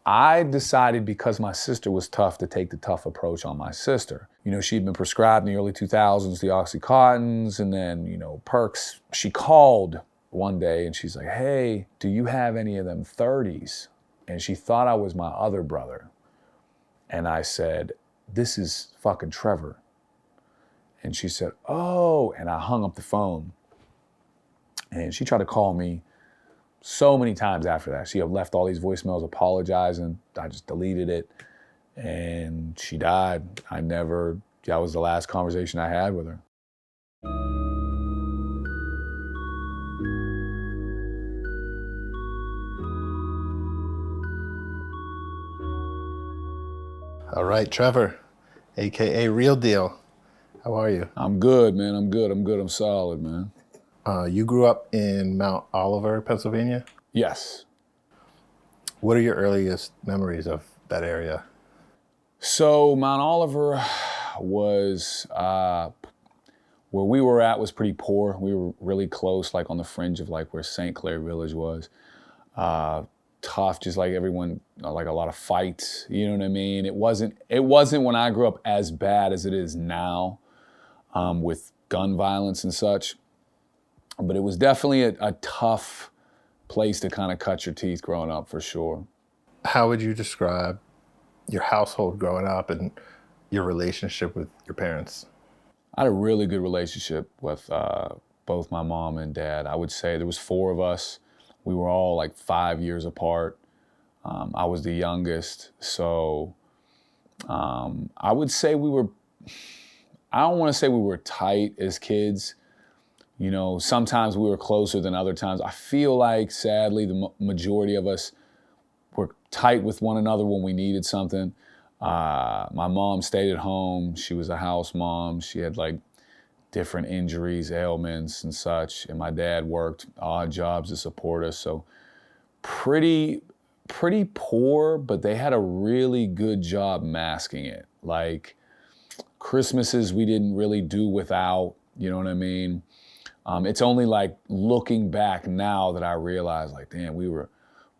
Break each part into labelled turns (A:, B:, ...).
A: I decided, because my sister was tough, to take the tough approach on my sister. You know, she'd been prescribed in the early 2000s, the Oxycontins, and then, you know, Perks. She called one day and she's like, hey, do you have any of them 30s? And she thought I was my other brother. And I said, this is fucking Trevor. And she said, oh, and I hung up the phone. And she tried to call me so many times after that. She had left all these voicemails apologizing. I just deleted it. And she died. That was the last conversation I had with her.
B: All right, Trevor, AKA Real Deal. How are you?
A: I'm good, man. I'm good. I'm solid, man.
B: You grew up in Mount Oliver, Pennsylvania?
A: Yes.
B: What are your earliest memories of that area?
A: So Mount Oliver was, where we were at was pretty poor. We were really close, like on the fringe of like where St. Clair Village was. Tough, just like everyone, like a lot of fights, you know what I mean? It wasn't when I grew up as bad as it is now, with gun violence and such. But it was definitely a tough place to kind of cut your teeth growing up, for sure.
B: How would you describe your household growing up and your relationship with your parents?
A: I had a really good relationship with both my mom and dad. I would say there was 4 of us. We were all like 5 years apart. I was the youngest, so I would say I don't want to say we were tight as kids. You know, sometimes we were closer than other times. I feel like, sadly, the majority of us were tight with one another when we needed something. My mom stayed at home. She was a house mom. She had like different injuries, ailments and such. And my dad worked odd jobs to support us. So pretty poor, but they had a really good job masking it. Like Christmases we didn't really do without, you know what I mean? It's only like looking back now that I realize, like, damn, we were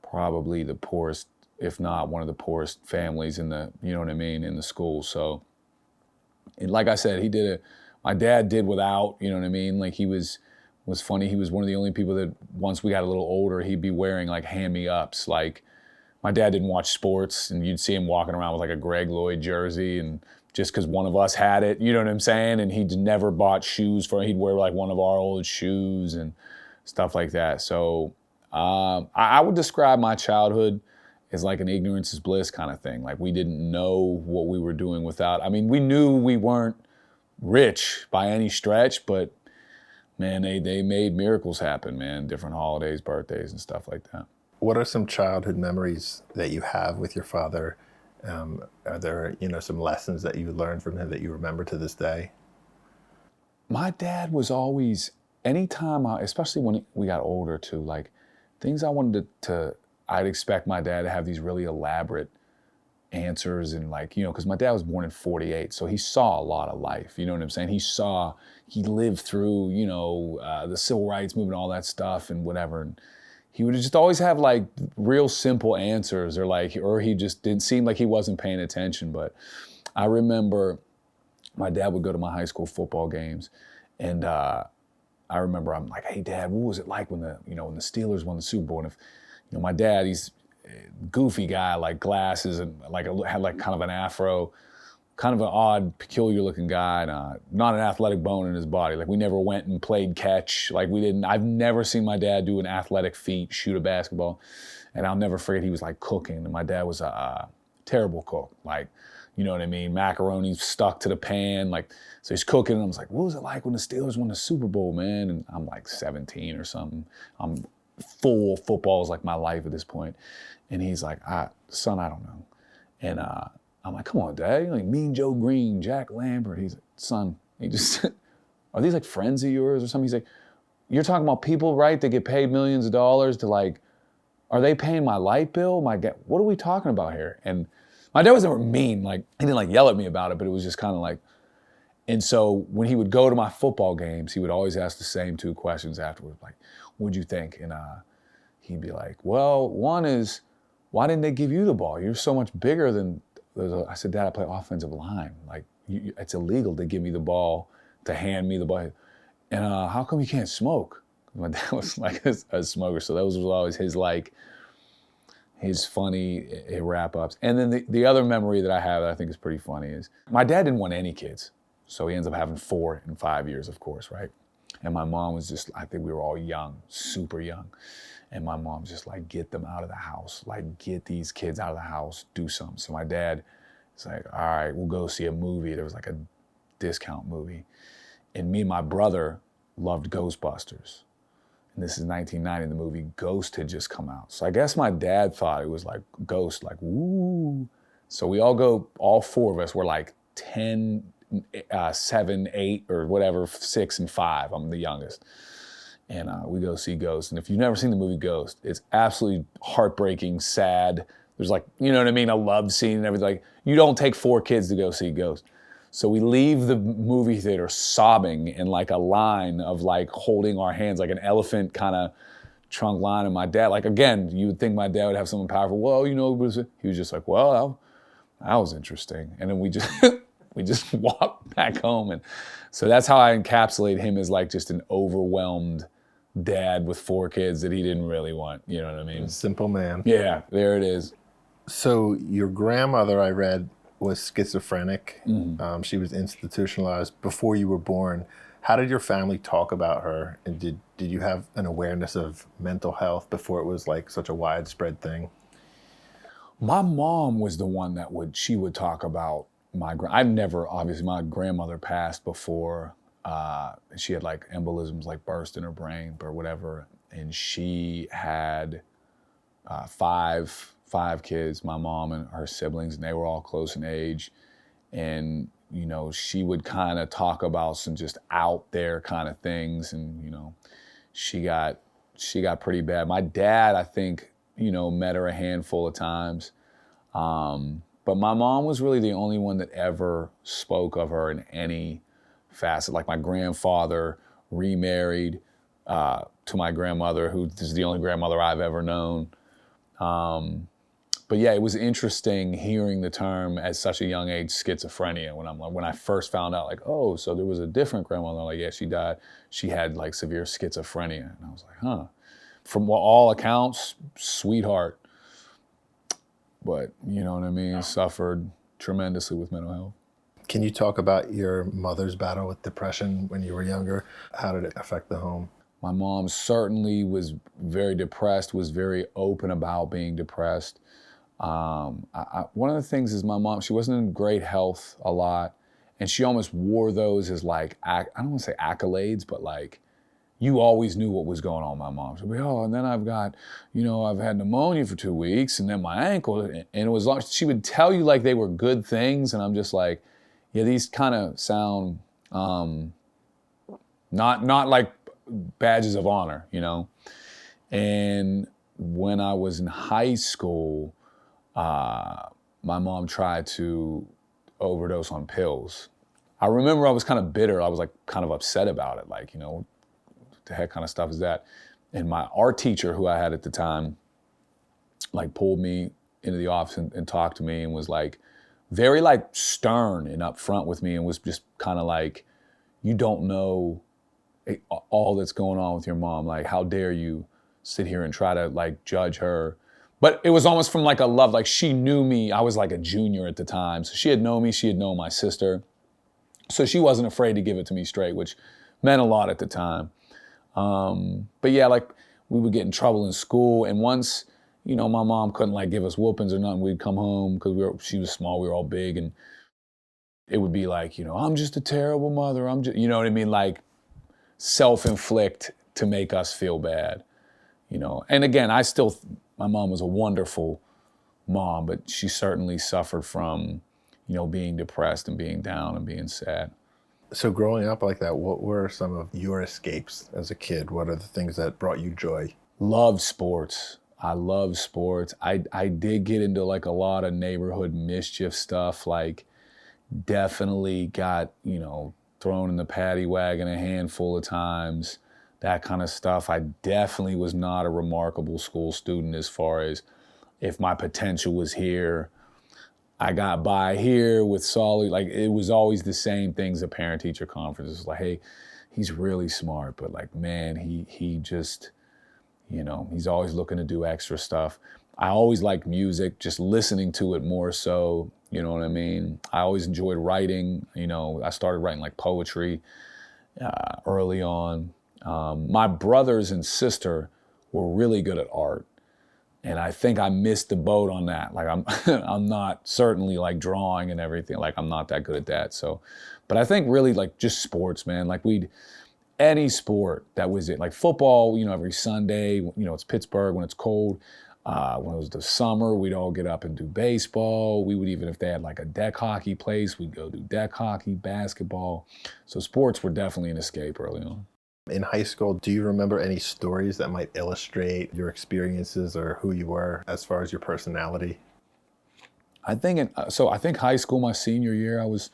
A: probably the poorest, if not one of the poorest families in the, you know what I mean, in the school. So, and like I said, my dad did without, you know what I mean? Like was funny. He was one of the only people that once we got a little older, he'd be wearing like hand-me-ups. Like my dad didn't watch sports, and you'd see him walking around with like a Greg Lloyd jersey, and just because one of us had it, you know what I'm saying? And he never bought shoes he'd wear like one of our old shoes and stuff like that. So I would describe my childhood as like an ignorance is bliss kind of thing. Like we didn't know what we were doing without. I mean, we knew we weren't rich by any stretch, but man, they made miracles happen, man. Different holidays, birthdays, and stuff like that.
B: What are some childhood memories that you have with your father? Are there, some lessons that you learned from him that you remember to this day?
A: My dad was always, anytime, especially when we got older too, like things I wanted I'd expect my dad to have these really elaborate answers, and like, because my dad was born in 48, so he saw a lot of life, you know what I'm saying? He lived through, the civil rights movement, all that stuff and whatever. And he would just always have like real simple answers, or he just didn't seem like he wasn't paying attention. But I remember my dad would go to my high school football games, and I remember I'm like, hey Dad, what was it like when the Steelers won the Super Bowl? And if, my dad, he's a goofy guy, like glasses and had like kind of an afro, kind of an odd, peculiar looking guy, and not an athletic bone in his body. Like we never went and played catch. Like I've never seen my dad do an athletic feat, shoot a basketball. And I'll never forget he was like cooking. And my dad was a terrible cook. Like, you know what I mean? Macaroni stuck to the pan. Like, so he's cooking and I was like, what was it like when the Steelers won the Super Bowl, man? And I'm like 17 or something. I'm full football is like my life at this point. And he's like, son, I don't know. And I'm like, come on, Dad. You're like Mean Joe Green, Jack Lambert. He's like, son, are these like friends of yours or something? He's like, you're talking about people, right, that get paid millions of dollars to like, are they paying my light bill? What are we talking about here? And my dad was never mean. Like, he didn't like yell at me about it, but it was just kind of like, and so when he would go to my football games, he would always ask the same 2 questions afterwards, like, what'd you think? And he'd be like, well, one is, why didn't they give you the ball? You're so much bigger than, I said, Dad, I play offensive line. Like, it's illegal to give me the ball, to hand me the ball. And how come you can't smoke? My dad was like a smoker, so those was always his like, his funny wrap-ups. And then the other memory that I have that I think is pretty funny is, my dad didn't want any kids. So he ends up having 4 in 5 years, of course, right? And my mom was just, I think we were all young, super young. And my mom's just like, get them out of the house. Like, get these kids out of the house, do something. So my dad is like, all right, we'll go see a movie. There was like a discount movie. And me and my brother loved Ghostbusters. And this is 1990, the movie Ghost had just come out. So I guess my dad thought it was like Ghost, like, woo. So we all go, all 4 of us were like 10, 7, 8, or whatever, 6 and 5. I'm the youngest. And we go see Ghost. And if you've never seen the movie Ghost, it's absolutely heartbreaking, sad. There's like, you know what I mean, a love scene and everything. Like, you don't take 4 kids to go see Ghost. So we leave the movie theater sobbing in like a line of like holding our hands, like an elephant kind of trunk line. And my dad, like, again, you would think my dad would have something powerful. Well, you know, he was just like, well, that was interesting. And then we just we just walked back home. And so that's how I encapsulate him, as like just an overwhelmed dad with 4 kids that he didn't really want. You know what I mean?
B: Simple man.
A: Yeah, there it is.
B: So your grandmother, I read, was schizophrenic.
A: Mm-hmm.
B: She was institutionalized before you were born. How did your family talk about her? And did you have an awareness of mental health before it was like such a widespread thing?
A: My mom was the one that she would talk about I've never, obviously my grandmother passed before. She had like embolisms, like burst in her brain or whatever. And she had 5 kids, my mom and her siblings, and they were all close in age. And, you know, she would kind of talk about some just out there kind of things. And, you know, she got pretty bad. My dad, I think, you know, met her a handful of times. But my mom was really the only one that ever spoke of her in any facet. Like, my grandfather remarried to my grandmother, who is the only grandmother I've ever known. But yeah, it was interesting hearing the term at such a young age, schizophrenia, when I first found out, like, oh, so there was a different grandmother. Like, yeah, she died. She had like severe schizophrenia. And I was like, huh. From all accounts, sweetheart. But, you know what I mean, suffered tremendously with mental health.
B: Can you talk about your mother's battle with depression when you were younger? How did it affect the home?
A: My mom certainly was very depressed, was very open about being depressed. One of the things is, my mom, she wasn't in great health a lot, and she almost wore those as like, I don't want to say accolades, but like, you always knew what was going on with my mom. She'd be, oh, and then I've got, you know, I've had pneumonia for 2 weeks, and then my ankle, and it was like, she would tell you like they were good things, and I'm just like, yeah, these kind of sound not like badges of honor, you know? And when I was in high school, my mom tried to overdose on pills. I remember I was kind of bitter. I was like kind of upset about it. Like, you know, what the heck kind of stuff is that? And my art teacher, who I had at the time, like pulled me into the office and talked to me and was like very like stern and upfront with me, and was just kind of like, you don't know all that's going on with your mom. Like, how dare you sit here and try to like judge her? But it was almost from like a love, like she knew me. I was like a junior at the time. So she had known me, she had known my sister. So she wasn't afraid to give it to me straight, which meant a lot at the time. But yeah, like we would get in trouble in school. And once, you know, my mom couldn't like give us whoopings or nothing. We'd come home because she was small, we were all big. And it would be like, you know, I'm just a terrible mother. I'm just, you know what I mean? Like self-inflict to make us feel bad, you know? And again, my mom was a wonderful mom, but she certainly suffered from, you know, being depressed and being down and being sad.
B: So growing up like that, what were some of your escapes as a kid? What are the things that brought you joy?
A: Loved sports. I love sports. I did get into like a lot of neighborhood mischief stuff, like definitely got, you know, thrown in the paddy wagon a handful of times, that kind of stuff. I definitely was not a remarkable school student as far as if my potential was here. I got by here with Solly. Like, it was always the same things at parent-teacher conferences. Like, hey, he's really smart, but like, man, he just, you know, he's always looking to do extra stuff. I always liked music, just listening to it more so, you know what I mean? I always enjoyed writing. You know, I started writing like poetry early on. My brothers and sister were really good at art. And I think I missed the boat on that. Like, I'm not certainly like drawing and everything. Like, I'm not that good at that. So, but I think really like just sports, man. Like, any sport, that was it. Like football, you know, every Sunday, you know, it's Pittsburgh when it's cold. When it was the summer, we'd all get up and do baseball. We would, even if they had like a deck hockey place, we'd go do deck hockey, basketball. So sports were definitely an escape early on.
B: In high school, do you remember any stories that might illustrate your experiences or who you were as far as your personality?
A: I think high school, my senior year, I was,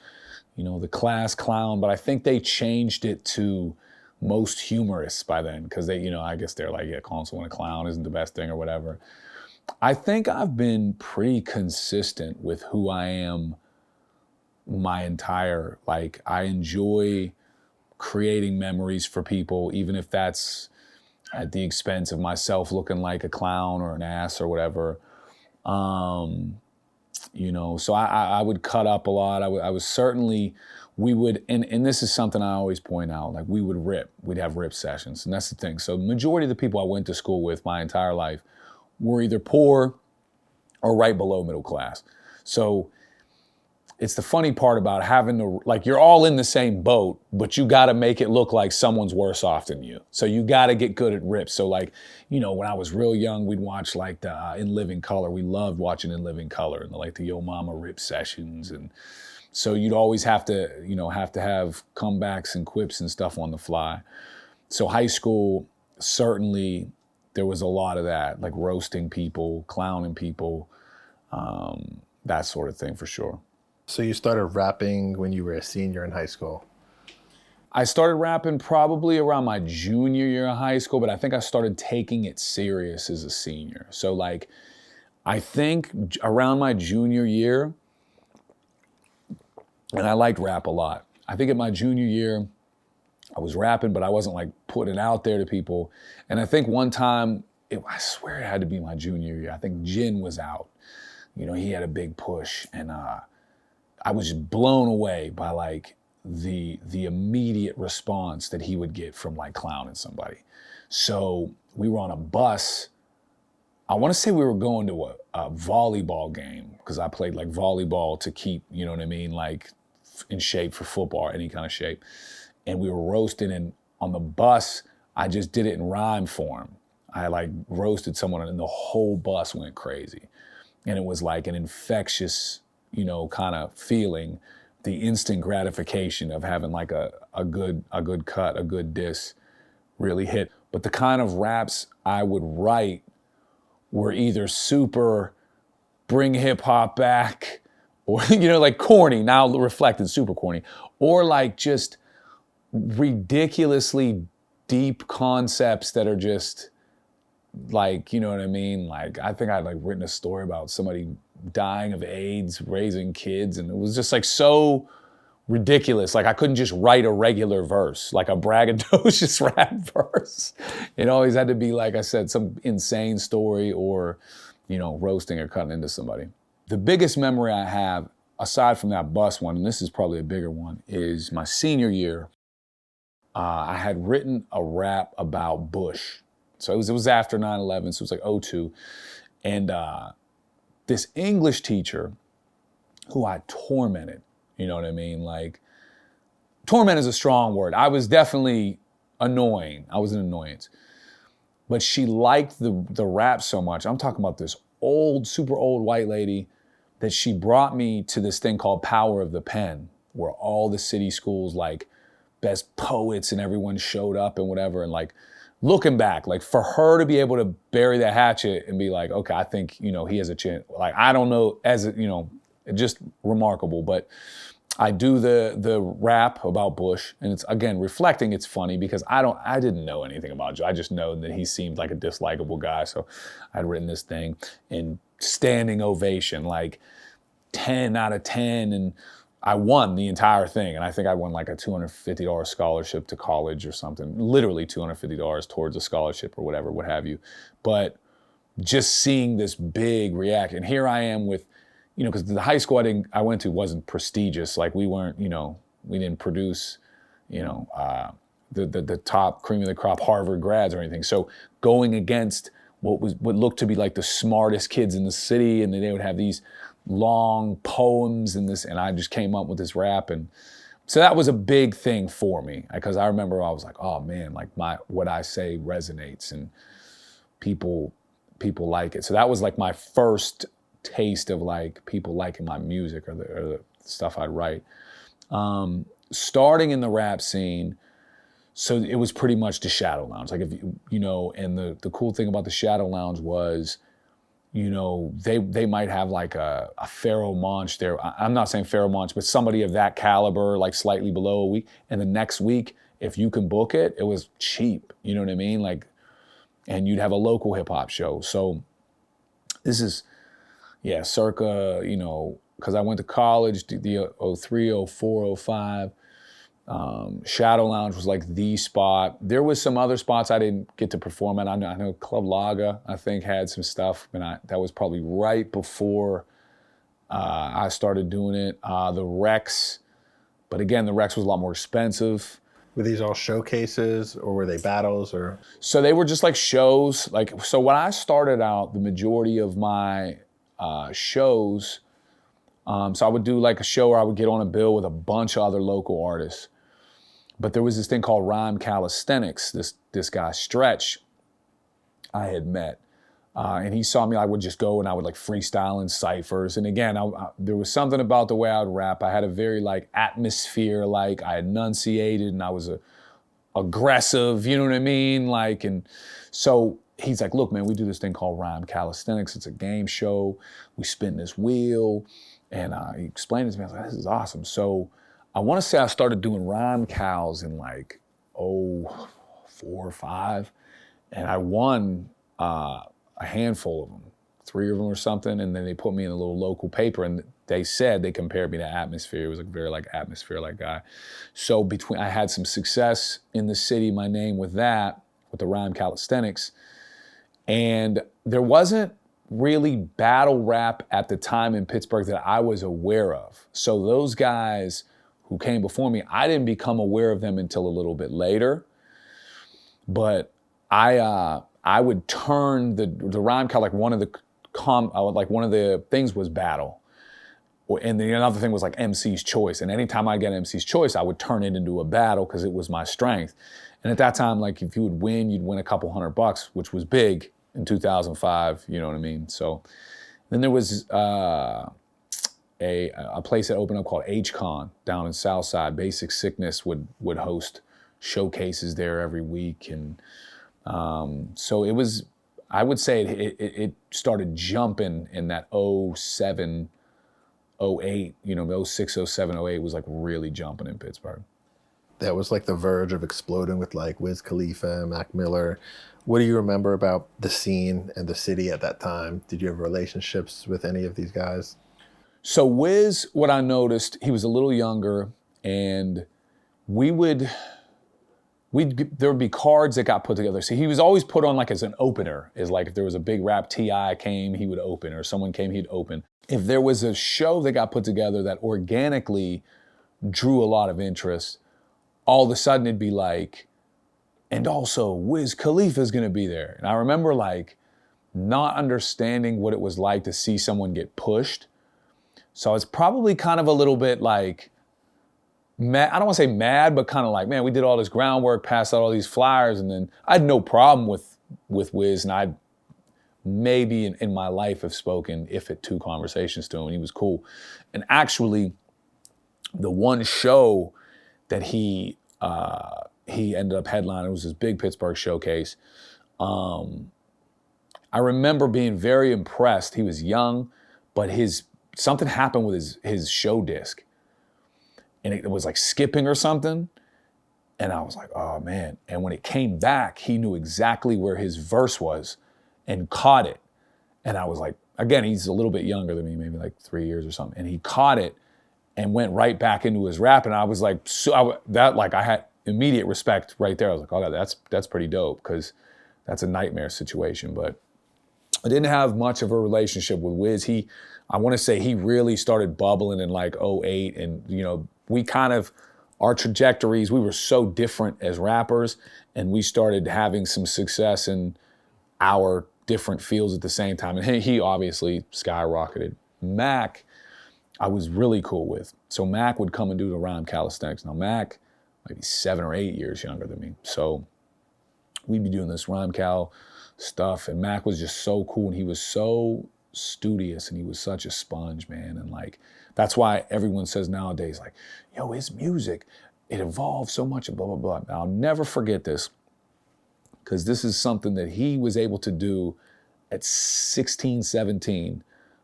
A: you know, the class clown, but I think they changed it to most humorous by then, because they, you know, I guess they're like, yeah, calling someone a clown isn't the best thing or whatever. I think I've been pretty consistent with who I am my entire, like, I enjoy creating memories for people, even if that's at the expense of myself looking like a clown or an ass or whatever. You know, so I would cut up a lot. I was certainly, we would, and this is something I always point out, like we'd have rip sessions, and that's the thing. So majority of the people I went to school with my entire life were either poor or right below middle class. So it's the funny part about having to, like, you're all in the same boat, but you got to make it look like someone's worse off than you. So you got to get good at rips. So like, you know, when I was real young, we'd watch like the In Living Color. We loved watching In Living Color and like the Yo Mama rip sessions. And so you'd always have to have comebacks and quips and stuff on the fly. So high school, certainly there was a lot of that, like roasting people, clowning people, that sort of thing for sure.
B: So you started rapping when you were a senior in high school?
A: I started rapping probably around my junior year of high school, but I think I started taking it serious as a senior. So like, I think around my junior year, and I liked rap a lot. I think at my junior year, I was rapping, but I wasn't like putting it out there to people. And I think one time, I swear it had to be my junior year. I think Jin was out. You know, he had a big push, and I was just blown away by like the immediate response that he would get from like clowning somebody. So we were on a bus. I want to say we were going to a volleyball game, because I played like volleyball to keep, you know what I mean, like in shape for football, any kind of shape. And we were roasting, and on the bus, I just did it in rhyme form. I like roasted someone, and the whole bus went crazy. And it was like an infectious, you know, kind of feeling, the instant gratification of having like a good cut, a good diss really hit. But the kind of raps I would write were either super bring hip hop back, or, you know, like corny, now reflected super corny, or like just ridiculously deep concepts that are just like, you know what I mean? Like, I think I'd like written a story about somebody dying of AIDS, raising kids, and it was just like so ridiculous. Like, I couldn't just write a regular verse, like a braggadocious rap verse. It always had to be, like I said, some insane story, or, you know, roasting or cutting into somebody. The biggest memory I have, aside from that bus one, and this is probably a bigger one, is my senior year. I had written a rap about Bush. So it was after 9/11, so it was like '02. And this English teacher who I tormented, you know what I mean? Like, torment is a strong word. I was definitely annoying. I was an annoyance. But she liked the rap so much. I'm talking about this old, super old white lady, that she brought me to this thing called Power of the Pen, where all the city schools, like, best poets and everyone showed up and whatever. And like, looking back, like, for her to be able to bury that hatchet and be like, okay, I think, you know, he has a chance. Like, I don't know, as a, you know, just remarkable. But I do the rap about Bush, and it's, again, reflecting, it's funny because I didn't know anything about Joe. I just know that he seemed like a dislikable guy. So I'd written this thing, and standing ovation, like 10 out of 10. And I won the entire thing. And I think I won like a $250 scholarship to college or something, literally $250 towards a scholarship or whatever, what have you. But just seeing this big reaction. And here I am with, because the high school I went to wasn't prestigious. Like we weren't, we didn't produce, the top cream of the crop Harvard grads or anything. So going against what looked to be like the smartest kids in the city, and then they would have these long poems and I just came up with this rap, and so that was a big thing for me, because I remember I was like, oh man, like what I say resonates and people like it. So that was like my first taste of like people liking my music or the stuff I'd write. Starting in the rap scene, so it was pretty much the Shadow Lounge. Like, if and the cool thing about the Shadow Lounge was, they might have like a Pharaoh Monch there. I'm not saying Pharaoh Monch, but somebody of that caliber, like slightly below a week. And the next week, if you can book it, it was cheap. You know what I mean? Like, and you'd have a local hip hop show. So this is, circa, because I went to college, the 03, 04, 05. Shadow Lounge was like the spot. There was some other spots I didn't get to perform at. I know Club Laga, I think, had some stuff, and that was probably right before I started doing it. The Rex, but again, the Rex was a lot more expensive.
B: Were these all showcases, or were they battles, or?
A: So they were just like shows. So when I started out, the majority of my shows, so I would do like a show where I would get on a bill with a bunch of other local artists. But there was this thing called rhyme calisthenics. This guy, Stretch, I had met. And he saw me, I would just go and I would like freestyle in ciphers. And again, there was something about the way I would rap. I had a very like atmosphere, like I enunciated and I was aggressive, you know what I mean? Like, and so he's like, look, man, we do this thing called rhyme calisthenics. It's a game show. We spin this wheel. And he explained it to me. I was like, this is awesome. So I want to say I started doing rhyme cals in like 04 or 05. And I won a handful of them, 3 of them or something. And then they put me in a little local paper, and they said they compared me to Atmosphere. It was a very like Atmosphere-like guy. So I had some success in the city, my name with that, with the rhyme calisthenics. And there wasn't really battle rap at the time in Pittsburgh that I was aware of. So those guys who came before me, I didn't become aware of them until a little bit later. But I would turn the rhyme cal, like one of the things was battle. And the another thing was like MC's choice. And anytime I get MC's choice, I would turn it into a battle because it was my strength. And at that time, like if you would win, you'd win a couple $100, which was big in 2005, you know what I mean? So then there was a place that opened up called H-Con down in Southside. Basic Sickness would host showcases there every week. And so it was, I would say it started jumping in that 07, 08, 06, 07, 08 was like really jumping in Pittsburgh.
B: That was like the verge of exploding with like Wiz Khalifa, Mac Miller. What do you remember about the scene and the city at that time? Did you have relationships with any of these guys?
A: So Wiz, what I noticed, he was a little younger, and there'd be cards that got put together. So he was always put on like as an opener, is like if there was a big rap T.I. came, he would open, or someone came, he'd open. If there was a show that got put together that organically drew a lot of interest, all of a sudden it'd be like, and also Wiz Khalifa's gonna be there. And I remember like not understanding what it was like to see someone get pushed. So it's probably kind of a little bit like, mad, I don't want to say mad, but kind of like, man, we did all this groundwork, passed out all these flyers, and then I had no problem with Wiz, and I maybe in my life have spoken, if at 2 conversations to him, and he was cool. And actually, the one show that he ended up headlining, it was this big Pittsburgh showcase. I remember being very impressed. He was young, but something happened with his show disc. And it was like skipping or something. And I was like, oh man. And when it came back, he knew exactly where his verse was and caught it. And I was like, again, he's a little bit younger than me, maybe like 3 years or something. And he caught it and went right back into his rap. And I was like, I had immediate respect right there. I was like, oh, that's pretty dope, because that's a nightmare situation. But I didn't have much of a relationship with Wiz. I want to say he really started bubbling in like '08. And, we kind of, our trajectories, we were so different as rappers, and we started having some success in our different fields at the same time. And he obviously skyrocketed. Mac, I was really cool with. So Mac would come and do the rhyme calisthenics. Now Mac, maybe 7 or 8 years younger than me. So we'd be doing this rhyme cal stuff, and Mac was just so cool, and he was so studious, and he was such a sponge, man. And like, that's why everyone says nowadays, like, yo, his music, it evolved so much, and blah, blah, blah. Now, I'll never forget this, because this is something that he was able to do at 16, 17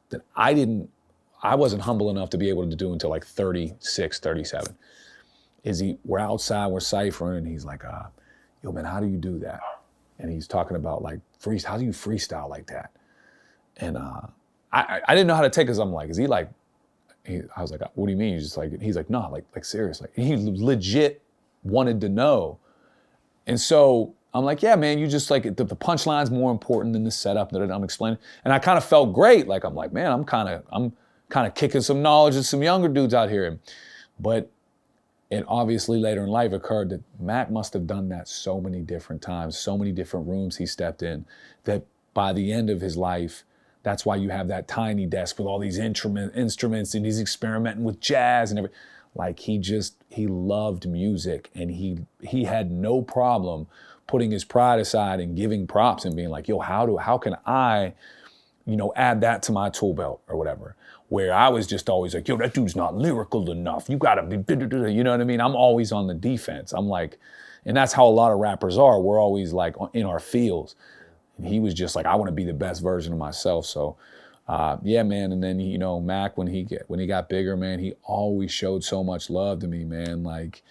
A: that I wasn't humble enough to be able to do until like 36, 37. We're outside, we're ciphering, and he's like, yo, man, how do you do that? And he's talking about like, how do you freestyle like that? And I didn't know how to take it, because I'm like, is he like, I was like, what do you mean? He's like, no, like seriously. And he legit wanted to know. And so I'm like, yeah, man, you just like, the punchline's more important than the setup that I'm explaining. And I kind of felt great. Like, I'm like, man, I'm kind of kicking some knowledge at some younger dudes out here. But it obviously later in life occurred that Matt must have done that so many different times, so many different rooms he stepped in, that by the end of his life, that's why you have that tiny desk with all these instruments, and he's experimenting with jazz and everything. Like, he loved music, and he had no problem putting his pride aside and giving props and being like, yo, how can I, add that to my tool belt or whatever. Where I was just always like, yo, that dude's not lyrical enough. You gotta be, you know what I mean? I'm always on the defense. I'm like, and that's how a lot of rappers are. We're always like in our fields. And he was just like, I want to be the best version of myself. So, yeah, man. And then, Mac, when he got bigger, man, he always showed so much love to me, man. Like,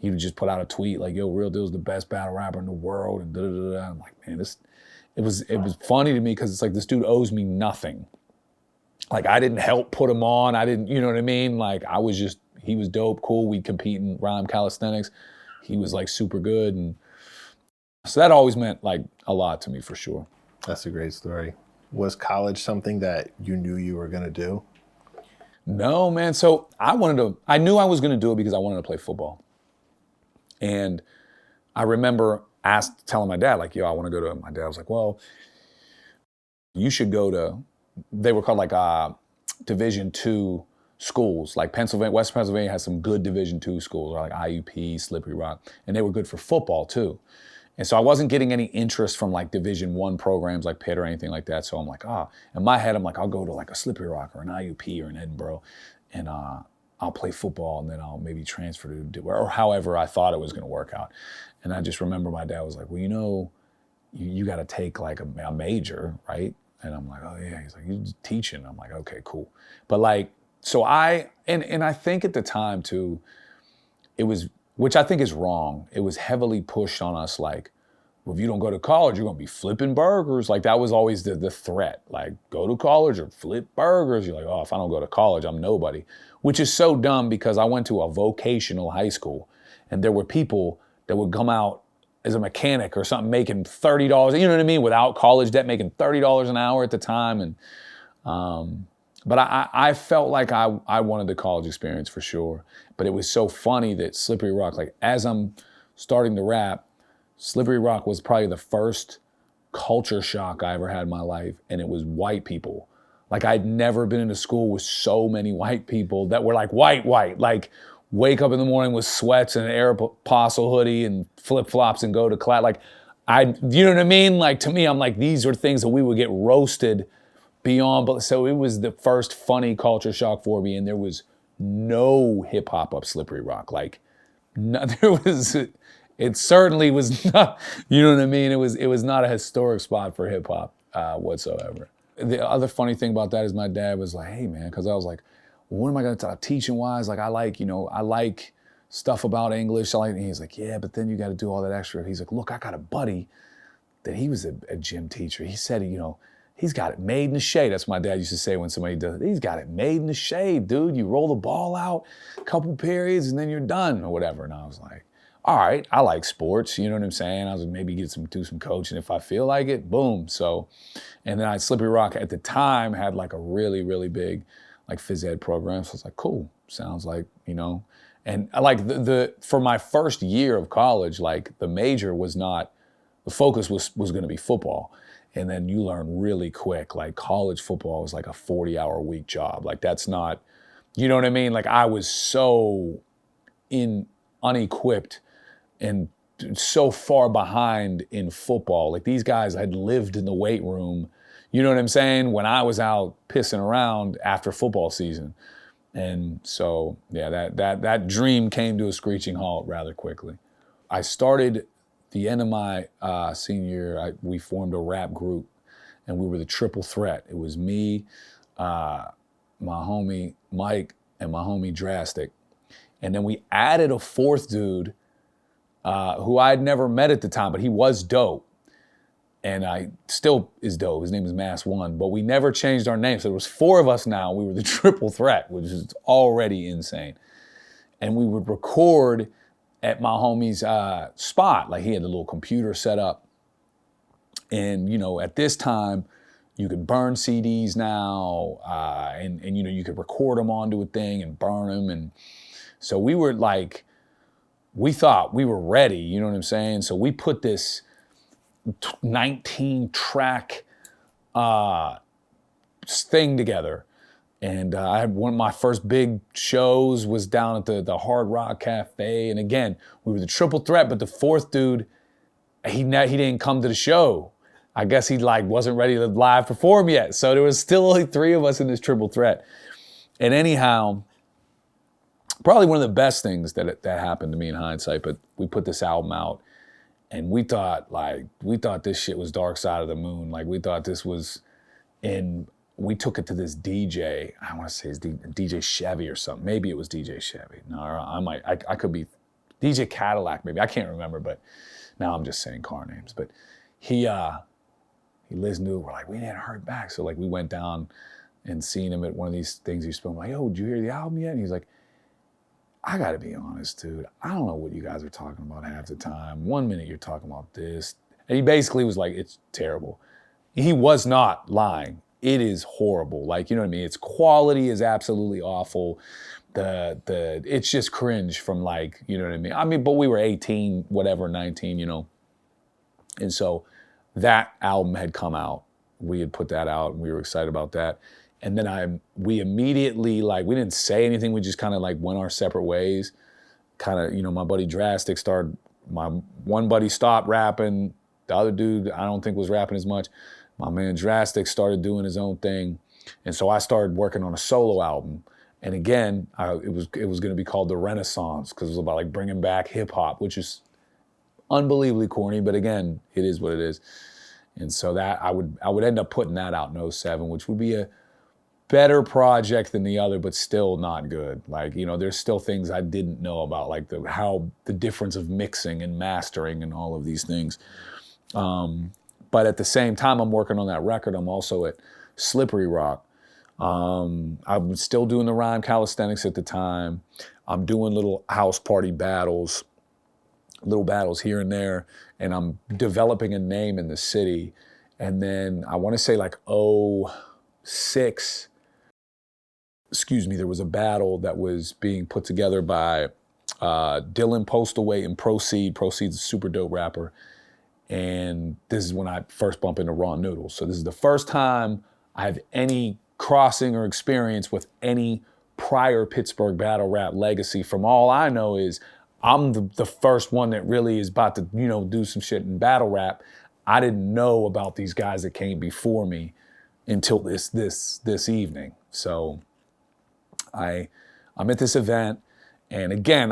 A: he would just put out a tweet like, yo, Real Deal's the best battle rapper in the world. And I'm like, man, it was funny to me, because it's like, this dude owes me nothing. Like, I didn't help put him on. I didn't, you know what I mean? Like, he was dope, cool. We'd compete in rhyme calisthenics. He was like super good. And so that always meant like a lot to me, for sure.
B: That's a great story. Was college something that you knew you were going to do?
A: No, man. So I knew I was going to do it because I wanted to play football. And I remember telling my dad, like, yo, I want to go to, my dad was like, well, you should go to, they were called like Division II schools. Like West Pennsylvania has some good Division II schools, or like IUP, Slippery Rock, and they were good for football too. And so I wasn't getting any interest from like Division I programs like Pitt or anything like that. So I'm like, in my head, I'm like, I'll go to like a Slippery Rock or an IUP or an Edinboro, and I'll play football, and then I'll maybe transfer to, or however I thought it was going to work out. And I just remember my dad was like, well, you got to take like a major, right? And I'm like, oh yeah. He's like, you're teaching. I'm like, okay, cool. But like, so I think at the time too, it was, which I think is wrong, it was heavily pushed on us like, well, if you don't go to college, you're gonna be flipping burgers. Like, that was always the threat. Like, go to college or flip burgers. You're like, oh, if I don't go to college, I'm nobody. Which is so dumb, because I went to a vocational high school, and there were people that would come out as a mechanic or something making $30, you know what I mean, without college debt, making $30 an hour at the time. And but I felt like I wanted the college experience for sure. But it was so funny that Slippery Rock, like, as I'm starting to rap, Slippery Rock was probably the first culture shock I ever had in my life, and it was white people. Like, I'd never been in a school with so many white people that were like white, like wake up in the morning with sweats and an Aeropostale hoodie and flip-flops and go to class. Like, you know what I mean? Like, to me, I'm like, these are things that we would get roasted beyond. But so it was the first funny culture shock for me, and there was no hip hop up Slippery Rock. Like, no, it certainly was not, you know what I mean? It was not a historic spot for hip hop whatsoever. The other funny thing about that is my dad was like, hey man, because I was like, well, what am I going to talk teaching wise? Like, I like stuff about English. And he's like, yeah, but then you got to do all that extra. He's like, look, I got a buddy that he was a gym teacher. He said, he's got it made in the shade. That's what my dad used to say when somebody does it. He's got it made in the shade, dude. You roll the ball out, a couple periods, and then you're done or whatever. And I was like, all right, I like sports. You know what I'm saying? I was like, maybe do some coaching if I feel like it. Boom. So, and then Slippery Rock at the time had like a really, really big like phys ed program. So I was like, cool. Sounds like, and I like for my first year of college, like the major was not, the focus was going to be football. And then you learn really quick, like college football was like a 40-hour a week job. Like that's not, you know what I mean? Like I was so unequipped and so far behind in football. Like these guys had lived in the weight room, you know what I'm saying, when I was out pissing around after football season. And so, yeah, that dream came to a screeching halt rather quickly. I started the end of my senior year, we formed a rap group, and we were the triple threat. It was me, my homie Mike, and my homie Drastic. And then we added a fourth dude who I had never met at the time, but he was dope. And I still is dope. His name is Mass One, but we never changed our name. So there was 4 of us now. We were the triple threat, which is already insane. And we would record at my homie's spot. Like he had a little computer set up. And, at this time, you could burn CDs now, and you could record them onto a thing and burn them. And so we were like, we thought we were ready, you know what I'm saying? So we put this 19-track thing together. And I had one of my first big shows was down at the Hard Rock Cafe. And again, we were the triple threat, but the fourth dude, he didn't come to the show. I guess he wasn't ready to live perform yet. So there was still only 3 of us in this triple threat. And anyhow, probably one of the best things that happened to me in hindsight, but we put this album out and we thought this shit was Dark Side of the Moon. Like we thought this was we took it to this DJ, I want to say it's DJ Chevy or something. Maybe it was DJ Chevy. No, I could be DJ Cadillac maybe. I can't remember, but now I'm just saying car names. But he listened to it. We're like, we didn't heard back. So like we went down and seen him at one of these things he's filming. Like, yo, did you hear the album yet? And he's like, I gotta be honest, dude. I don't know what you guys are talking about half the time. 1 minute you're talking about this. And he basically was like, it's terrible. He was not lying. It is horrible. Like, you know what I mean? Its quality is absolutely awful. It's just cringe from like, you know what I mean? I mean, but we were 18, whatever, 19, And so that album had come out. We had put that out and we were excited about that. And then we immediately, we didn't say anything. We just kind of went our separate ways. Kind of, my buddy Drastic my one buddy stopped rapping. The other dude, I don't think was rapping as much. My man Drastic started doing his own thing. And so I started working on a solo album. And again, it was going to be called The Renaissance because it was about bringing back hip hop, which is unbelievably corny, but again, it is what it is. And so that I would end up putting that out in 2007, which would be a better project than the other, but still not good. There's still things I didn't know about, the difference of mixing and mastering and all of these things. But at the same time, I'm working on that record. I'm also at Slippery Rock. I was still doing the rhyme calisthenics at the time. I'm doing little house party battles here and there, and I'm developing a name in the city. And then I want to say 2006, there was a battle that was being put together by Dylan Postaway and Proceed. Proceed's a super dope rapper. And this is when I first bump into Raw Noodles. So this is the first time I have any crossing or experience with any prior Pittsburgh battle rap legacy. From all I know is I'm the first one that really is about to, do some shit in battle rap. I didn't know about these guys that came before me until this evening. So I'm at this event, and again,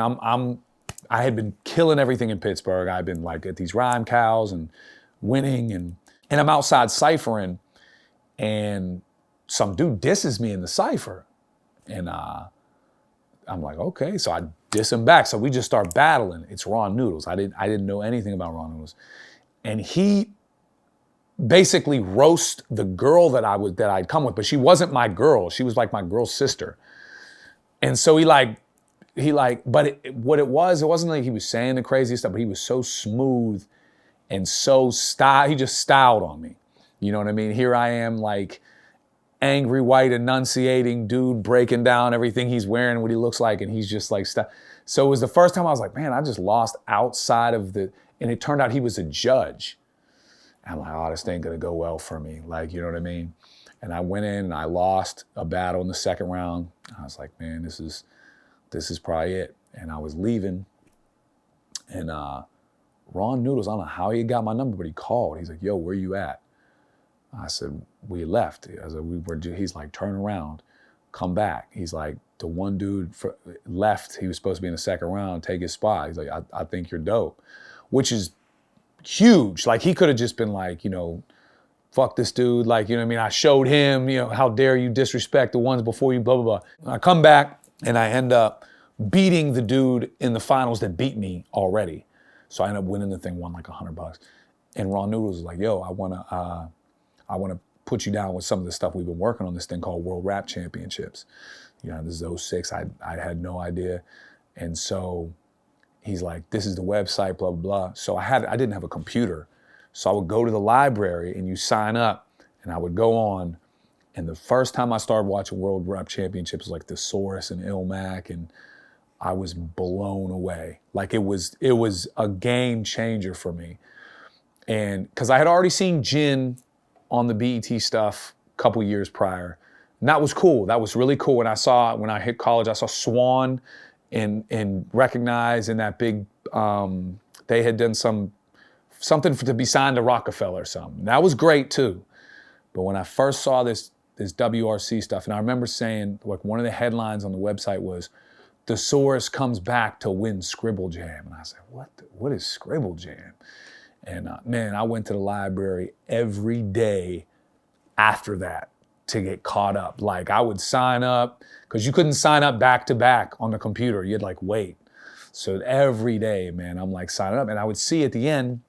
A: I had been killing everything in Pittsburgh. I've been at these rhyme cows and winning, and I'm outside ciphering, and some dude disses me in the cipher, and I'm like, okay, so I diss him back. So we just start battling. It's Raw Noodles. I didn't know anything about Raw Noodles, and he basically roast the girl that I'd come with, but she wasn't my girl. She was like my girl's sister. And so what it wasn't like he was saying the craziest stuff, but he was so smooth and so he just styled on me. You know what I mean? Here I am, like angry white enunciating dude breaking down everything he's wearing, what he looks like, and he's just like So it was the first time I was like, man, I just lost outside of and it turned out he was a judge. I'm like, oh, this ain't gonna go well for me. Like, you know what I mean? And I went in and I lost a battle in the second round. I was like, man, this is probably it. And I was leaving, and Ron Noodles, I don't know how he got my number, but he called. He's like, yo, where you at? I said, we left. I said, he's like, turn around, come back. He's like, the one dude left, he was supposed to be in the second round, take his spot. He's like, I think you're dope, which is huge. Like, he could have just been like, you know, fuck this dude. Like, you know what I mean? I showed him, you know, how dare you disrespect the ones before you, blah, blah, blah. I come back and I end up beating the dude in the finals that beat me already. So I ended up winning the thing, won like $100. And Ron Noodles was like, yo, I wanna put you down with some of the stuff we've been working on, this thing called World Rap Championships. You know, this is 06, I had no idea. And so he's like, this is the website, blah, blah, blah. So I didn't have a computer. So I would go to the library and you sign up, and I would go on. And the first time I started watching World Rap Championships was like Thesaurus and Ilmac, and I was blown away. Like, it was a game changer for me. And because I had already seen Jin on the BET stuff a couple years prior. And that was cool. That was really cool. And when I hit college, I saw Swan and Recognize in that big, they had done something to be signed to Rockefeller or something. That was great too. But when I first saw this WRC stuff, and I remember saying, like, one of the headlines on the website was, Thesaurus comes back to win Scribble Jam. And I said, what is Scribble Jam? And man, I went to the library every day after that to get caught up. Like, I would sign up, because you couldn't sign up back to back on the computer. You'd like wait. So every day, man, I'm like signing up. And I would see at the end,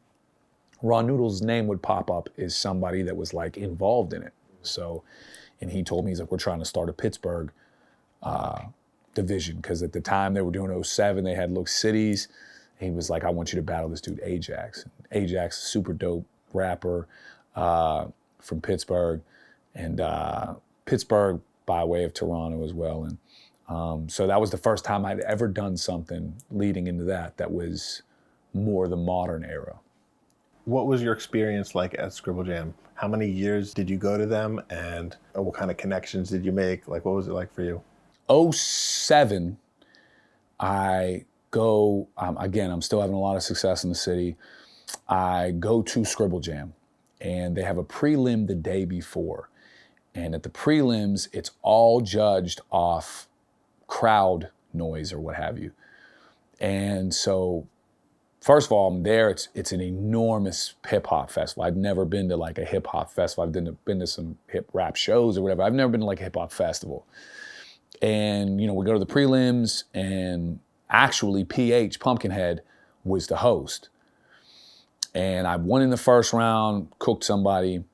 A: Ron Noodles' name would pop up as somebody that was like involved in it. So, and he told me, he's like, we're trying to start a Pittsburgh division, because at the time they were doing 07, they had Look Cities. He was like, I want you to battle this dude, Ajax. Ajax, super dope rapper from Pittsburgh, and Pittsburgh by way of Toronto as well. And so that was the first time I'd ever done something leading into that was more the modern era.
B: What was your experience like at Scribble Jam? How many years did you go to them, and what kind of connections did you make? Like, what was it like for you?
A: 07, I go, again, I'm still having a lot of success in the city. I go to Scribble Jam, and they have a prelim the day before. And at the prelims, it's all judged off crowd noise or what have you. And so, first of all, I'm there. It's an enormous hip hop festival. I've never been to like a hip hop festival. I've been to some hip rap shows or whatever. I've never been to like a hip hop festival. And, you know, we go to the prelims, and actually PH, Pumpkinhead, was the host. And I won in the first round, cooked somebody.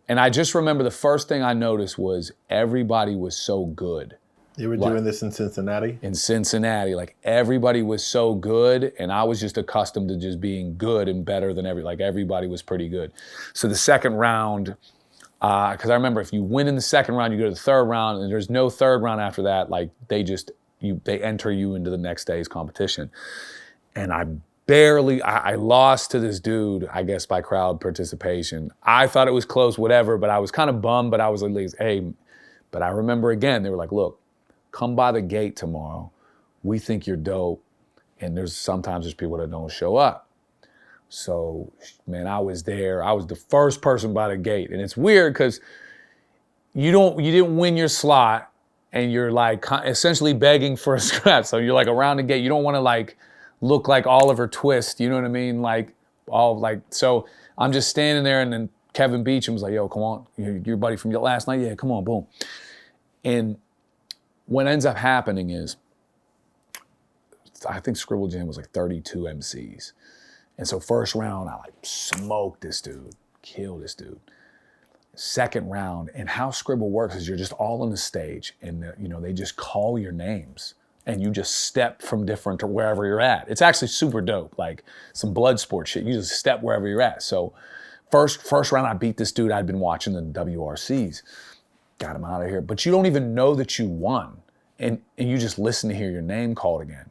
A: And I just remember the first thing I noticed was everybody was so good.
B: You were doing this in Cincinnati?
A: In Cincinnati, like everybody was so good, and I was just accustomed to just being good and better than everybody was pretty good. So the second round, because I remember if you win in the second round, you go to the third round, and there's no third round after that. Like they enter you into the next day's competition. And I lost to this dude, I guess by crowd participation. I thought it was close, whatever, but I was kind of bummed, but I was at least, hey, but I remember again, they were like, look, come by the gate tomorrow. We think you're dope. And sometimes there's people that don't show up. So, man, I was there. I was the first person by the gate. And it's weird because you didn't win your slot, and you're like essentially begging for a scrap. So you're like around the gate. You don't want to like look like Oliver Twist. You know what I mean? So I'm just standing there, and then Kevin Beecham was like, yo, come on. Your buddy from last night? Yeah, come on, boom. And what ends up happening is, I think Scribble Jam was like 32 MCs. And so first round, I like smoked this dude. kill this dude. Second round, and how Scribble works is you're just all on the stage, and they just call your names, and you just step from different to wherever you're at. It's actually super dope, like some blood sport shit. You just step wherever you're at. So first round, I beat this dude. I'd been watching the WRCs, got him out of here. But you don't even know that you won, and you just listen to hear your name called again,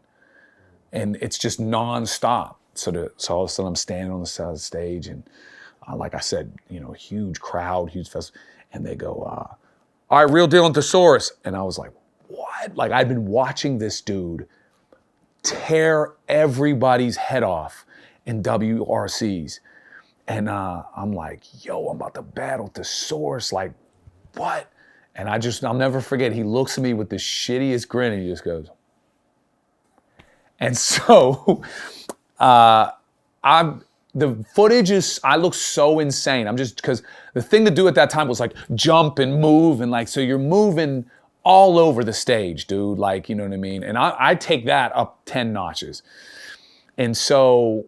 A: and it's just nonstop. So all of a sudden, I'm standing on the side of the stage, and like I said, huge crowd, huge festival, and they go, all right, real deal and thesaurus. And I was like, what? Like, I'd been watching this dude tear everybody's head off in WRCs. And I'm like, yo, I'm about to battle thesaurus, like, what? And I'll never forget, he looks at me with the shittiest grin, and he just goes. And so, the footage I look so insane. because the thing to do at that time was like jump and move, and like, so you're moving all over the stage, dude. Like, you know what I mean? And I take that up 10 notches. And so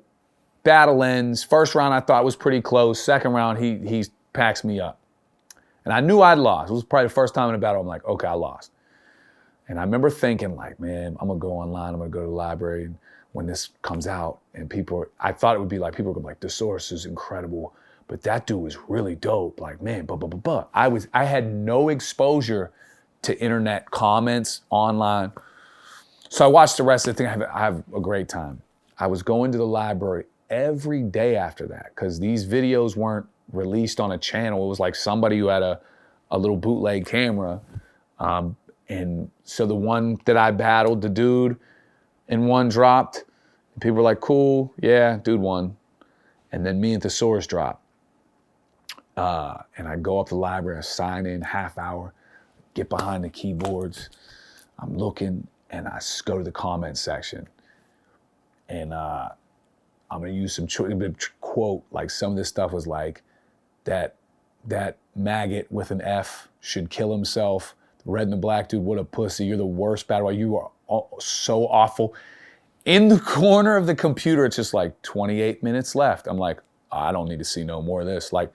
A: battle ends. First round I thought was pretty close. Second round, he packs me up. And I knew I'd lost. It was probably the first time in a battle I'm like, okay, I lost. And I remember thinking like, man, I'm gonna go online, I'm gonna go to the library, and when this comes out, and I thought it would be like, people were gonna be like, the source is incredible, but that dude was really dope. Like, man, I had no exposure to internet comments online. So I watched the rest of the thing. I have a great time. I was going to the library every day after that, because these videos weren't released on a channel. It was like somebody who had a little bootleg camera. And so the one that I battled, the dude, and one dropped. People were like, cool, yeah, dude won. And then me and Thesaurus dropped. And I go up to the library, I sign in, half hour, get behind the keyboards. I'm looking, and I go to the comment section. And I'm gonna use some quote, like some of this stuff was like, that maggot with an F should kill himself. The red and the black dude, what a pussy. You're the worst battle. You are so awful. In the corner of the computer, it's just like 28 minutes left. I'm like, I don't need to see no more of this. Like,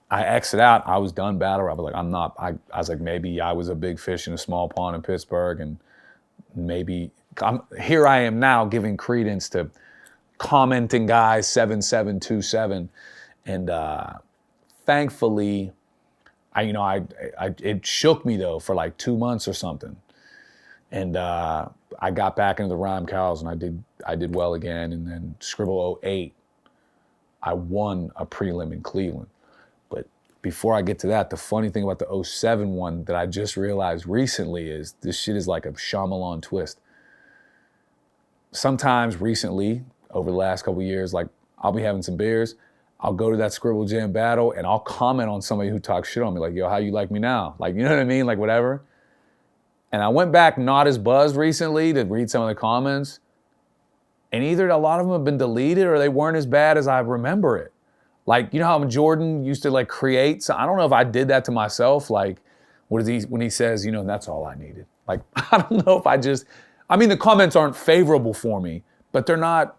A: I exit out. I was done battle. I was like, I was like, maybe I was a big fish in a small pond in Pittsburgh, and maybe here I am now giving credence to commenting guys 7727, and thankfully, it shook me though for like 2 months or something. And I got back into the rhyme cows, and I did well again. And then Scribble 08, I won a prelim in Cleveland. But before I get to that, the funny thing about the 07 one that I just realized recently is this shit is like a Shyamalan twist. Sometimes recently, over the last couple of years, like I'll be having some beers, I'll go to that Scribble Jam battle, and I'll comment on somebody who talks shit on me, like, yo, how you like me now? Like, you know what I mean? Like, whatever. And I went back not as buzzed recently to read some of the comments, and either a lot of them have been deleted or they weren't as bad as I remember it. Like, you know how Jordan used to like create? So I don't know if I did that to myself. Like, when he says, that's all I needed. Like, I don't know if the comments aren't favorable for me, but they're not,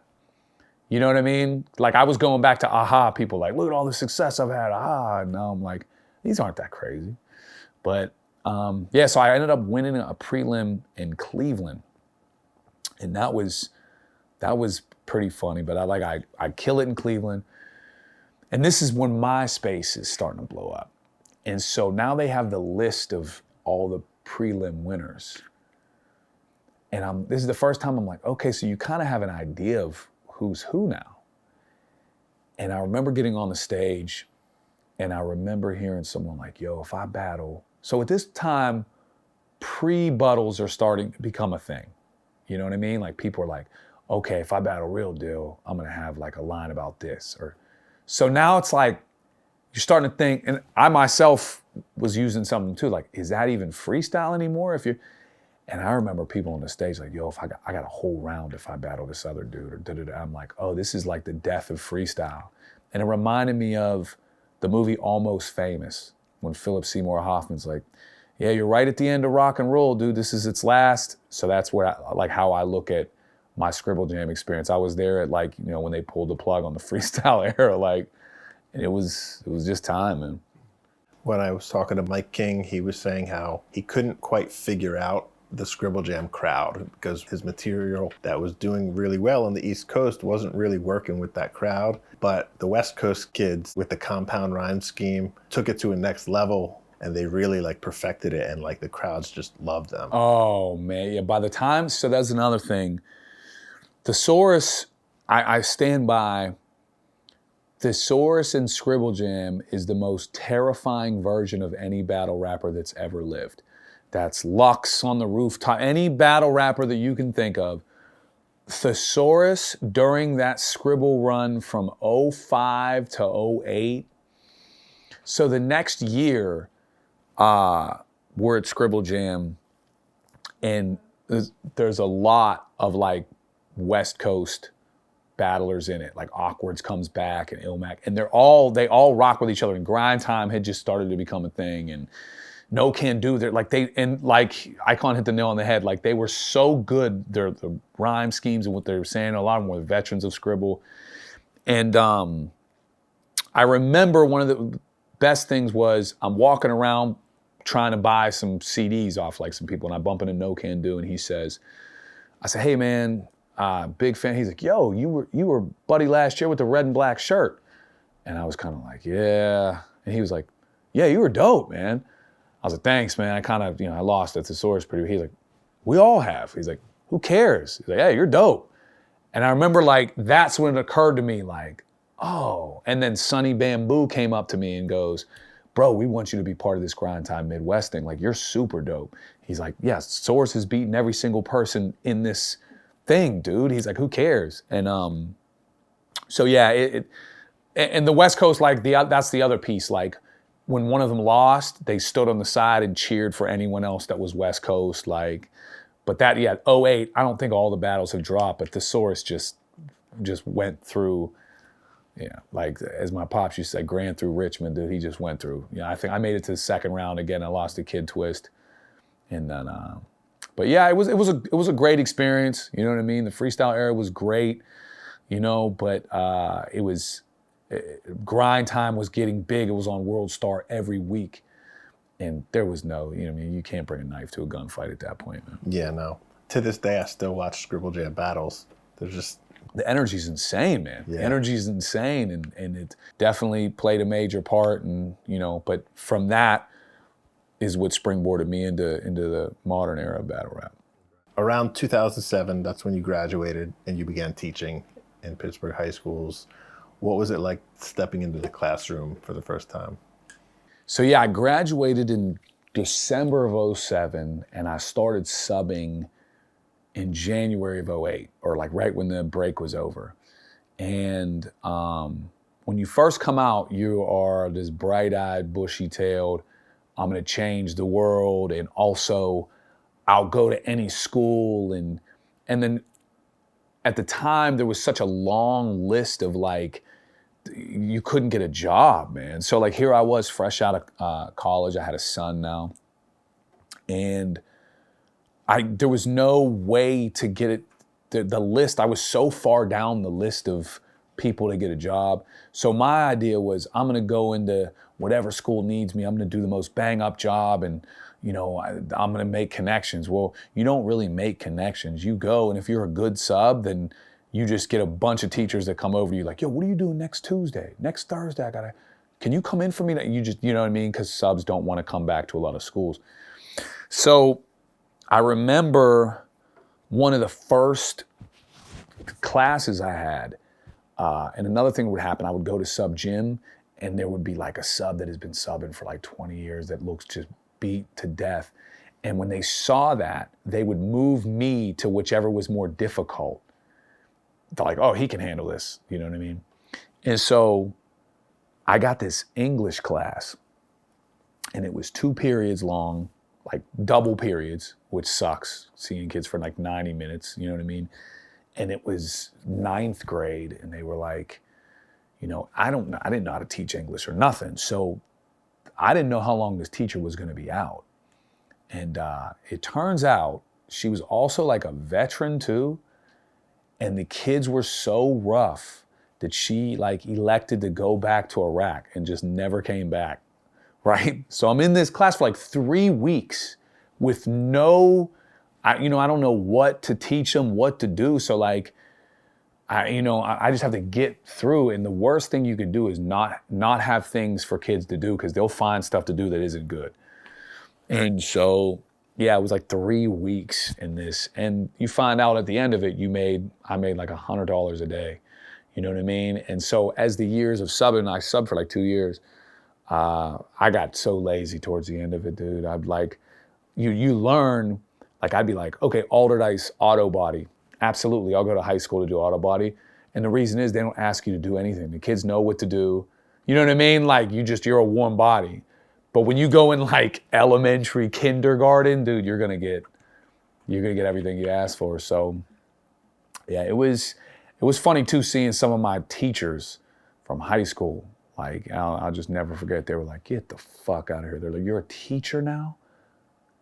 A: you know what I mean? Like, I was going back to AHA, people like, look at all the success I've had, AHA. And now I'm like, these aren't that crazy. But so I ended up winning a prelim in Cleveland. And that was pretty funny, but I kill it in Cleveland. And this is when MySpace is starting to blow up. And so now they have the list of all the prelim winners. And this is the first time I'm like, okay, so you kind of have an idea of who's who now. And I remember getting on the stage, and I remember hearing someone like, yo, if I battle. So at this time, pre-buttles are starting to become a thing. You know what I mean? Like, people are like, okay, if I battle Real Deal, I'm gonna have like a line about this. So now it's like, you're starting to think, and I myself was using something too, like, is that even freestyle anymore? And I remember people on the stage like, yo, if I got a whole round if I battle this other dude, or da-da-da. I'm like, oh, this is like the death of freestyle. And it reminded me of the movie Almost Famous, when Philip Seymour Hoffman's like, yeah, you're right at the end of rock and roll, dude. This is its last. So that's where how I look at my Scribble Jam experience. I was there at when they pulled the plug on the freestyle era, And it was just time, man.
B: When I was talking to Mike King, he was saying how he couldn't quite figure out the Scribble Jam crowd because his material that was doing really well on the East Coast wasn't really working with that crowd. But the West Coast kids with the compound rhyme scheme took it to a next level, and they really like perfected it, and like the crowds just loved them.
A: Oh man, yeah. By the time, so that's another thing. Thesaurus, I stand by. Thesaurus in Scribble Jam is the most terrifying version of any battle rapper that's ever lived. That's Lux on the rooftop, any battle rapper that you can think of. Thesaurus during that Scribble run from 05 to 08. So the next year, we're at Scribble Jam, and there's a lot of like West Coast battlers in it. Like Awkwards comes back and Ilmac, and they all rock with each other. And Grind Time had just started to become a thing, and No Can Do. They're like Icon hit the nail on the head. Like they were so good. The rhyme schemes and what they were saying. A lot of them were veterans of Scribble, and I remember one of the best things was I'm walking around trying to buy some CDs off like some people, and I bump into No Can Do, and he says, I said, hey man, big fan. He's like, yo, you were buddy last year with the red and black shirt. And I was kind of like, yeah. And he was like, yeah, you were dope, man. I was like, thanks, man. I kind of, I lost at Thesaurus pretty. He's like, we all have. He's like, who cares? He's like, hey, you're dope. And I remember like, that's when it occurred to me like, oh. And then Sonny Bamboo came up to me and goes, bro, we want you to be part of this Grind Time Midwest thing. Like, you're super dope. He's like, yeah, Source has beaten every single person in this thing, dude. He's like, who cares? And so yeah, and the West Coast, like that's the other piece. Like when one of them lost, they stood on the side and cheered for anyone else that was West Coast. Like, but that, yeah, 08, I don't think all the battles have dropped, but Thesaurus just went through, like as my pops used to say, Grand through Richmond, dude. He just went through. I think I made it to the second round again. I lost to Kid Twist, and then, but yeah, it was a great experience. You know what I mean? The freestyle era was great, but Grind Time was getting big. It was on World Star every week, and there was no, you can't bring a knife to a gunfight at that point, man.
B: Yeah, no. To this day, I still watch Scribble Jam battles. They're just...
A: The energy's insane, man. Yeah. The energy's insane, and it definitely played a major part, and but from that is what springboarded me into the modern era of battle rap.
B: Around 2007, that's when you graduated and you began teaching in Pittsburgh high schools. What was it like stepping into the classroom for the first time?
A: So yeah, I graduated in December of 07, and I started subbing in January of 08, or like right when the break was over. And when you first come out, you are this bright-eyed, bushy-tailed, I'm gonna change the world, and also I'll go to any school. And then at the time, there was such a long list of like, you couldn't get a job, man. So like here I was fresh out of college. I had a son now. And there was no way to get it, the list, I was so far down the list of people to get a job. So my idea was I'm gonna go into whatever school needs me. I'm gonna do the most bang up job, and I'm gonna make connections. Well, you don't really make connections. You go, and if you're a good sub, then you just get a bunch of teachers that come over to you like, yo, what are you doing next Tuesday? Next Thursday, can you come in for me? You just, you know what I mean? Because subs don't want to come back to a lot of schools. So I remember one of the first classes I had, and another thing would happen, I would go to sub gym, and there would be like a sub that has been subbing for like 20 years that looks just beat to death. And when they saw that, they would move me to whichever was more difficult. They're like, oh, he can handle this, you know what I mean? And so I got this English class, and it was 2 periods long, like double periods, which sucks, seeing kids for like 90 minutes, you know what I mean? And it was 9th grade, and they were like, I didn't know how to teach English or nothing. So I didn't know how long this teacher was gonna be out. And it turns out she was also like a veteran too. And the kids were so rough that she like elected to go back to Iraq and just never came back, right? So I'm in this class for like 3 weeks with no, I don't know what to teach them, what to do. So like, I just have to get through. And the worst thing you could do is not have things for kids to do, because they'll find stuff to do that isn't good. And so, yeah, it was like 3 weeks in this. And you find out at the end of it, I made like $100 a day. You know what I mean? And so as the years of subbing, I subbed for like 2 years. I got so lazy towards the end of it, dude. I'd like, you learn, like I'd be like, okay, altered ice, auto body. Absolutely, I'll go to high school to do auto body. And the reason is they don't ask you to do anything. The kids know what to do. You know what I mean? Like you're a warm body. But when you go in like elementary, kindergarten, dude, you're gonna get everything you asked for. So yeah, it was funny too, seeing some of my teachers from high school. Like I'll just never forget. They were like, "Get the fuck out of here." They're like, "You're a teacher now?"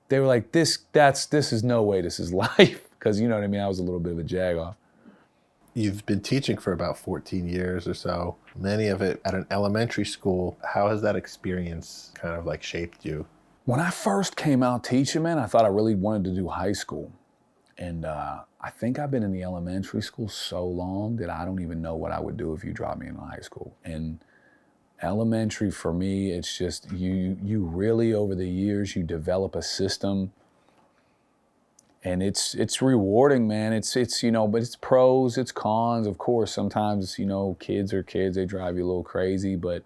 A: They were like, this is no way this is life. Because you know what I mean, I was a little bit of a jag-off.
B: You've been teaching for about 14 years or so, many of it at an elementary school. How has that experience kind of like shaped you?
A: When I first came out teaching, man, I thought I really wanted to do high school. And I think I've been in the elementary school so long that I don't even know what I would do if you dropped me in high school. And elementary for me, it's just you really, over the years, you develop a system. And it's rewarding, man. It's but it's pros, it's cons. Of course, sometimes, kids are kids, they drive you a little crazy. But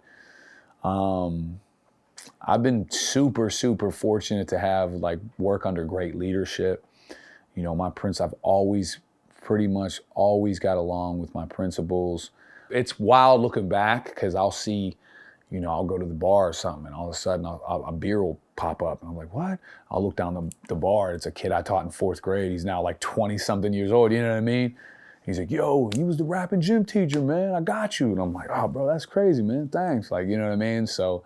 A: I've been super, super fortunate to have like work under great leadership. I've pretty much always got along with my principals. It's wild looking back, because I'll see, I'll go to the bar or something, and all of a sudden a beer will pop up. And I'm like, what? I'll look down the bar. It's a kid I taught in 4th grade. He's now like 20-something years old. You know what I mean? He's like, yo, he was the rapping gym teacher, man. I got you. And I'm like, oh, bro, that's crazy, man. Thanks. Like, you know what I mean? So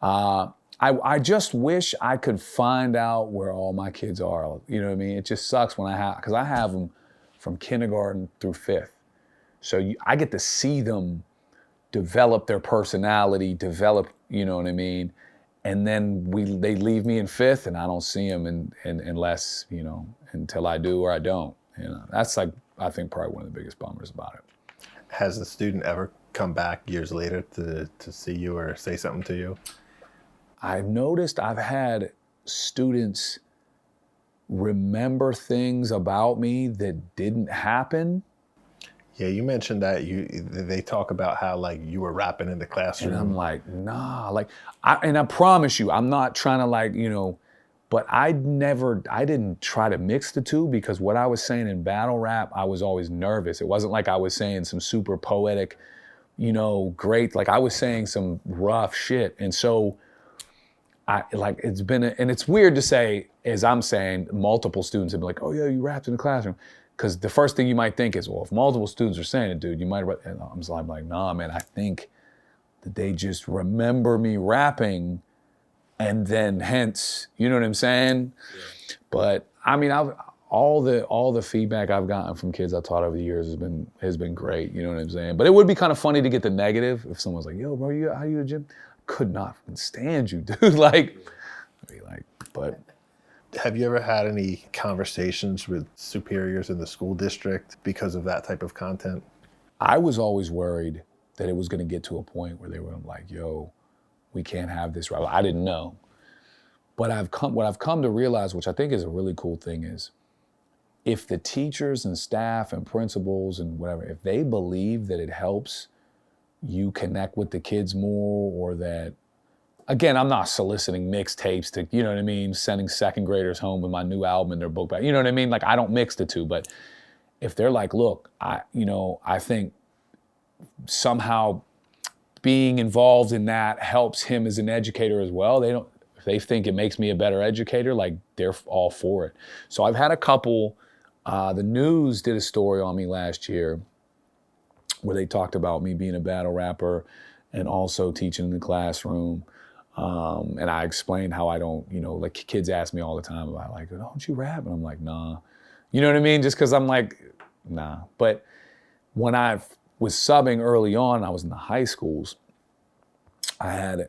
A: I just wish I could find out where all my kids are. You know what I mean? It just sucks because I have them from kindergarten through 5th. So I get to see them develop their personality, you know what I mean? And then they leave me in 5th, and I don't see them unless, until I do or I don't. That's like, I think, probably one of the biggest bummers about it.
B: Has the student ever come back years later to see you or say something to you?
A: I've noticed I've had students remember things about me that didn't happen.
B: Yeah, you mentioned that they talk about how like you were rapping in the classroom.
A: And I'm like, nah, I promise you, I'm not trying to but I didn't try to mix the two, because what I was saying in battle rap, I was always nervous. It wasn't like I was saying some super poetic, great, like I was saying some rough shit. And so and it's weird to say, as I'm saying, multiple students have been like, oh yeah, you rapped in the classroom. Because the first thing you might think is, well, if multiple students are saying it, dude, you might. And I'm like, nah, man, I think that they just remember me rapping, and then hence, you know what I'm saying? Yeah. But I mean, all the feedback I've gotten from kids I taught over the years has been great. You know what I'm saying? But it would be kind of funny to get the negative if someone's like, yo, bro, how you at gym? Could not stand you, dude. Like, I'd be like, but.
B: Have you ever had any conversations with superiors in the school district because of that type of content?
A: I was always worried that it was going to get to a point where they were like, yo, we can't have this. I didn't know. But what I've come to realize, which I think is a really cool thing, is if the teachers and staff and principals and whatever, if they believe that it helps you connect with the kids more, or that, again, I'm not soliciting mixtapes to, you know what I mean, sending 2nd graders home with my new album in their book bag. You know what I mean? Like, I don't mix the two. But if they're like, look, I think somehow being involved in that helps him as an educator as well. If they think it makes me a better educator, like, they're all for it. So I've had a couple, the news did a story on me last year where they talked about me being a battle rapper and also teaching in the classroom. And I explained how I don't, like kids ask me all the time about like, don't you rap? And I'm like, nah. You know what I mean? Just because I'm like, nah. But when I've was subbing early on, I was in the high schools. I had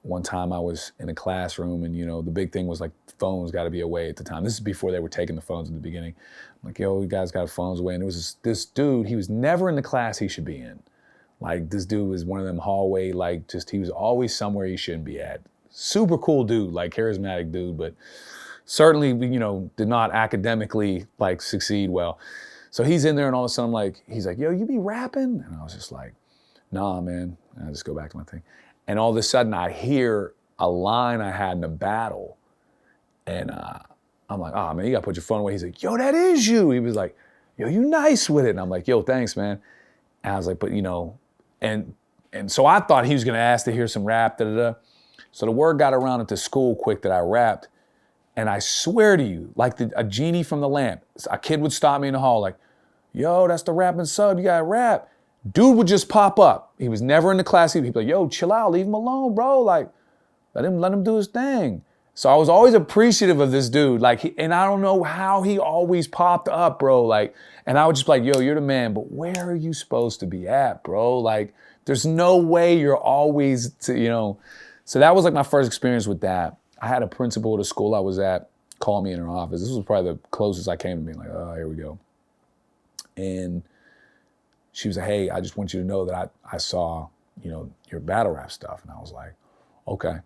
A: one time I was in a classroom, and the big thing was like phones got to be away at the time. This is before they were taking the phones in the beginning. I'm like, yo, you guys got phones away. And there was this dude, he was never in the class he should be in. Like, this dude was one of them hallway, like, just, he was always somewhere he shouldn't be at. Super cool dude, like charismatic dude, but certainly, did not academically like succeed well. So he's in there, and all of a sudden, he's like, yo, you be rapping? And I was just like, nah, man. And I just go back to my thing. And all of a sudden I hear a line I had in a battle. And I'm like, oh man, you gotta put your phone away. He's like, yo, that is you. He was like, yo, you nice with it. And I'm like, yo, thanks, man. And I was like, but and so I thought he was gonna ask to hear some rap, da-da-da. So the word got around at the school quick that I rapped. And I swear to you, like a genie from the lamp, a kid would stop me in the hall like, yo, that's the rapping sub, you gotta rap. Dude would just pop up. He was never in the class. He'd be like, yo, chill out, leave him alone, bro. Like, let him do his thing. So I was always appreciative of this dude. And I don't know how he always popped up, bro. And I would just be like, yo, you're the man, but where are you supposed to be at, bro? Like, there's no way you're always, So that was like my first experience with that. I had a principal at a school I was at call me in her office. This was probably the closest I came to being like, oh, here we go. And she was like, hey, I just want you to know that I saw, your battle rap stuff. And I was like, okay.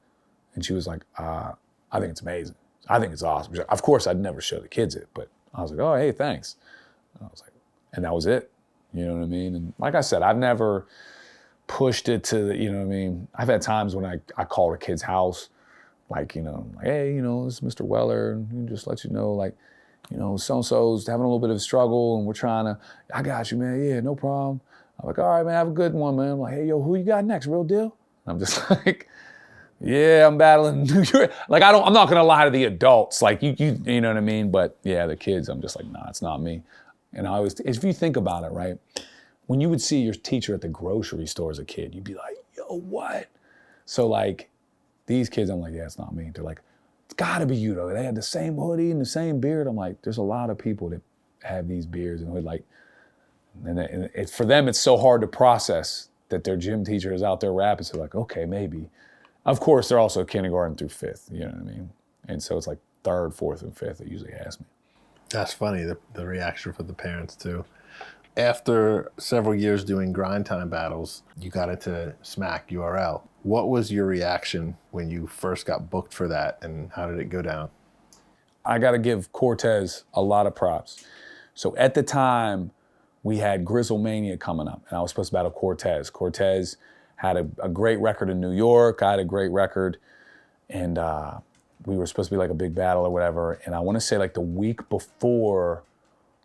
A: And she was like, I think it's amazing. I think it's awesome. Of course, I'd never show the kids it, but I was like, oh, hey, thanks. And I was like, and that was it. You know what I mean? And like I said, I've never pushed it to the, I've had times when I called a kid's house, like, hey, this is Mr. Weller, and just let you know, so-and-so's having a little bit of a struggle, and we're trying to, I got you, man, yeah, no problem. I'm like, all right, man, have a good one, man. I'm like, hey, yo, who you got next, real deal? And I'm just like, yeah, I'm battling New York. Like, I'm not gonna lie to the adults, like, you know what I mean? But yeah, the kids, I'm just like, nah, it's not me. And I always, if you think about it, right? When you would see your teacher at the grocery store as a kid, you'd be like, yo, what? So like, these kids, I'm like, yeah, it's not me. They're like, it's gotta be you though. They had the same hoodie and the same beard. I'm like, there's a lot of people that have these beards and hood, and for them, it's so hard to process that their gym teacher is out there rapping. So like, okay, maybe. Of course, they're also kindergarten through fifth, you know what I mean? And so it's like third, fourth, and fifth that usually ask me.
B: That's funny, the reaction for the parents too. After several years doing grind time battles, you got into Smack URL. What was your reaction when you first got booked for that, and how did it go down?
A: I got to give Cortez a lot of props. So at the time, we had Grizzlemania coming up, and I was supposed to battle Cortez. Cortez had a great record in New York. I had a great record, and we were supposed to be like a big battle or whatever. And I want to say like the week before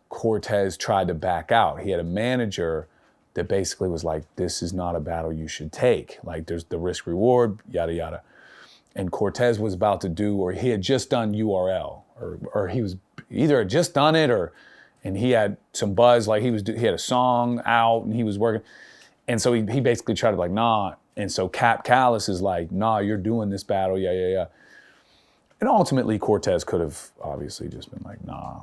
A: Cortez tried to back out, he had a manager that basically was like, this is not a battle you should take. Like, there's the risk reward, yada, yada. And Cortez was about to do, or he had just done URL, or he was either had just done it, and he had some buzz, like he had a song out and he was working. And so he basically tried to like, nah. And so Cap Callis is like, nah, you're doing this battle, yeah. And ultimately Cortez could have obviously just been like, nah.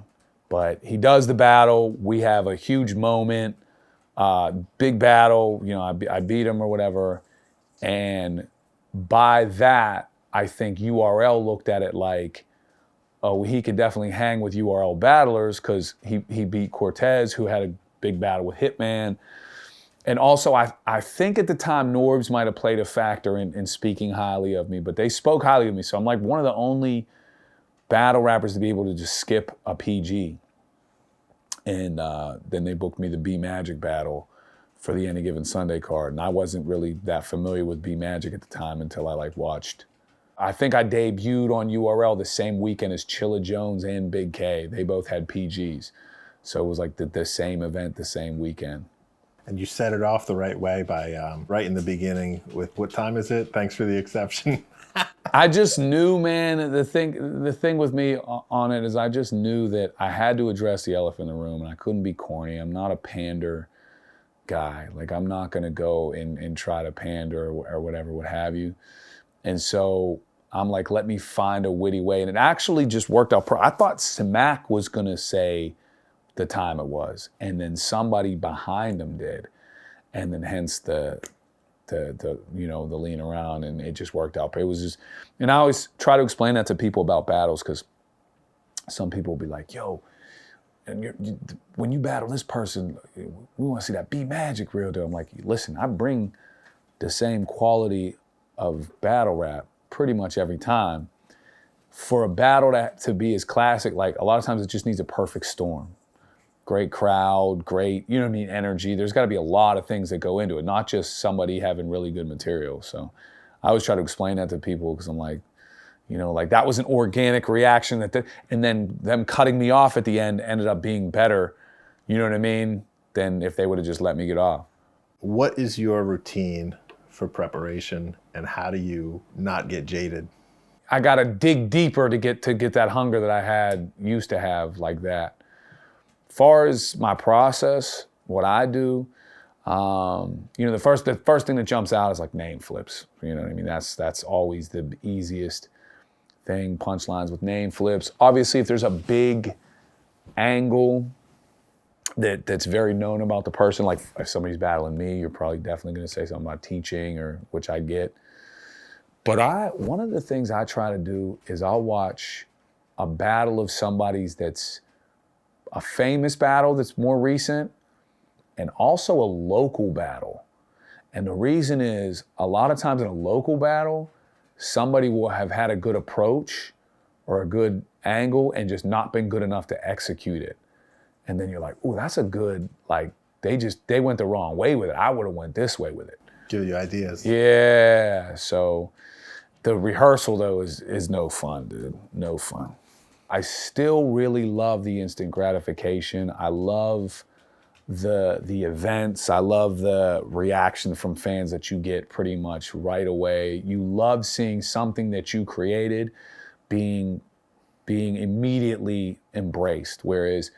A: But he does the battle. We have a huge moment, big battle. I beat him or whatever. And by that, I think URL looked at it like, oh, he could definitely hang with URL battlers because he beat Cortez, who had a big battle with Hitman. And also, I think at the time, Norbs might have played a factor in speaking highly of me, but they spoke highly of me. So I'm like one of the only battle rappers to be able to just skip a PG. And then they booked me the B Magic battle for the Any Given Sunday card. And I wasn't really that familiar with B Magic at the time until I watched. I think I debuted on URL the same weekend as Chilla Jones and Big K. They both had PGs. So it was like the same event, the same weekend.
B: And you set it off the right way by right in the beginning with, what time is it? Thanks for the exception.
A: I just knew, man, the thing with me on it is I just knew that I had to address the elephant in the room, and I couldn't be corny. I'm not a pander guy. Like, I'm not going to go and try to pander or whatever, what have you. And so I'm like, let me find a witty way. And it actually just worked out. I thought Smack was going to say the time it was. And then somebody behind them did. And then hence the lean around, and it just worked out. But it was just, and I always try to explain that to people about battles, because some people will be like, yo, and when you battle this person, we want to see that B Magic real deal. I'm like, listen, I bring the same quality of battle rap pretty much every time. For a battle to be as classic, like a lot of times it just needs a perfect storm. Great crowd, great, you know what I mean, energy. There's got to be a lot of things that go into it, not just somebody having really good material. So I always try to explain that to people, because I'm like, you know, like that was an organic reaction and then them cutting me off at the end ended up being better, you know what I mean, than if they would have just let me get off.
B: What is your routine for preparation, and how do you not get jaded?
A: I got to dig deeper to get that hunger that I used to have like that. Far as my process, what I do, you know, the first thing that jumps out is like name flips. You know what I mean? That's always the easiest thing. Punchlines with name flips. Obviously, if there's a big angle that's very known about the person, like if somebody's battling me, you're probably definitely going to say something about teaching, or which I get. But one of the things I try to do is I'll watch a battle of somebody's that's a famous battle that's more recent, and also a local battle. And the reason is, a lot of times in a local battle, somebody will have had a good approach or a good angle and just not been good enough to execute it. And then you're like, oh, that's a good, like, they went the wrong way with it. I would have went this way with it.
B: Give you ideas.
A: Yeah, so the rehearsal though is no fun, dude, no fun. I still really love the instant gratification. I love the events. I love the reaction from fans that you get pretty much right away. You love seeing something that you created being immediately embraced. Whereas,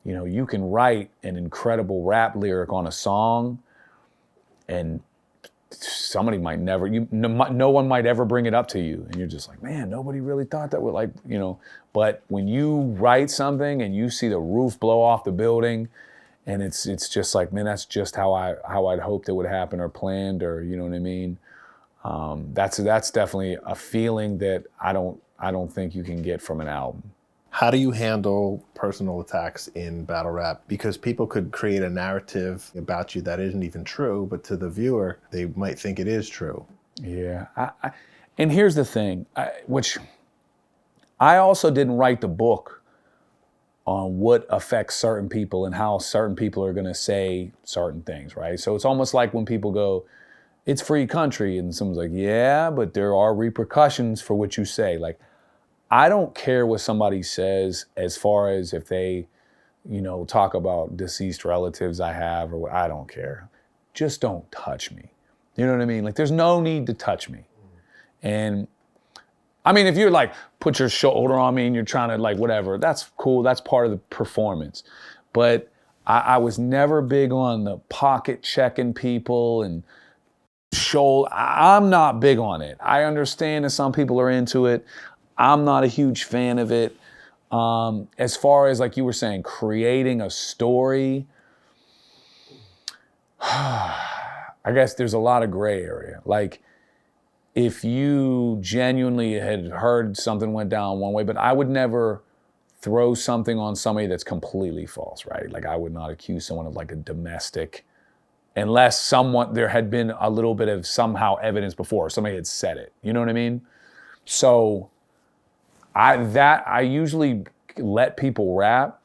A: you know, you can write an incredible rap lyric on a song, and somebody might never, no one might ever bring it up to you, and you're just like, man, nobody really thought that would, like, you know. But when you write something and you see the roof blow off the building, and it's just like, man, that's just how I'd hoped it would happen or planned, or you know what I mean. That's definitely a feeling that I don't think you can get from an album.
B: How do you handle personal attacks in battle rap? Because people could create a narrative about you that isn't even true, but to the viewer, they might think it is true.
A: Yeah, and here's the thing, which I also didn't write the book on what affects certain people and how certain people are going to say certain things, right? So it's almost like when people go, it's free country, and someone's like, yeah, but there are repercussions for what you say. Like, I don't care what somebody says as far as if they, you know, talk about deceased relatives I have or what. I don't care. Just don't touch me. You know what I mean? Like, there's no need to touch me. And I mean, if you're like, put your shoulder on me and you're trying to like, whatever, that's cool. That's part of the performance. But I was never big on the pocket checking people and shoulder. I'm not big on it. I understand that some people are into it. I'm not a huge fan of it. As far as, like you were saying, creating a story, I guess there's a lot of gray area. Like, if you genuinely had heard something went down one way, but I would never throw something on somebody that's completely false, right? Like, I would not accuse someone of like a domestic, unless there had been a little bit of somehow evidence before, somebody had said it, you know what I mean? So I usually let people rap,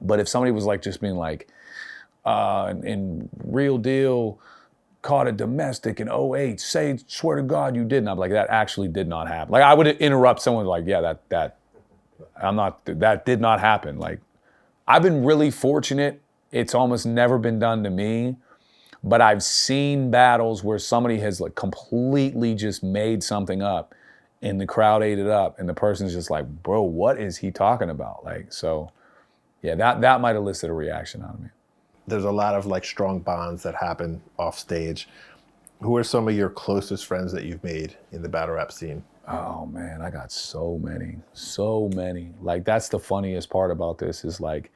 A: but if somebody was like just being like, in Real Deal, caught a domestic in '08, swear to God you didn't. I'm like, that actually did not happen. Like, I would interrupt someone like, yeah, that did not happen. Like, I've been really fortunate. It's almost never been done to me, but I've seen battles where somebody has like completely just made something up and the crowd ate it up and the person's just like, bro, what is he talking about? Like, so yeah, that might elicit a reaction out of me.
B: There's a lot of like strong bonds that happen off stage. Who are some of your closest friends that you've made in the battle rap scene?
A: Oh man, I got so many. Like, that's the funniest part about this is like,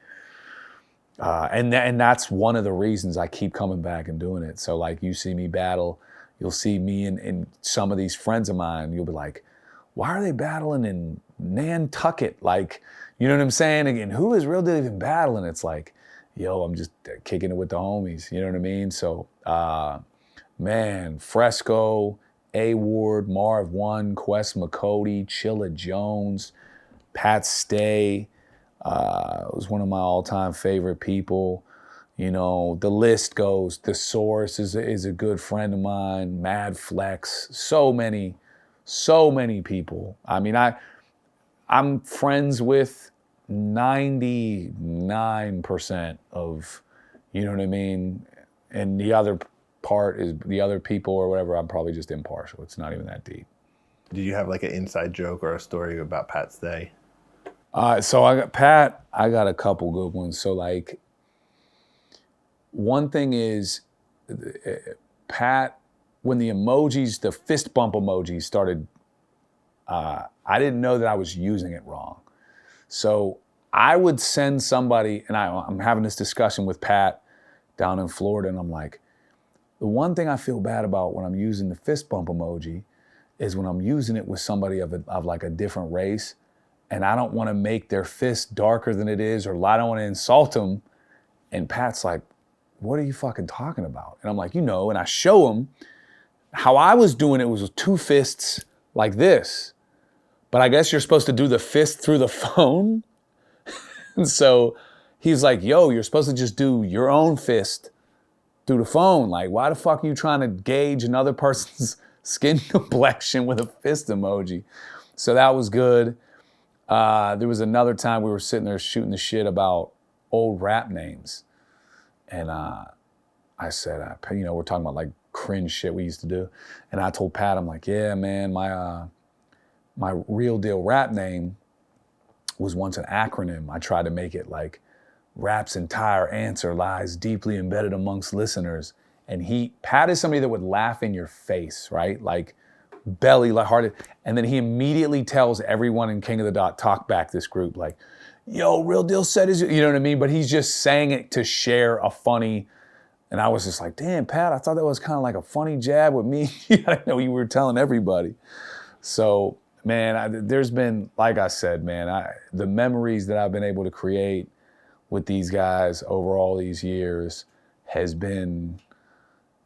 A: And that's one of the reasons I keep coming back and doing it. So like you see me battle, you'll see me and some of these friends of mine, you'll be like, why are they battling in Nantucket? Like, you know what I'm saying? Again, who is Real Deal even battling? It's like, yo, I'm just kicking it with the homies. You know what I mean? So, man, Fresco, A Ward, Marv One, Quest McCody, Chilla Jones, Pat Stay, was one of my all-time favorite people. You know, the list goes. The Source is a good friend of mine. Mad Flex, so many people. I mean, I'm friends with 99% of, you know what I mean? And the other part is the other people or whatever, I'm probably just impartial. It's not even that deep.
B: Do you have like an inside joke or a story about Pat Stay?
A: So I got a couple good ones. So like, one thing is, Pat, when the emojis, the fist bump emojis started, I didn't know that I was using it wrong. So I would send somebody, and I'm having this discussion with Pat down in Florida, and I'm like, the one thing I feel bad about when I'm using the fist bump emoji is when I'm using it with somebody of like a different race, and I don't want to make their fist darker than it is, or I don't want to insult them. And Pat's like, what are you fucking talking about? And I'm like, you know, and I show him how I was doing it was with two fists like this. But I guess you're supposed to do the fist through the phone. And so he's like, yo, you're supposed to just do your own fist through the phone. Like, why the fuck are you trying to gauge another person's skin complexion with a fist emoji? So that was good. There was another time we were sitting there shooting the shit about old rap names. And I said, you know, we're talking about like cringe shit we used to do. And I told Pat, I'm like, yeah, man, my Real Deal rap name was once an acronym. I tried to make it like rap's entire answer lies deeply embedded amongst listeners. And Pat is somebody that would laugh in your face, right? Like belly, lighthearted. And then he immediately tells everyone in King of the Dot Talkback, this group, like, yo, Real Deal said his, you know what I mean? But he's just saying it to share a funny, and I was just like, damn, Pat, I thought that was kind of like a funny jab with me. I know you were telling everybody. So, man, there's been, like I said, man, the memories that I've been able to create with these guys over all these years has been,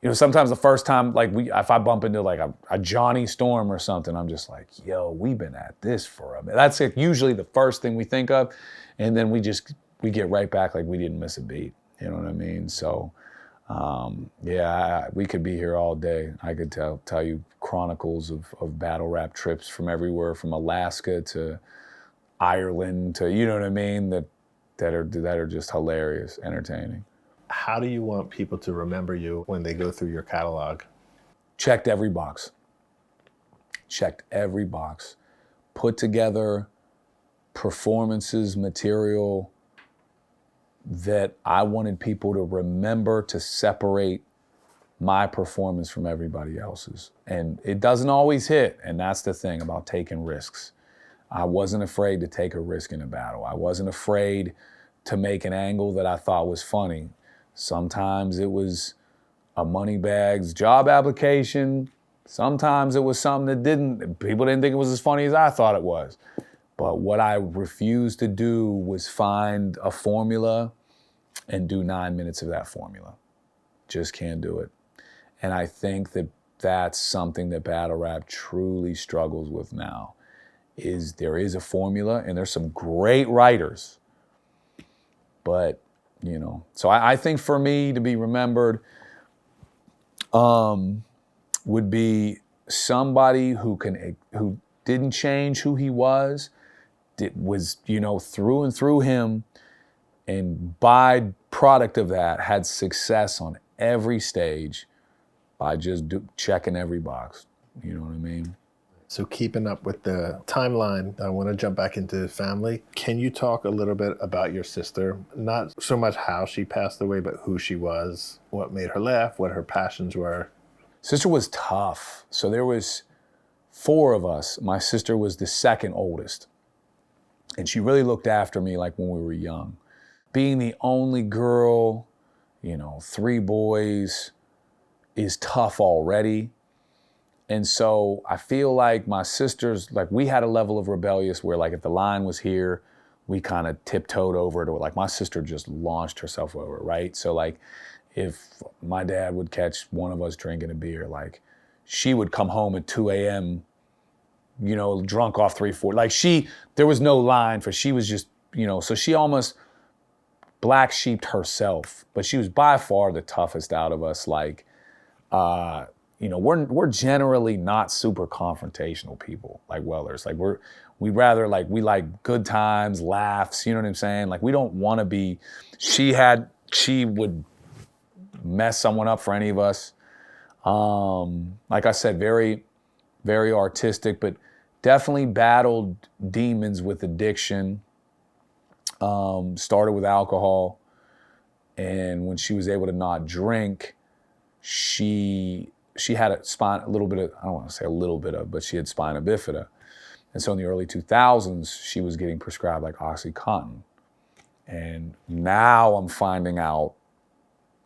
A: you know, sometimes the first time, like if I bump into like a Johnny Storm or something, I'm just like, yo, we've been at this for a minute. That's like usually the first thing we think of. And then we get right back like we didn't miss a beat. You know what I mean? So, yeah, we could be here all day. I could tell you chronicles of battle rap trips from everywhere, from Alaska to Ireland to, you know what I mean? That are just hilarious, entertaining.
B: How do you want people to remember you when they go through your catalog?
A: Checked every box. Put together performances, material that I wanted people to remember, to separate my performance from everybody else's. And it doesn't always hit, and that's the thing about taking risks. I wasn't afraid to take a risk in a battle. I wasn't afraid to make an angle that I thought was funny. Sometimes it was a Moneybags job application. Sometimes it was something that people didn't think it was as funny as I thought it was. But what I refused to do was find a formula and do 9 minutes of that formula. Just can't do it. And I think that that's something that battle rap truly struggles with now, is there is a formula and there's some great writers. But, you know, so I think for me to be remembered would be somebody who didn't change who he was, was, you know, through and through him, and by product of that had success on every stage by just checking every box. You know what I mean?
B: So keeping up with the timeline, I want to jump back into family. Can you talk a little bit about your sister? Not so much how she passed away, but who she was, what made her laugh, what her passions were.
A: Sister was tough. So there was 4 of us. My sister was the second oldest. And she really looked after me like when we were young. being the only girl, 3 boys is tough already. And so I feel like my sisters, like we had a level of rebellious where like if the line was here, we kind of tiptoed over it, or like my sister just launched herself over it, right? So like if my dad would catch one of us drinking a beer, like she would come home at 2 a.m., drunk off 3, 4. Like there was no line for, she was just, so she almost black sheeped herself, but she was by far the toughest out of us. Like, we're generally not super confrontational people like Wellers. Like we like good times, laughs, you know what I'm saying? Like we don't want to be, she would mess someone up for any of us. Like I said, very, very artistic, but definitely battled demons with addiction. Started with alcohol. And when she was able to not drink, she had a little bit of, I don't want to say a little bit of, but she had spina bifida. And so in the early 2000s, she was getting prescribed like OxyContin. And now I'm finding out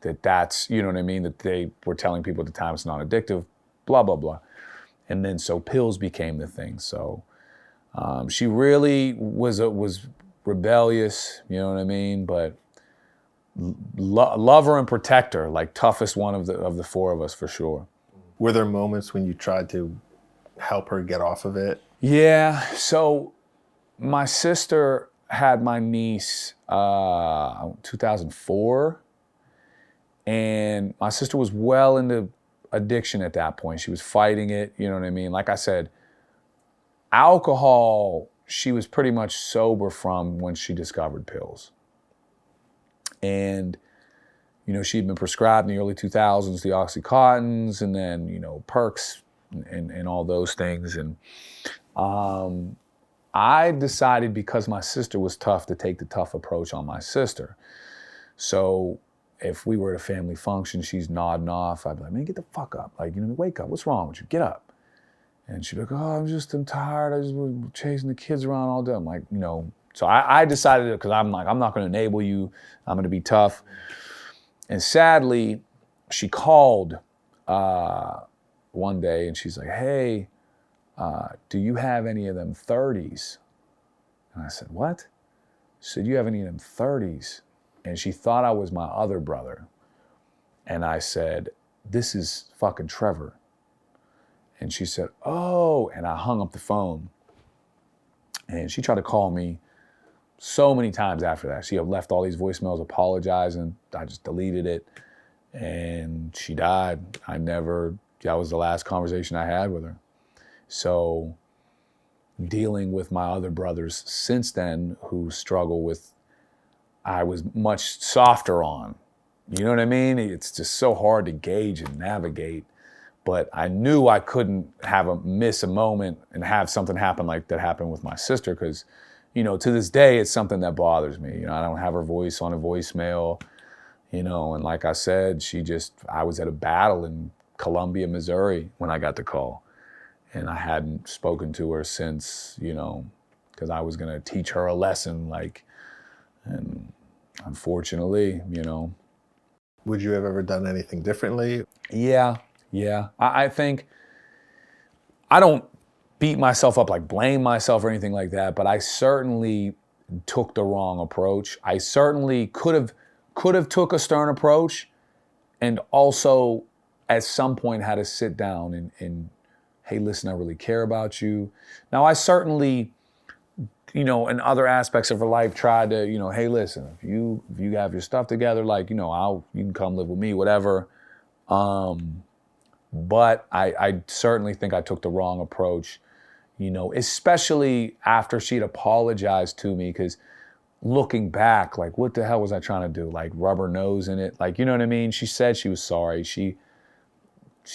A: that that's, you know what I mean, that they were telling people at the time it's non-addictive, blah, blah, blah. And then so pills became the thing. So she really was rebellious, you know what I mean? But lover and protector, like toughest one of the 4 of us for sure.
B: Were there moments when you tried to help her get off of it?
A: Yeah, so my sister had my niece 2004, and my sister was well into addiction at that point. She was fighting it, you know what I mean? Like I said, alcohol, she was pretty much sober from when she discovered pills. And, she'd been prescribed in the early 2000s, the OxyContins, and then, perks and all those things. And I decided, because my sister was tough, to take the tough approach on my sister. So if we were at a family function, she's nodding off, I'd be like, man, get the fuck up. Like, wake up. What's wrong with you? Get up. And she'd be like, oh, I'm tired. I just was chasing the kids around all day. I'm like, so I decided, because I'm like, I'm not going to enable you. I'm going to be tough. And sadly, she called one day and she's like, hey, do you have any of them 30s? And I said, what? She said, do you have any of them 30s? And she thought I was my other brother. And I said, this is fucking Trevor. And she said, oh, and I hung up the phone. And she tried to call me so many times after that. She had left all these voicemails apologizing. I just deleted it. And she died. That was the last conversation I had with her. So dealing with my other brothers since then who struggle with, I was much softer on. You know what I mean? It's just so hard to gauge and navigate. But I knew I couldn't miss a moment and have something happen like that happened with my sister, because, to this day, it's something that bothers me. I don't have her voice on a voicemail, and like I said, I was at a battle in Columbia, Missouri when I got the call. And I hadn't spoken to her since, because I was going to teach her a lesson, and unfortunately,
B: Would you have ever done anything differently?
A: Yeah. I think I don't beat myself up, like blame myself or anything like that, but I certainly took the wrong approach. I certainly could have took a stern approach, and also at some point had to sit down and hey, listen, I really care about you. Now, I certainly, in other aspects of her life tried to, hey, listen, if you have your stuff together, like, you can come live with me, whatever. But I certainly think I took the wrong approach, especially after she'd apologized to me, because looking back, like, what the hell was I trying to do? Like, rub her nose in it? Like, you know what I mean? She said she was sorry. She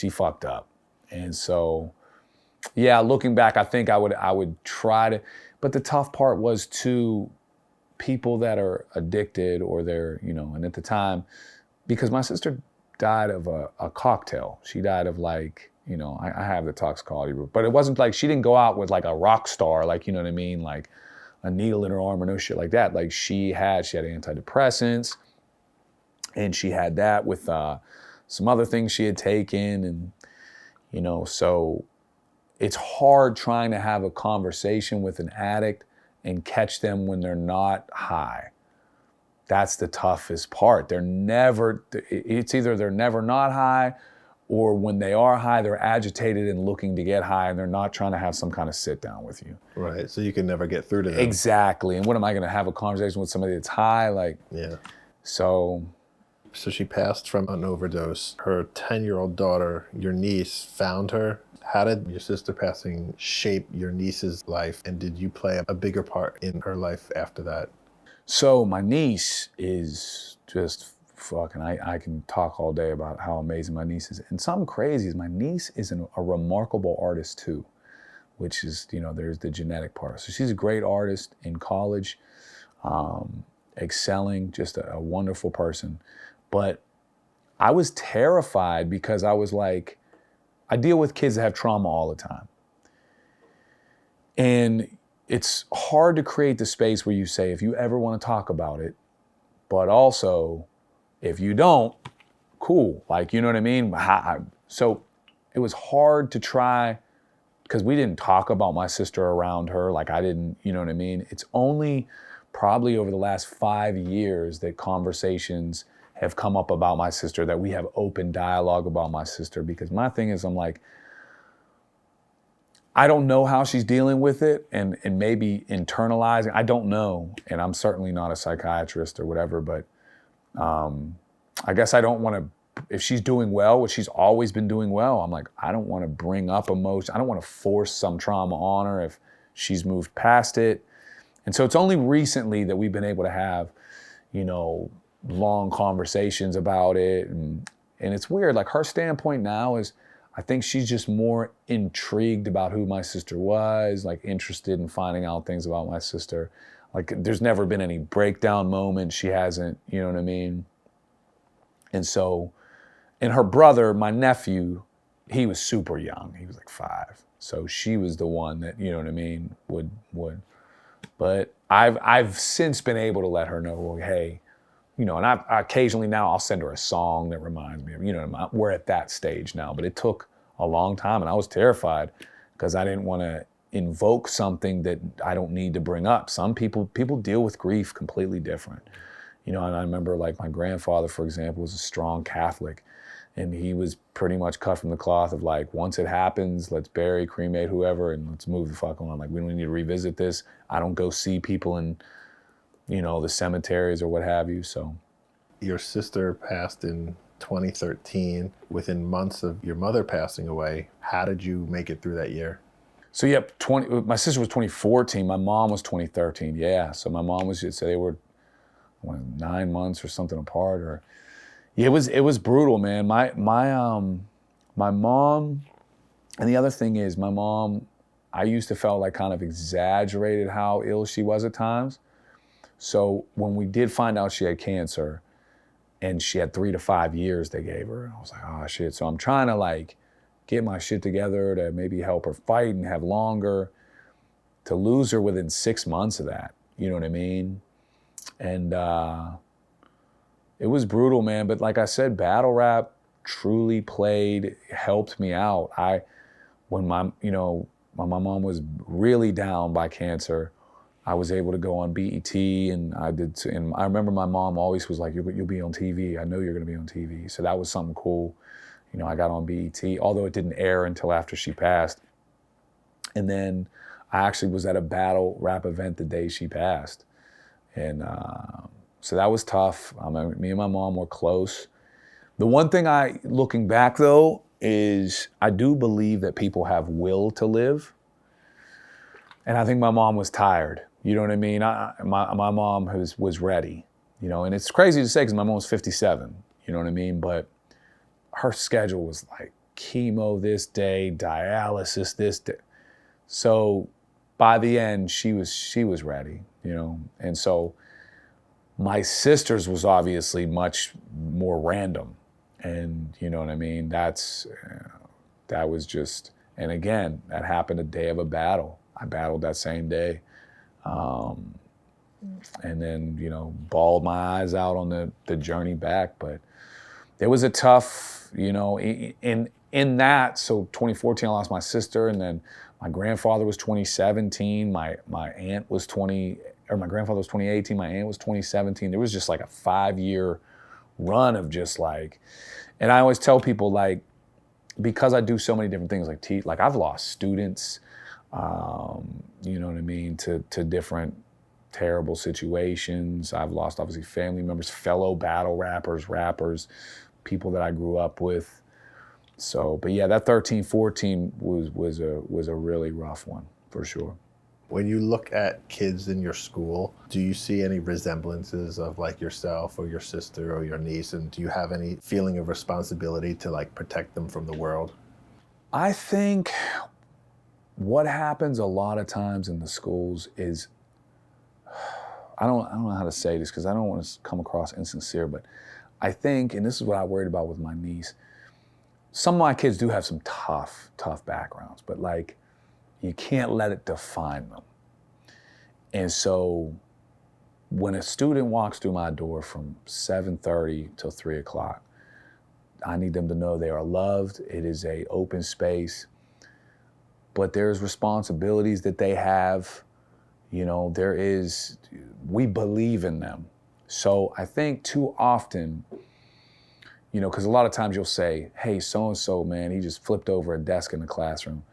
A: fucked up. And so, yeah, looking back, I think I would try to, but the tough part was to people that are addicted, or they're, and at the time, because my sister died of a cocktail. She died of like, I have the toxicology, but it wasn't like, she didn't go out with like a rock star, like, you know what I mean? Like a needle in her arm or no shit like that. Like she had antidepressants, and she had that with some other things she had taken, and so it's hard trying to have a conversation with an addict and catch them when they're not high. That's the toughest part. It's either they're never not high, or when they are high, they're agitated and looking to get high, and they're not trying to have some kind of sit down with you.
B: Right, so you can never get through to them.
A: Exactly. And what am I going to have a conversation with somebody that's high? Like,
B: yeah.
A: So
B: she passed from an overdose. Her 10-year-old daughter, your niece, found her. How did your sister passing shape your niece's life, and did you play a bigger part in her life after that?
A: So my niece is just fucking, I can talk all day about how amazing my niece is. And something crazy is my niece is a remarkable artist too, which is, there's the genetic part. So she's a great artist in college, excelling, just a wonderful person. But I was terrified because I was like, I deal with kids that have trauma all the time. And it's hard to create the space where you say, if you ever want to talk about it, but also, if you don't, cool. Like, you know what I mean? So it was hard to try, because we didn't talk about my sister around her. Like, I didn't, you know what I mean? It's only probably over the last 5 years that conversations have come up about my sister, that we have open dialogue about my sister. Because my thing is, I'm like, I don't know how she's dealing with it, and maybe internalizing. I don't know, and I'm certainly not a psychiatrist or whatever, but I guess I don't want to, if she's doing well, which she's always been doing well, I'm like, I don't want to bring up emotion. I don't want to force some trauma on her if she's moved past it. And so it's only recently that we've been able to have, long conversations about it. And it's weird. Like, her standpoint now is, I think she's just more intrigued about who my sister was, like interested in finding out things about my sister. Like, there's never been any breakdown moment. She hasn't, you know what I mean? And so, and her brother, my nephew, he was super young. He was like 5. So she was the one that, you know what I mean, would. But I've since been able to let her know, well, hey, and I occasionally now I'll send her a song that reminds me of, we're at that stage now, but it took a long time, and I was terrified because I didn't want to invoke something that I don't need to bring up. Some people deal with grief completely different. And I remember, like, my grandfather, for example, was a strong Catholic, and he was pretty much cut from the cloth of, like, once it happens, let's bury, cremate, whoever, and let's move the fuck on. Like, we don't need to revisit this. I don't go see people in, the cemeteries or what have you. So
B: your sister passed in 2013. Within months of your mother passing away, how did you make it through that year?
A: So yeah, my sister was 2014. My mom was 2013. Yeah, so my mom was, so they were 9 months or something apart. Or yeah, it was brutal, man. My mom, and the other thing is, my mom, I used to felt like kind of exaggerated how ill she was at times. So when we did find out she had cancer, and she had 3 to 5 years they gave her, I was like, oh shit. So I'm trying to, like, get my shit together to maybe help her fight and have longer. To lose her within 6 months of that, you know what I mean? And it was brutal, man. But like I said, battle rap truly helped me out. When my mom was really down by cancer, I was able to go on BET, and I remember my mom always was like, you'll be on TV. I know you're gonna be on TV. So that was something cool. I got on BET, although it didn't air until after she passed. And then I actually was at a battle rap event the day she passed. And so that was tough. Me and my mom were close. The one thing looking back though, is I do believe that people have will to live. And I think my mom was tired. You know what I mean? My mom was ready, and it's crazy to say because my mom was 57, you know what I mean? But her schedule was like chemo this day, dialysis this day. So by the end, she was ready, And so my sister's was obviously much more random. And you know what I mean? That was just, and again, that happened a day of a battle. I battled that same day. And then, bawled my eyes out on the journey back. But it was a tough, in that. So 2014, I lost my sister, and then my grandfather was 2017. My aunt was my grandfather was 2018. My aunt was 2017. There was just like a 5-year run of just like, and I always tell people, like, because I do so many different things, like I've lost students, you know what I mean, to different terrible situations. I've lost, obviously, family members, fellow battle rappers, people that I grew up with. So, but yeah, that 13, 14 was a really rough one, for sure.
B: When you look at kids in your school, do you see any resemblances of like yourself or your sister or your niece? And do you have any feeling of responsibility to like protect them from the world?
A: I think what happens a lot of times in the schools is, I don't know how to say this because I don't want to come across insincere, but I think, and this is what I worried about with my niece, some of my kids do have some tough backgrounds, but like, you can't let it define them. And so when a student walks through my door from 7:30 till 3 o'clock, I need them to know they are loved. It is an open space, but there's responsibilities that they have. We believe in them. So I think too often, because a lot of times you'll say, hey, so-and-so, man, he just flipped over a desk in the classroom.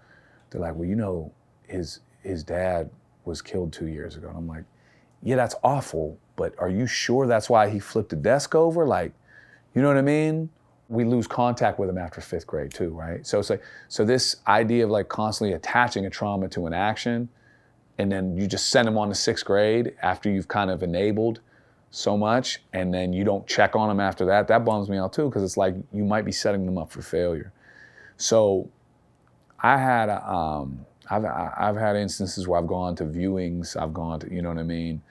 A: They're like, well, his dad was killed 2 years ago. And I'm like, yeah, that's awful, but are you sure that's why he flipped the desk over? Like, you know what I mean? We lose contact with him after 5th grade too, right? So it's like, so this idea of like constantly attaching a trauma to an action, and then you just send them on to 6th grade after you've kind of enabled so much, and then you don't check on them after that, that bums me out too, because it's like you might be setting them up for failure. So I had I've had instances where I've gone to viewings, I've gone to, you know what I mean?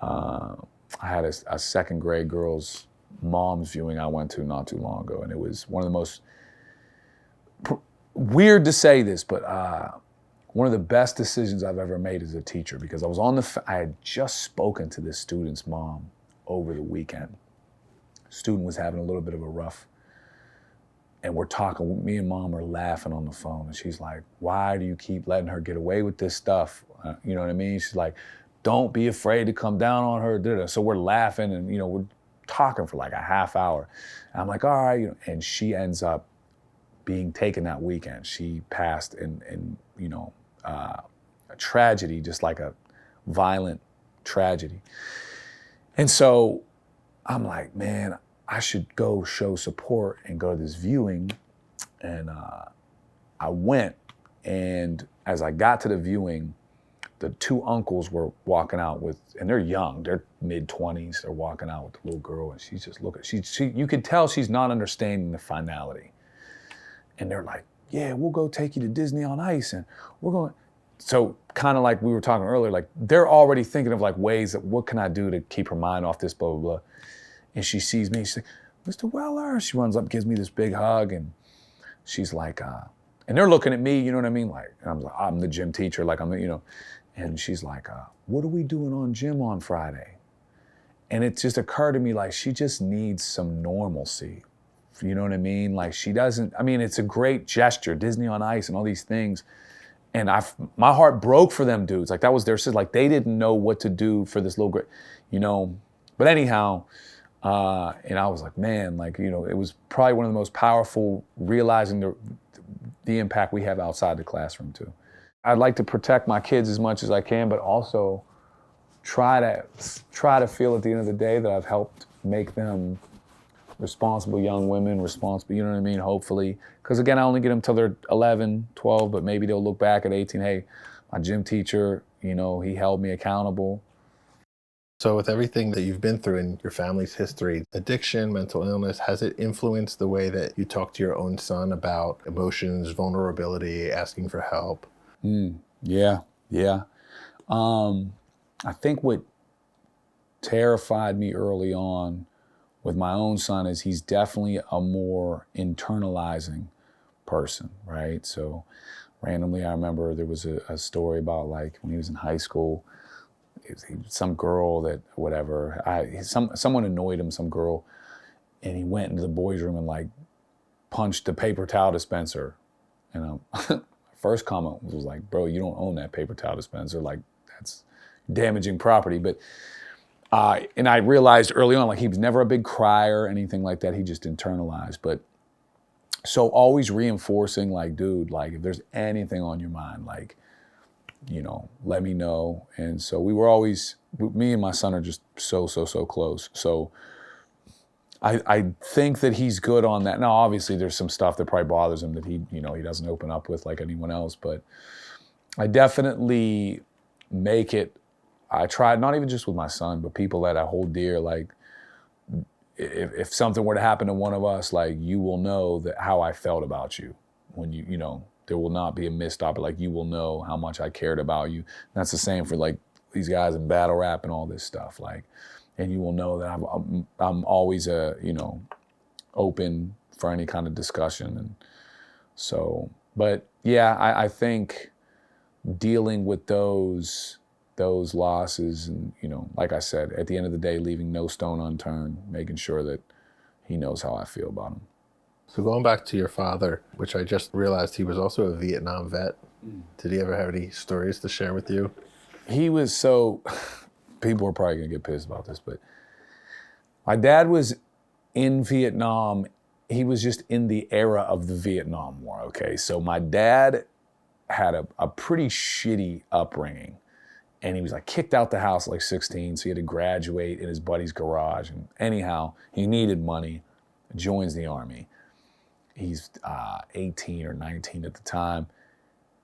A: I had a 2nd grade girl's mom's viewing I went to not too long ago, and it was one of the most, weird to say this, but one of the best decisions I've ever made as a teacher, because I was I had just spoken to this student's mom over the weekend. Student was having a little bit of a rough, and we're talking, me and mom are laughing on the phone, and she's like, why do you keep letting her get away with this stuff? You know what I mean? She's like, don't be afraid to come down on her. So we're laughing, and we're talking for like a half hour. And I'm like, all right, and she ends up being taken that weekend. She passed in a tragedy, just like a violent tragedy. And so I'm like, man, I should go show support and go to this viewing. And I went, and as I got to the viewing, the 2 uncles were walking out with, and they're young, they're mid-20s, they're walking out with the little girl, and she's just looking, you could tell she's not understanding the finality. And they're like, yeah, we'll go take you to Disney on Ice, and we're going. So kind of like we were talking earlier, like they're already thinking of like ways that, what can I do to keep her mind off this, blah, blah, blah. And she sees me, she's like, Mr. Weller. She runs up, gives me this big hug, and she's like, and they're looking at me, you know what I mean? Like, and I'm the gym teacher, like and she's like, what are we doing on gym on Friday? And it just occurred to me, like, she just needs some normalcy. You know what I mean? Like, she doesn't, it's a great gesture, Disney on Ice and all these things. And my heart broke for them dudes. Like, that was their sister. Like, they didn't know what to do for this little girl, But anyhow, and I was like, man, like, it was probably one of the most powerful, realizing the impact we have outside the classroom too. I'd like to protect my kids as much as I can, but also try to feel at the end of the day that I've helped make them responsible young women, responsible, you know what I mean, hopefully. Because again, I only get them till they're 11, 12, but maybe they'll look back at 18, hey, my gym teacher, he held me accountable.
B: So with everything that you've been through in your family's history, addiction, mental illness, has it influenced the way that you talk to your own son about emotions, vulnerability, asking for help?
A: Yeah. I think what terrified me early on with my own son is he's definitely a more internalizing person, right? So randomly, I remember there was a story about, like, when he was in high school, some girl that whatever. Someone annoyed him, some girl, and he went into the boys' room and like punched the paper towel dispenser. And first comment was like, "Bro, you don't own that paper towel dispenser. Like that's damaging property." But and I realized early on, like he was never a big crier or anything like that. He just internalized. But so always reinforcing, like, dude, like if there's anything on your mind, like, you know, let me know. And so we were always, me and my son are just so close. So I think that he's good on that. Now, obviously there's some stuff that probably bothers him that he doesn't open up with like anyone else, but I definitely make it, I tried, not even just with my son, but people that I hold dear, like if something were to happen to one of us, like you will know that how I felt about you when you know, there will not be a misstop, like you will know how much I cared about you. And that's the same for like these guys in battle rap and all this stuff. Like, and you will know that I'm always open for any kind of discussion. And so, but yeah, I think dealing with those losses and, you know, like I said, at the end of the day, leaving no stone unturned, making sure that he knows how I feel about him.
B: So going back to your father, which I just realized he was also a Vietnam vet. Did he ever have any stories to share with you?
A: He was so, people are probably gonna get pissed about this, but my dad was in Vietnam. He was just in the era of the Vietnam War, okay? So my dad had a pretty shitty upbringing, and he was like kicked out the house at like 16, so he had to graduate in his buddy's garage. And anyhow, he needed money, joins the Army. He's 18 or 19 at the time,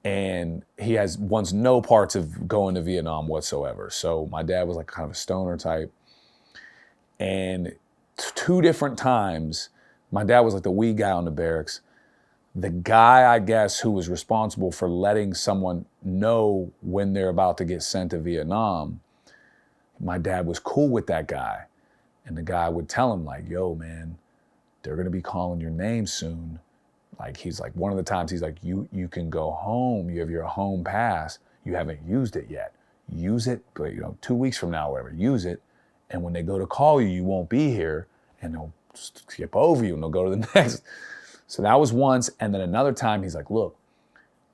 A: and he wants no parts of going to Vietnam whatsoever. So my dad was like kind of a stoner type, and 2 different times, my dad was like the wee guy on the barracks. The guy, I guess, who was responsible for letting someone know when they're about to get sent to Vietnam, my dad was cool with that guy. And the guy would tell him like, yo, man, they're gonna be calling your name soon. Like, he's like, one of the times he's like, you can go home. You have your home pass. You haven't used it yet. Use it, but 2 weeks from now, whatever, use it. And when they go to call you, you won't be here, and they'll skip over you and they'll go to the next. So that was once. And then another time he's like, look,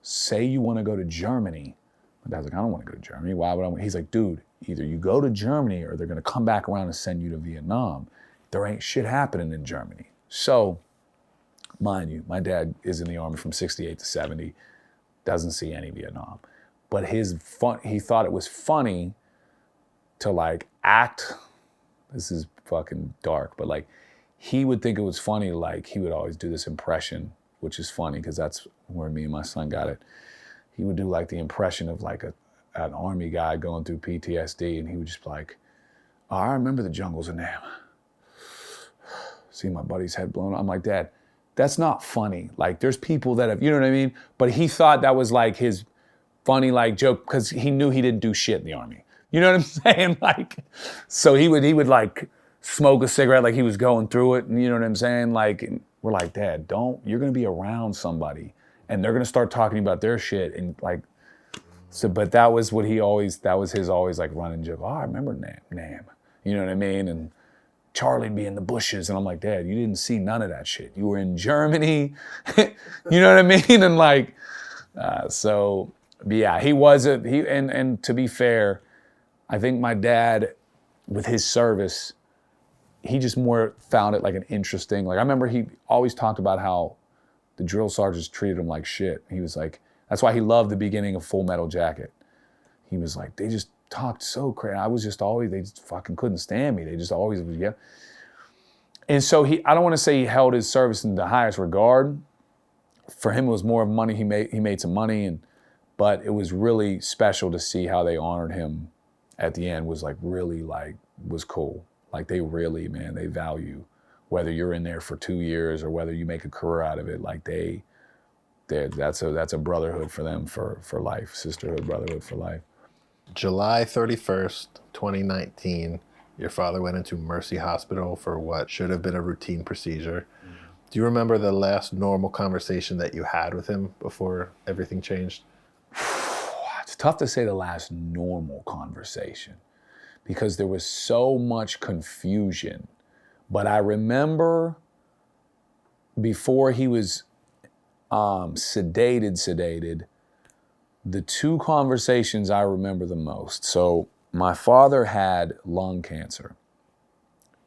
A: say you want to go to Germany. My dad's like, I don't want to go to Germany. Why would I? He's like, dude, either you go to Germany or they're going to come back around and send you to Vietnam. There ain't shit happening in Germany. So, mind you, my dad is in the Army from 68 to 70, doesn't see any Vietnam. But he thought it was funny to like act, this is fucking dark, but like he would think it was funny, like he would always do this impression, which is funny because that's where me and my son got it. He would do like the impression of like an Army guy going through PTSD, and he would just be like, oh, I remember the jungles in Nam. See my buddy's head blown up. I'm like, Dad, that's not funny. Like, there's people that have, you know what I mean? But he thought that was like his funny like joke because he knew he didn't do shit in the Army. You know what I'm saying? Like, so he would like smoke a cigarette like he was going through it, and you know what I'm saying? Like, and we're like, Dad, you're gonna be around somebody and they're gonna start talking about their shit, and like, so, but that was his always like running joke. Oh, I remember Nam. You know what I mean? And Charlie'd be in the bushes, and I'm like, Dad, you didn't see none of that shit. You were in Germany. You know what I mean? And like, so yeah, and to be fair, I think my dad, with his service, he just more found it like an interesting, like I remember he always talked about how the drill sergeants treated him like shit. He was like, that's why he loved the beginning of Full Metal Jacket. He was like, they just talked so crazy. They just fucking couldn't stand me. They just always, yeah. And so I don't want to say he held his service in the highest regard. For him, it was more of money. He made some money, but it was really special to see how they honored him at the end. Was cool. Like, they really, man, they value whether you're in there for 2 years or whether you make a career out of it. Like that's a brotherhood for them for life, sisterhood, brotherhood for life.
B: July 31st, 2019, your father went into Mercy Hospital for what should have been a routine procedure. Do you remember the last normal conversation that you had with him before everything changed?
A: It's tough to say the last normal conversation because there was so much confusion. But I remember before he was sedated, the two conversations I remember the most. So my father had lung cancer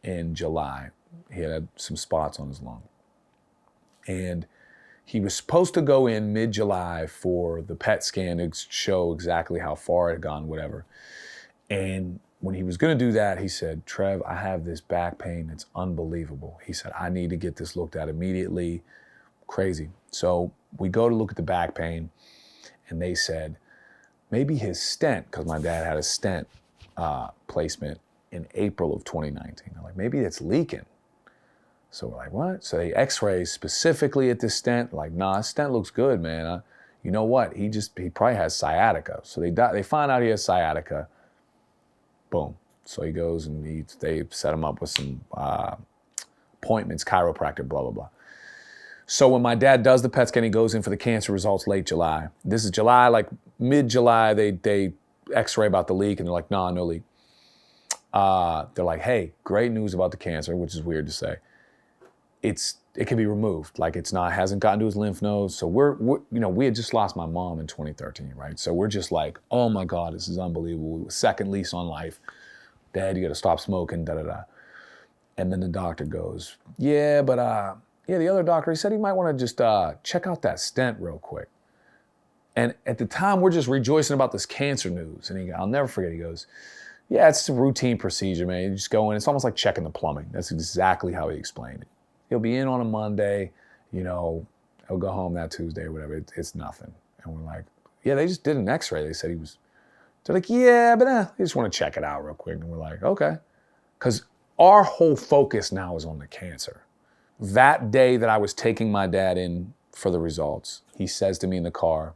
A: in July. He had some spots on his lung. And he was supposed to go in mid-July for the PET scan to show exactly how far it had gone, whatever. And when he was going to do that, he said, Trev, I have this back pain. It's unbelievable. He said, I need to get this looked at immediately. Crazy. So we go to look at the back pain, and they said, maybe his stent, because my dad had a stent placement in April of 2019. They're like, maybe it's leaking. So we're like, what? So they x-ray specifically at this stent. Like, nah, his stent looks good, man. You know what? He probably has sciatica. So they find out he has sciatica. Boom. So he goes and they set him up with some appointments, chiropractor, blah, blah, blah. So when my dad does the PET scan, he goes in for the cancer results late July. This is July, like mid-July, they x-ray about the leak, and they're like, nah, no leak. They're like, hey, great news about the cancer, which is weird to say. It can be removed. Like hasn't gotten to his lymph nodes. So we had just lost my mom in 2013, right? So we're just like, oh my God, this is unbelievable. Second lease on life. Dad, you got to stop smoking, da-da-da. And then the doctor goes, yeah, but the other doctor, he said he might want to just check out that stent real quick. And at the time, we're just rejoicing about this cancer news. And I'll never forget, he goes, yeah, it's a routine procedure, man. You just go in. It's almost like checking the plumbing. That's exactly how he explained it. He'll be in on a Monday, he'll go home that Tuesday or whatever. It's nothing. And we're like, yeah, they just did an x-ray. They said they're like, yeah, but they just want to check it out real quick. And we're like, okay. Because our whole focus now is on the cancer. That day that I was taking my dad in for the results, he says to me in the car,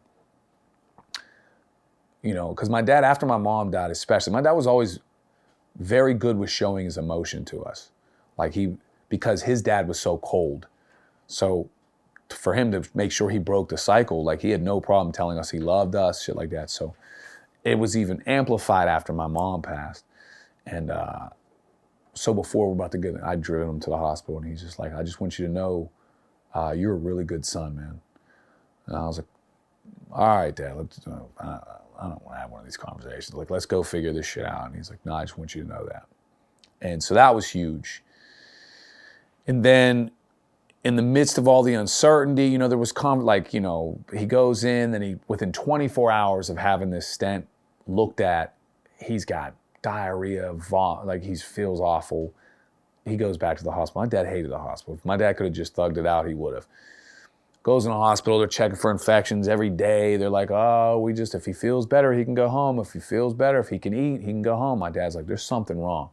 A: because my dad, after my mom died especially, my dad was always very good with showing his emotion to us. Because his dad was so cold. So for him to make sure he broke the cycle, like he had no problem telling us he loved us, shit like that. So it was even amplified after my mom passed. And so before we're about to I'd driven him to the hospital, and he's just like, I just want you to know you're a really good son, man. And I was like, all right, Dad, I don't want to have one of these conversations. Like, let's go figure this shit out. And he's like, no, I just want you to know that. And so that was huge. And then in the midst of all the uncertainty, there was he goes in, and within 24 hours of having this stent looked at, he's got diarrhea, he feels awful. He goes back to the hospital. My dad hated the hospital. If my dad could have just thugged it out, he would have. Goes in the hospital, they're checking for infections every day. They're like, oh, if he feels better, he can go home. If he feels better, if he can eat, he can go home. My dad's like, there's something wrong.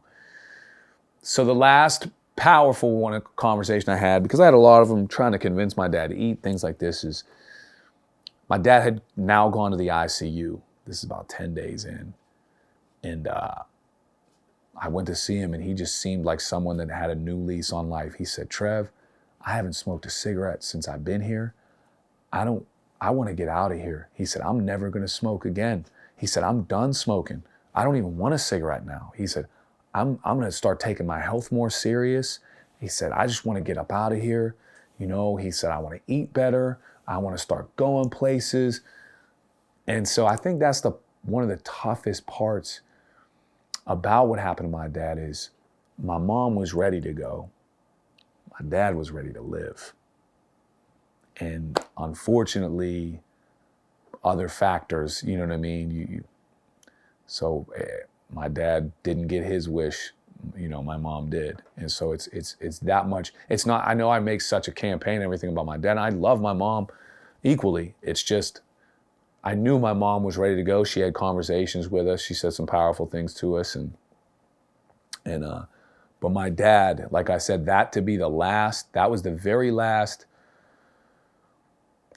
A: So the last powerful conversation I had, because I had a lot of them trying to convince my dad to eat, things like this, is my dad had now gone to the ICU. This is about 10 days in. And I went to see him, and he just seemed like someone that had a new lease on life. He said, Trev, I haven't smoked a cigarette since I've been here. I want to get out of here. He said, I'm never going to smoke again. He said, I'm done smoking. I don't even want a cigarette now. He said, I'm going to start taking my health more serious. He said, I just want to get up out of here. He said, I want to eat better. I want to start going places. And so I think that's one of the toughest parts about what happened to my dad is my mom was ready to go. My dad was ready to live. And unfortunately, other factors, you know what I mean? So my dad didn't get his wish, my mom did. And so it's that much. It's not, I know I make such a campaign and everything about my dad. I love my mom equally. It's just, I knew my mom was ready to go. She had conversations with us. She said some powerful things to us. But my dad, like I said, that was the very last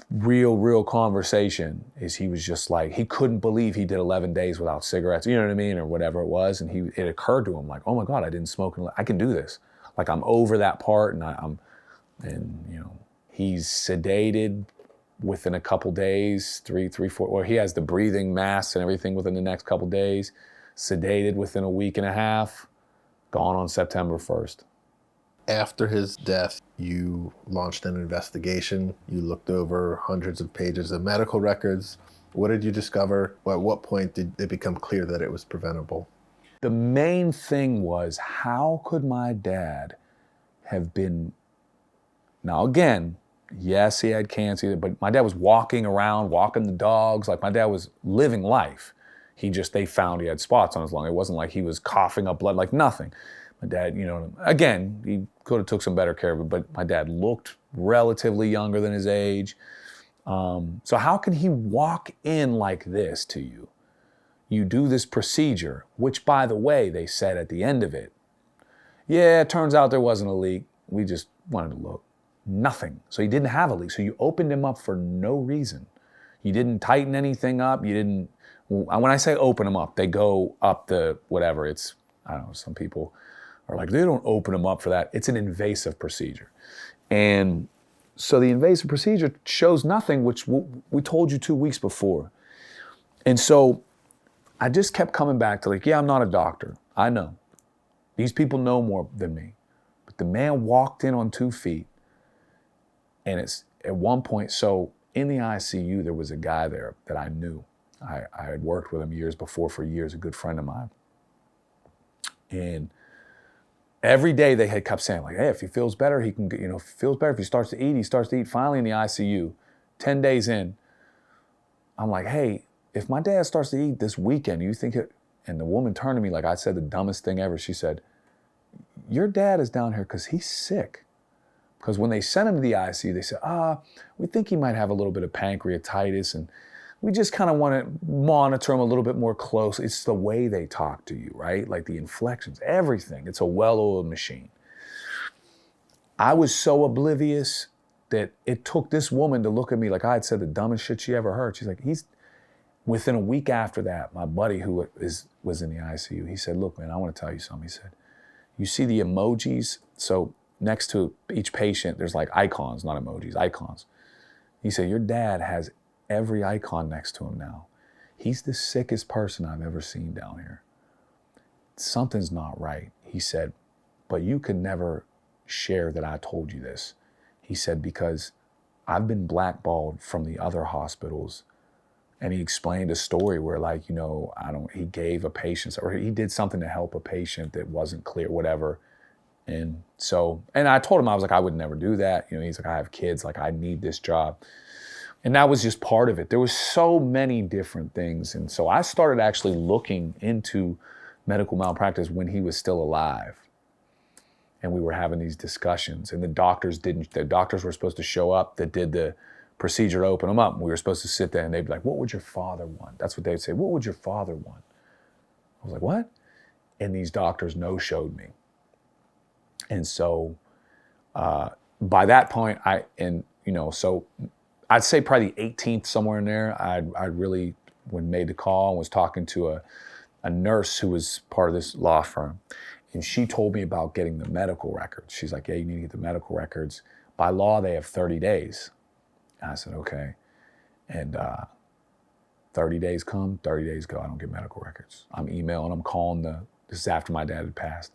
A: real conversation, is he was just like, he couldn't believe he did 11 days without cigarettes, you know what I mean, or whatever it was. And it occurred to him like, oh my God, I didn't smoke. I can do this. Like, I'm over that part, and he's sedated. within a couple days, three, four, or he has the breathing masks and everything within the next couple days, sedated within a week and a half, gone on September 1st.
B: After his death, you launched an investigation. You looked over hundreds of pages of medical records. What did you discover? At what point did it become clear that it was preventable?
A: The main thing was, how could my dad have been, now again, yes, he had cancer, but my dad was walking around, walking the dogs, like my dad was living life. They found he had spots on his lung. It wasn't like he was coughing up blood, like nothing. My dad, again, he could have took some better care of it, but my dad looked relatively younger than his age. So how can he walk in like this to you? You do this procedure, which, by the way, they said at the end of it, yeah, it turns out there wasn't a leak. We just wanted to look. Nothing. So he didn't have a leak. So you opened him up for no reason. You didn't tighten anything up. You didn't, when I say open them up, they go up the whatever. It's, I don't know, some people are like, they don't open them up for that. It's an invasive procedure. And so the invasive procedure shows nothing, which we told you 2 weeks before. And so I just kept coming back to like, yeah, I'm not a doctor. I know. These people know more than me. But the man walked in on 2 feet. And it's at one point, so in the ICU, there was a guy there that I knew. I had worked with him years before for years, a good friend of mine. And every day they had kept saying like, hey, if he feels better, he can, if he feels better, if he starts to eat, he starts to eat. Finally in the ICU, 10 days in, I'm like, hey, if my dad starts to eat this weekend, you think it, and the woman turned to me like I said the dumbest thing ever. She said, your dad is down here because he's sick. Because when they sent him to the ICU, they said, we think he might have a little bit of pancreatitis and we just kind of want to monitor him a little bit more closely. It's the way they talk to you, right? Like the inflections, everything. It's a well-oiled machine. I was so oblivious that it took this woman to look at me like I had said the dumbest shit she ever heard. She's like, within a week after that, my buddy who was in the ICU, he said, look, man, I want to tell you something. He said, you see the emojis? So next to each patient, there's like icons, not emojis, icons. He said, your dad has every icon next to him now. He's the sickest person I've ever seen down here. Something's not right. He said, but you could never share that I told you this. He said, because I've been blackballed from the other hospitals. And he explained a story where like, he gave a patient, or he did something to help a patient that wasn't clear, whatever. And I told him, I was like, I would never do that. He's like, I have kids, like I need this job. And that was just part of it. There was so many different things. And so I started actually looking into medical malpractice when he was still alive. And we were having these discussions and the doctors were supposed to show up that did the procedure to open them up. And we were supposed to sit there and they'd be like, what would your father want? That's what they'd say. What would your father want? I was like, what? And these doctors no-showed me. And so by that point, so I'd say probably the 18th, somewhere in there, I really made the call and was talking to a nurse who was part of this law firm. And she told me about getting the medical records. She's like, yeah, you need to get the medical records. By law, they have 30 days. And I said, okay. And 30 days come, 30 days go, I don't get medical records. I'm emailing, I'm calling this is after my dad had passed.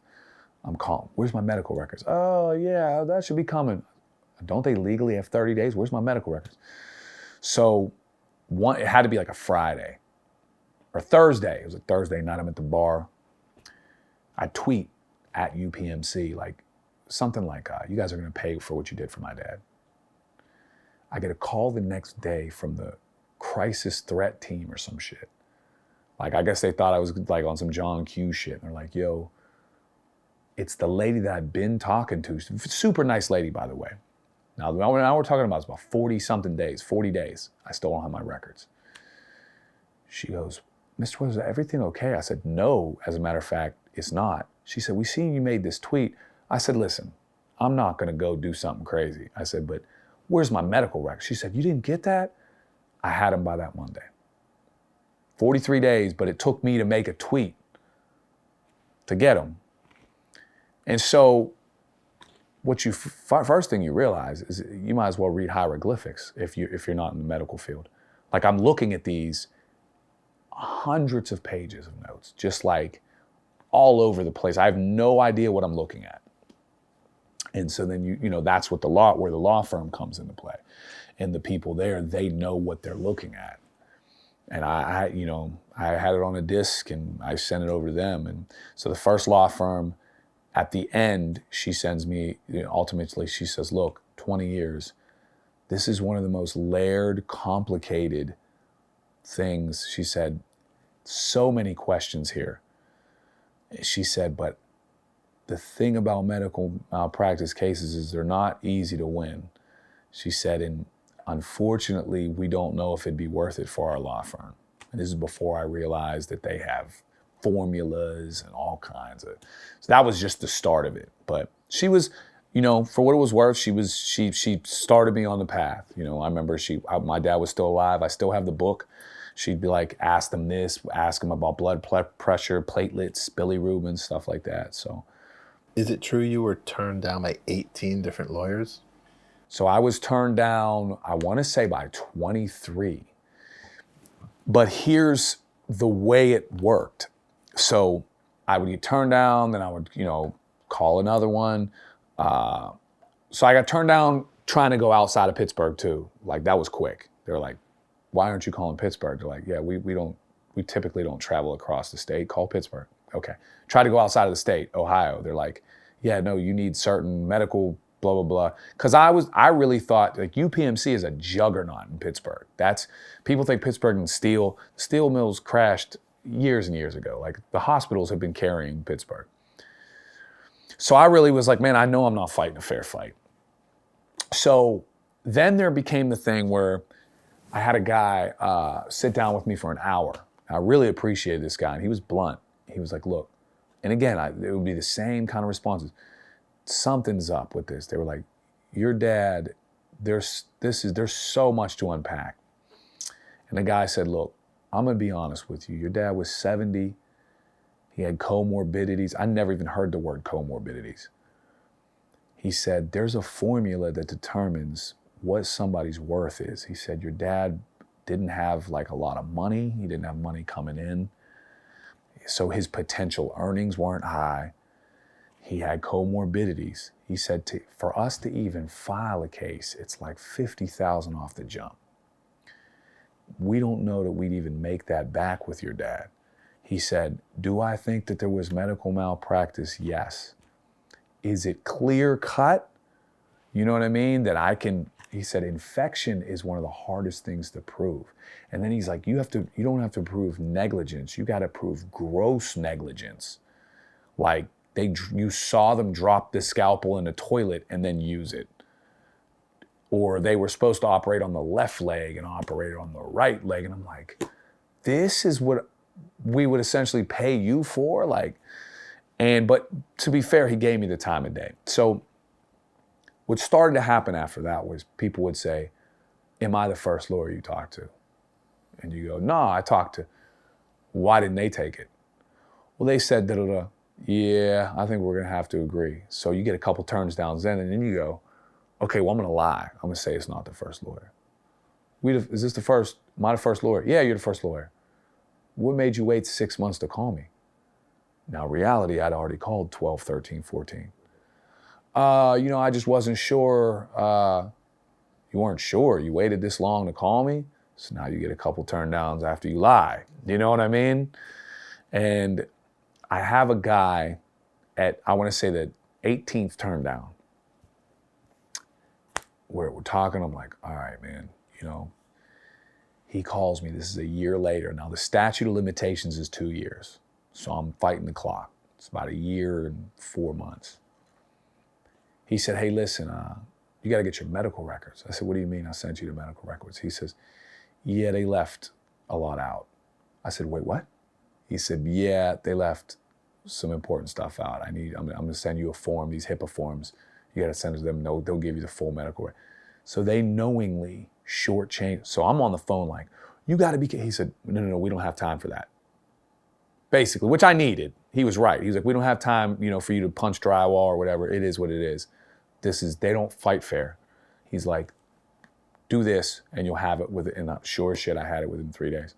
A: I'm calling, where's my medical records? Oh yeah, that should be coming. Don't they legally have 30 days? Where's my medical records? So it had to be like a Friday or Thursday. It was a Thursday night, I'm at the bar. I tweet at UPMC, like something like, you guys are gonna pay for what you did for my dad. I get a call the next day from the crisis threat team or some shit. Like, I guess they thought I was like on some John Q shit. And they're like, yo, it's the lady that I've been talking to. Super nice lady, by the way. Now we're talking about about 40 days. I still don't have my records. She goes, Mr. Williams, is everything okay? I said, no, as a matter of fact, it's not. She said, we seen you made this tweet. I said, listen, I'm not gonna go do something crazy. I said, but where's my medical records? She said, you didn't get that? I had them by that Monday. 43 days, but it took me to make a tweet to get them. And so first thing you realize is you might as well read hieroglyphics if you're not in the medical field. Like, I'm looking at these hundreds of pages of notes, just like all over the place. I have no idea what I'm looking at. And so then you know that's what where the law firm comes into play. And the people there, they know what they're looking at. And I had it on a disc and I sent it over to them. And so the first law firm, at the end, she sends me, ultimately she says, look, 20 years, this is one of the most layered, complicated things. She said, so many questions here. She said, but the thing about medical malpractice cases is they're not easy to win. She said, and unfortunately, we don't know if it'd be worth it for our law firm. And this is before I realized that they have formulas and all kinds of. So that was just the start of it. But she was, for what it was worth, she started me on the path. I remember my dad was still alive. I still have the book. She'd be like, ask them this, ask them about blood pressure, platelets, bilirubin, stuff like that. So,
B: is it true you were turned down by 18 different lawyers?
A: So I was turned down, I want to say by 23. But here's the way it worked. So I would get turned down, then I would, call another one. So I got turned down trying to go outside of Pittsburgh too. Like, that was quick. They were like, why aren't you calling Pittsburgh? They're like, yeah, we typically don't travel across the state. Call Pittsburgh. Okay. Try to go outside of the state, Ohio. They're like, yeah, no, you need certain medical blah, blah, blah. Because I really thought, like, UPMC is a juggernaut in Pittsburgh. People think Pittsburgh and steel mills crashed years and years ago. Like, the hospitals have been carrying Pittsburgh. So I really was like, man, I know I'm not fighting a fair fight. So then there became the thing where I had a guy sit down with me for an hour. I really appreciated this guy, and he was blunt. He was like, look, and again, it would be the same kind of responses. Something's up with this. They were like, your dad, there's so much to unpack. And the guy said, look, I'm going to be honest with you. Your dad was 70. He had comorbidities. I never even heard the word comorbidities. He said, there's a formula that determines what somebody's worth is. He said, your dad didn't have like a lot of money. He didn't have money coming in. So his potential earnings weren't high. He had comorbidities. He said, for us to even file a case, it's like $50,000 off the jump. We don't know that we'd even make that back with your dad. He said, do I think that there was medical malpractice? Yes. Is it clear cut? You know what I mean? He said, infection is one of the hardest things to prove. And then he's like, you don't have to prove negligence. You got to prove gross negligence. Like, you saw them drop the scalpel in the toilet and then use it. Or they were supposed to operate on the left leg and operated on the right leg. And I'm like, this is what we would essentially pay you for? But to be fair, he gave me the time of day. So what started to happen after that was people would say, am I the first lawyer you talked to? And you go, no, I talked to. Why didn't they take it? Well, they said, da-da-da. Yeah, I think we're going to have to agree. So you get a couple turns downs in, and then you go, okay, well, I'm going to lie. I'm going to say it's not the first lawyer. Is this the first? Am I the first lawyer? Yeah, you're the first lawyer. What made you wait 6 months to call me? Now, reality, I'd already called 12, 13, 14. I just wasn't sure. You weren't sure. You waited this long to call me. So now you get a couple turn downs after you lie. You know what I mean? And I have a guy at, I want to say the 18th turn down, where we're talking. I'm like, all right, man, he calls me. This is a year later. Now the statute of limitations is 2 years. So I'm fighting the clock. It's about a year and 4 months. He said, hey, listen, you got to get your medical records. I said, what do you mean I sent you the medical records? He says, yeah, they left a lot out. I said, wait, what? He said, yeah, they left some important stuff out. I'm going to send you a form, these HIPAA forms. You got to send it to them. No, they'll give you the full medical record. So they knowingly shortchanged. So I'm on the phone like, you got to be, he said, no, we don't have time for that. Basically, which I needed. He was right. He was like, we don't have time, for you to punch drywall or whatever. It is what it is. they don't fight fair. He's like, do this and you'll have it and I'm sure as shit I had it within 3 days.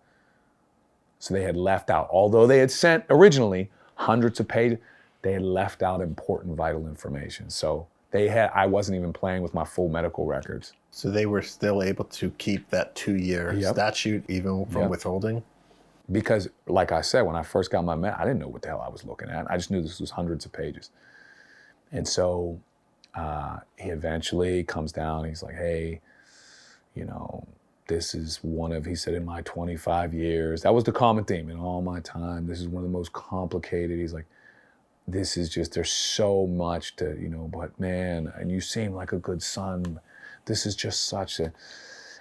A: So they had left out, although they had sent originally hundreds of pages, they had left out important vital information. So I wasn't even playing with my full medical records.
B: So they were still able to keep that 2-year statute even from withholding?
A: Because like I said, when I first got my I didn't know what the hell I was looking at. I just knew this was hundreds of pages. And so he eventually comes down, he's like, hey, you know, this is he said, in my 25 years, that was the common theme in all my time. This is one of the most complicated. He's like, this is just, there's so much to, you know, but man, and you seem like a good son. This is just such a,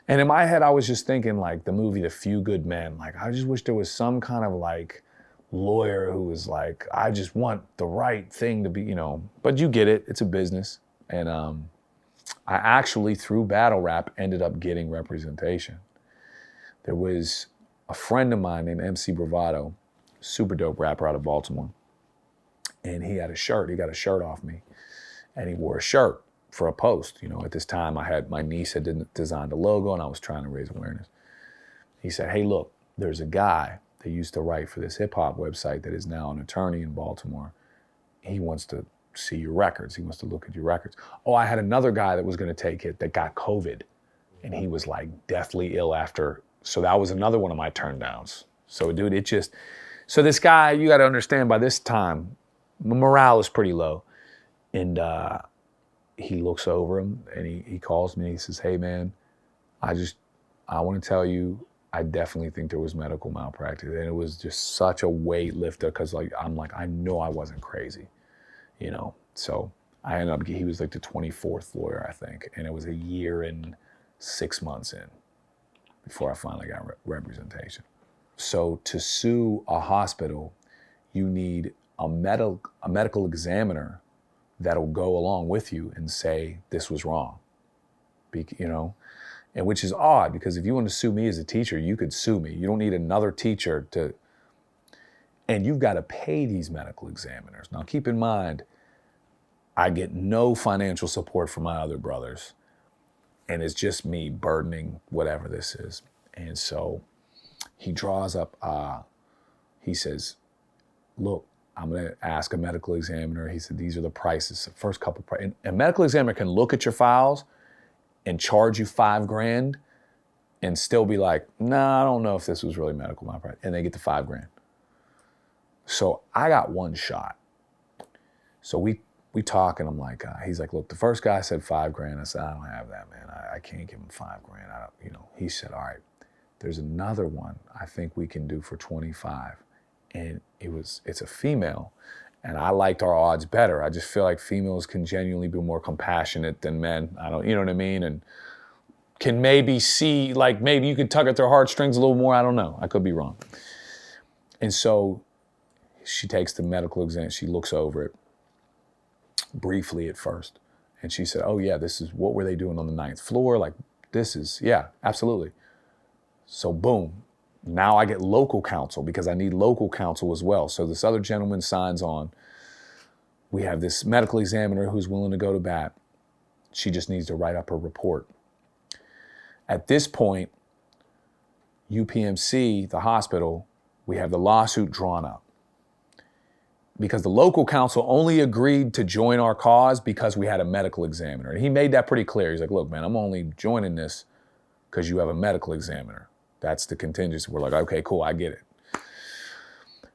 A: and in my head, I was just thinking like the movie, The Few Good Men. Like, I just wish there was some kind of like lawyer who was like, I just want the right thing to be, you know, but you get it. It's a business. And I actually, through battle rap, ended up getting representation. There was a friend of mine named MC Bravado, super dope rapper out of Baltimore. And he had a shirt, he got a shirt off me. And he wore a shirt for a post. You know, at this time my niece had designed a logo and I was trying to raise awareness. He said, hey, look, there's a guy that used to write for this hip hop website that is now an attorney in Baltimore. He wants to see your records. He wants to look at your records. Oh, I had another guy that was going to take it that got COVID and he was like deathly ill after. So that was another one of my turn downs. So dude, so this guy, you got to understand by this time, morale is pretty low. And he looks over him and he calls me and he says, hey man, I want to tell you, I definitely think there was medical malpractice. And it was just such a weight lifter because I'm like, I know I wasn't crazy, you know? So I ended up, he was like the 24th lawyer, I think. And it was a year and 6 months in before I finally got representation. So to sue a hospital, you need a medical examiner that'll go along with you and say, this was wrong, you know? And which is odd because if you want to sue me as a teacher, you could sue me. You don't need another teacher and you've got to pay these medical examiners. Now keep in mind, I get no financial support from my other brothers and it's just me burdening whatever this is. And so he draws up, he says, look, I'm going to ask a medical examiner. He said, these are the prices, the first couple prices. And a medical examiner can look at your files and charge you $5,000 and still be like, nah, I don't know if this was really medical malpractice. And they get the $5,000. So I got one shot. So we talk and I'm like, he's like, look, the first guy said $5,000. I said, I don't have that, man. I can't give him $5,000. You know, he said, all right, there's another one I think we can do for 25. And it's a female. And I liked our odds better. I just feel like females can genuinely be more compassionate than men. You know what I mean? And can maybe see, like maybe you could tug at their heartstrings a little more. I don't know. I could be wrong. And so she takes the medical exam. She looks over it briefly at first. And she said, oh yeah, what were they doing on the 9th floor? Like yeah, absolutely. So boom. Now I get local counsel because I need local counsel as well. So this other gentleman signs on. We have this medical examiner who's willing to go to bat. She just needs to write up her report. At this point, UPMC, the hospital, we have the lawsuit drawn up. Because the local counsel only agreed to join our cause because we had a medical examiner. And he made that pretty clear. He's like, look, man, I'm only joining this because you have a medical examiner. That's the contingency. We're like, okay, cool, I get it.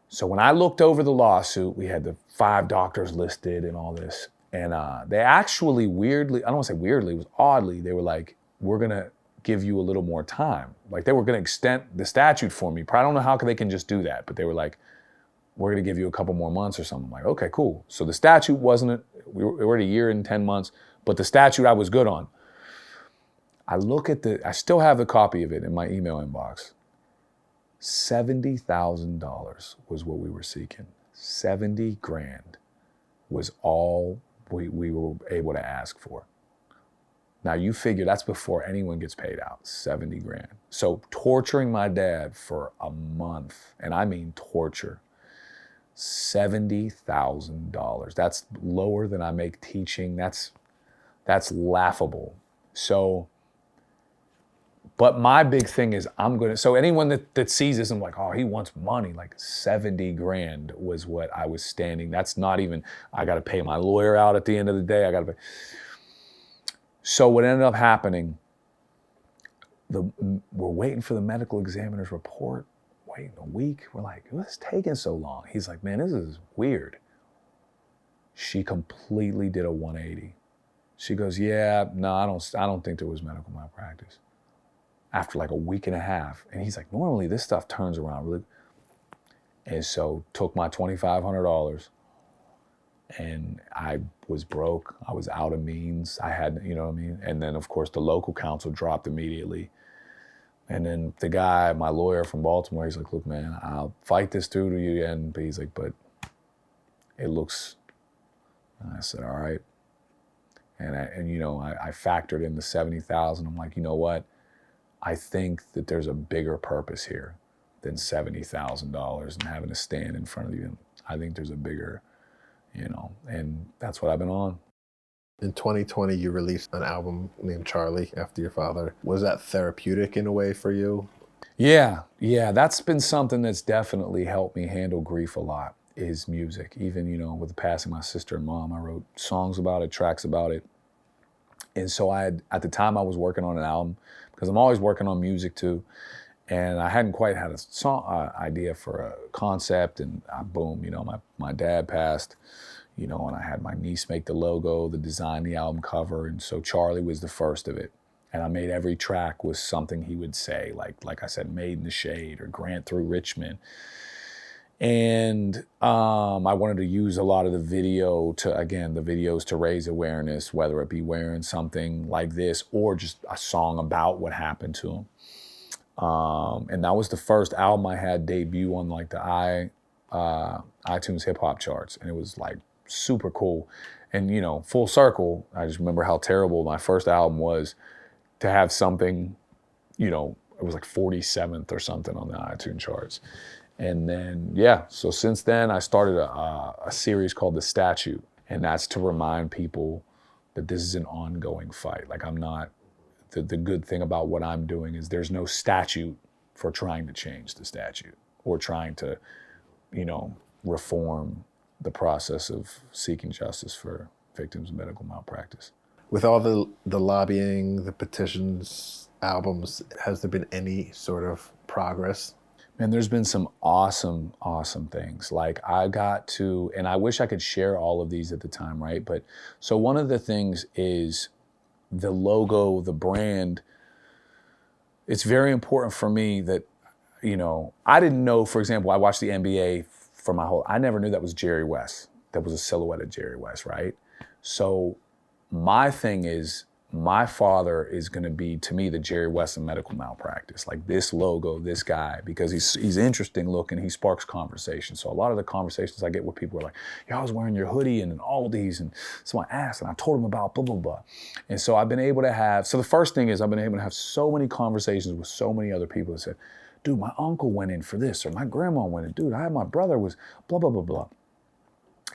A: So when I looked over the lawsuit, we had the 5 doctors listed and all this. And they actually weirdly, I don't want to say weirdly, it was oddly, they were like, we're going to give you a little more time. Like they were going to extend the statute for me. I don't know how they can just do that, but they were like, we're going to give you a couple more months or something. I'm like, okay, cool. So the statute we were at a year and 10 months, but the statute I was good on. I still have the copy of it in my email inbox. $70,000 was what we were seeking. $70,000 was all we were able to ask for. Now you figure that's before anyone gets paid out, $70,000. So torturing my dad for a month, and I mean torture, $70,000. That's lower than I make teaching. That's laughable. So, but my big thing is so anyone that sees this and like, oh, he wants money, like 70 grand was what I was standing. That's not even, I got to pay my lawyer out at the end of the day. I got to pay. So what ended up happening, we're waiting for the medical examiner's report, waiting a week. We're like, what's taking so long? He's like, man, this is weird. She completely did a 180. She goes, yeah, no, I don't think there was medical malpractice. After like a week and a half. And he's like, normally this stuff turns around really. And so took my $2,500 and I was broke. I was out of means. I had, you know what I mean? And then of course the local counsel dropped immediately. And then the guy, my lawyer from Baltimore, he's like, look, man, I'll fight this through to you. And he's like, but it looks, and I said, all right. And I factored in the 70,000. I'm like, you know what? I think that there's a bigger purpose here than $70,000 and having to stand in front of you. I think there's a bigger, and that's what I've been on.
B: In 2020, you released an album named Charlie after your father. Was that therapeutic in a way for you?
A: Yeah. That's been something that's definitely helped me handle grief a lot, is music. Even, with the passing of my sister and mom, I wrote songs about it, tracks about it. And so at the time I was working on an album, because I'm always working on music too. And I hadn't quite had a song idea for a concept, and boom, my dad passed, and I had my niece make the logo, the design, the album cover. And so Charlie was the first of it. And I made every track was something he would say, like I said, Made in the Shade or Grant Through Richmond. And I wanted to use a lot of the videos to raise awareness, whether it be wearing something like this or just a song about what happened to him. And that was the first album I had debut on like the iTunes hip hop charts. And it was like super cool. And, full circle, I just remember how terrible my first album was to have something, it was like 47th or something on the iTunes charts. And then, so since then I started a series called The Statute, and that's to remind people that this is an ongoing fight. Like the good thing about what I'm doing is there's no statute for trying to change the statute or trying to, reform the process of seeking justice for victims of medical malpractice.
B: With all the lobbying, the petitions, albums, has there been any sort of progress?
A: Man, there's been some awesome, awesome things. Like I got to, and I wish I could share all of these at the time, right? But so one of the things is the logo, the brand. It's very important for me that, I didn't know, for example, I watched the NBA I never knew that was Jerry West. That was a silhouette of Jerry West, right? So my thing is, my father is going to be, to me, the Jerry West of medical malpractice. Like this logo, this guy, because he's interesting looking, he sparks conversation. So a lot of the conversations I get with people are like, I was wearing your hoodie and all these, and so I asked, and I told him about blah, blah, blah. And so I've been able to have, so the first thing is I've been able to have so many conversations with so many other people that said, dude, my uncle went in for this, or my grandma went in, dude, my brother was blah, blah, blah, blah.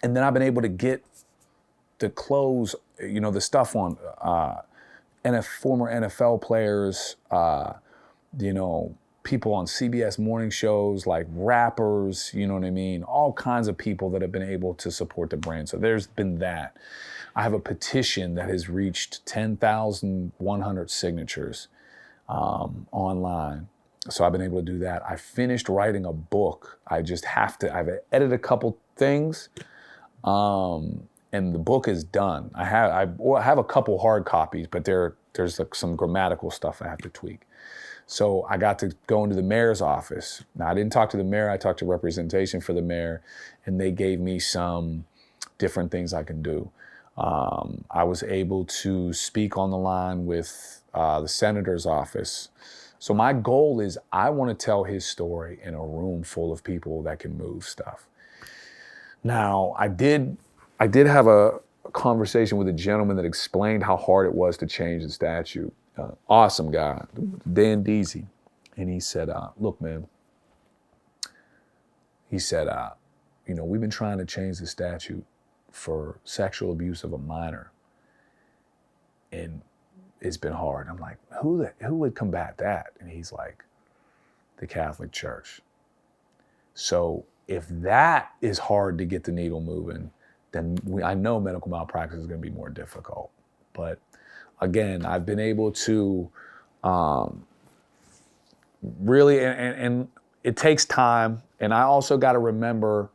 A: And then I've been able to get the clothes, the stuff on, former NFL players, people on CBS morning shows, like rappers, you know what I mean? All kinds of people that have been able to support the brand. So there's been that. I have a petition that has reached 10,100 signatures online. So I've been able to do that. I finished writing a book. I've edited a couple things. And the book is done. I have a couple hard copies, but there's like some grammatical stuff I have to tweak. So I got to go into the mayor's office. Now I didn't talk to the mayor, I talked to representation for the mayor, and they gave me some different things I can do. I was able to speak on the line with the senator's office. So my goal is I want to tell his story in a room full of people that can move stuff. Now I did have a conversation with a gentleman that explained how hard it was to change the statute. Awesome guy, Dan Deasy. And he said, look, man, he said, we've been trying to change the statute for sexual abuse of a minor. and it's been hard. I'm like, who would combat that? And he's like, the Catholic Church. So if that is hard to get the needle moving, then I know medical malpractice is going to be more difficult. But again, I've been able to really, and it takes time. And I also got to remember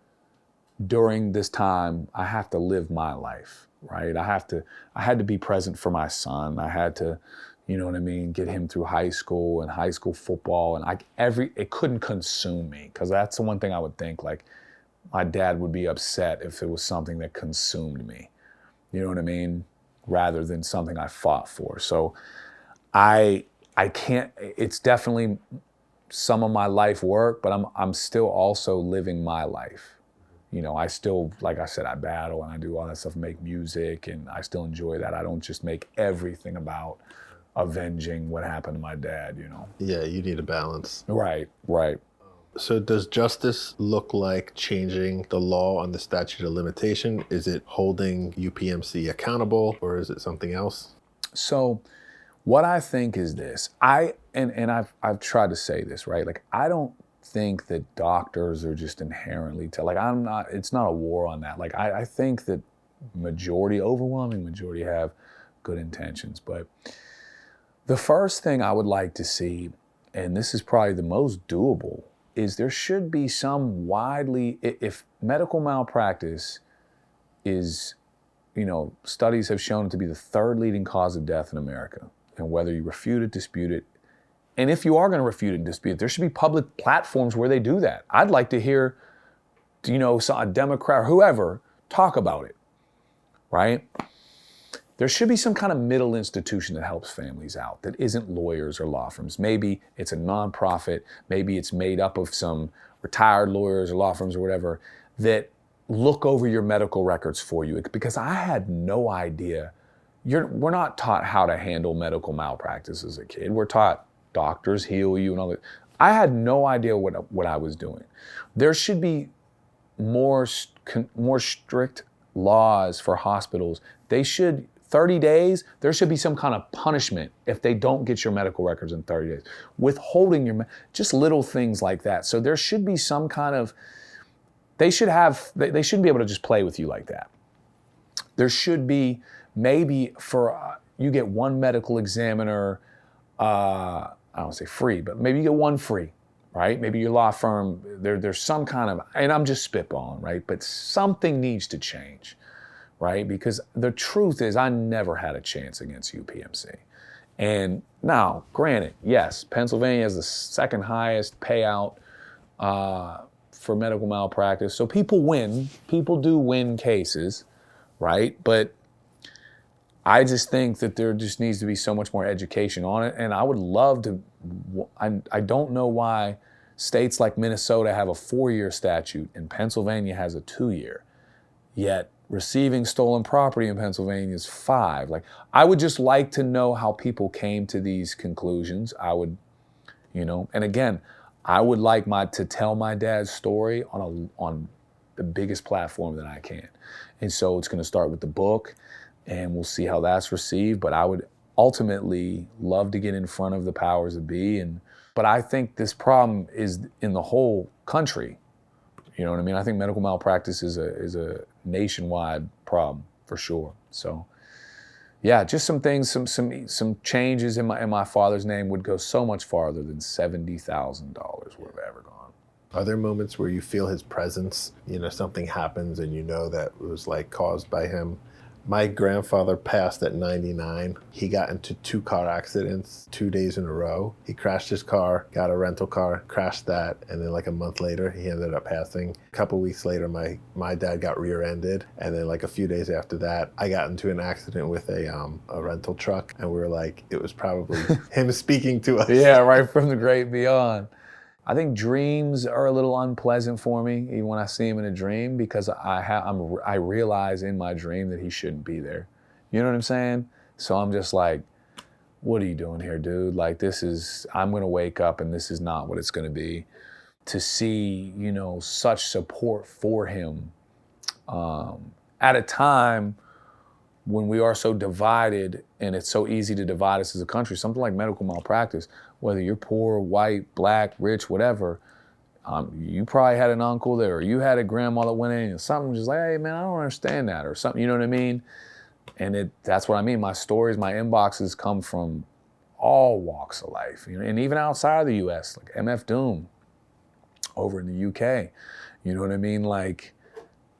A: during this time, I have to live my life, right? I had to be present for my son. I had to, you know what I mean, get him through high school and high school football. And it couldn't consume me, because that's the one thing I would think, like, my dad would be upset if it was something that consumed me. You know what I mean? Rather than something I fought for. So I can't, it's definitely some of my life work, but I'm still also living my life. You know, I still, like I said, I battle and I do all that stuff, make music, and I still enjoy that. I don't just make everything about avenging what happened to my dad, you know?
B: Yeah, you need a balance.
A: Right.
B: So does justice look like changing the law on the statute of limitation? Is it holding UPMC accountable, or is it something else?
A: So what I think is this, I've tried to say this, right? Like, I don't think that doctors are just inherently, it's not a war on that. Like, I think that overwhelming majority have good intentions. But the first thing I would like to see, and this is probably the most doable, is there should be some if medical malpractice is, you know, studies have shown it to be the third leading cause of death in America. And whether you refute it, dispute it, and if you are going to refute it and dispute it, there should be public platforms where they do that. I'd like to hear, you know, a Democrat or whoever talk about it, right? There should be some kind of middle institution that helps families out, that isn't lawyers or law firms. Maybe it's a nonprofit, maybe it's made up of some retired lawyers or law firms or whatever, that look over your medical records for you. Because I had no idea. We're not taught how to handle medical malpractice as a kid. We're taught doctors heal you and all that. I had no idea what I was doing. There should be more strict laws for hospitals. 30 days, there should be some kind of punishment if they don't get your medical records in 30 days. Withholding just little things like that. So there should be some kind of, they shouldn't be able to just play with you like that. There should be maybe you get one medical examiner, I don't say free, but maybe you get one free, right? Maybe your law firm, there's some kind of, and I'm just spitballing, right? But something needs to change, right? Because the truth is, I never had a chance against UPMC. And now, granted, yes, Pennsylvania has the second highest payout for medical malpractice. So people do win cases, right? But I just think that there just needs to be so much more education on it. And I would love to, I don't know why states like Minnesota have a 4-year statute and Pennsylvania has a 2-year. Yet receiving stolen property in Pennsylvania is 5. Like, I would just like to know how people came to these conclusions. I would, you know, and again, I would like to tell my dad's story on the biggest platform that I can. And so it's going to start with the book, and we'll see how that's received. But I would ultimately love to get in front of the powers that be. But I think this problem is in the whole country. You know what I mean? I think medical malpractice is a nationwide problem for sure. So, yeah, just some things, some changes in my father's name would go so much farther than $70,000 would have ever gone.
B: Are there moments where you feel his presence? You know, something happens and you know that it was like caused by him. My grandfather passed at 99. He got into 2 car accidents 2 days in a row. He crashed his car, got a rental car, crashed that, and then like a month later, he ended up passing. A couple weeks later, my dad got rear-ended, and then like a few days after that, I got into an accident with a rental truck, and we were like, it was probably him speaking to us.
A: Yeah, right from the great beyond. I think dreams are a little unpleasant for me, even when I see him in a dream, because I realize in my dream that he shouldn't be there. You know what I'm saying? So I'm just like, what are you doing here, dude? Like, I'm gonna wake up and this is not what it's gonna be. To see, you know, such support for him at a time when we are so divided, and it's so easy to divide us as a country, something like medical malpractice, whether you're poor, white, black, rich, whatever, you probably had an uncle there, or you had a grandma that went in, and something just like, hey man, I don't understand that, or something, you know what I mean? And that's what I mean. My stories, my inboxes come from all walks of life, you know, and even outside of the US, like MF Doom over in the UK, you know what I mean? Like,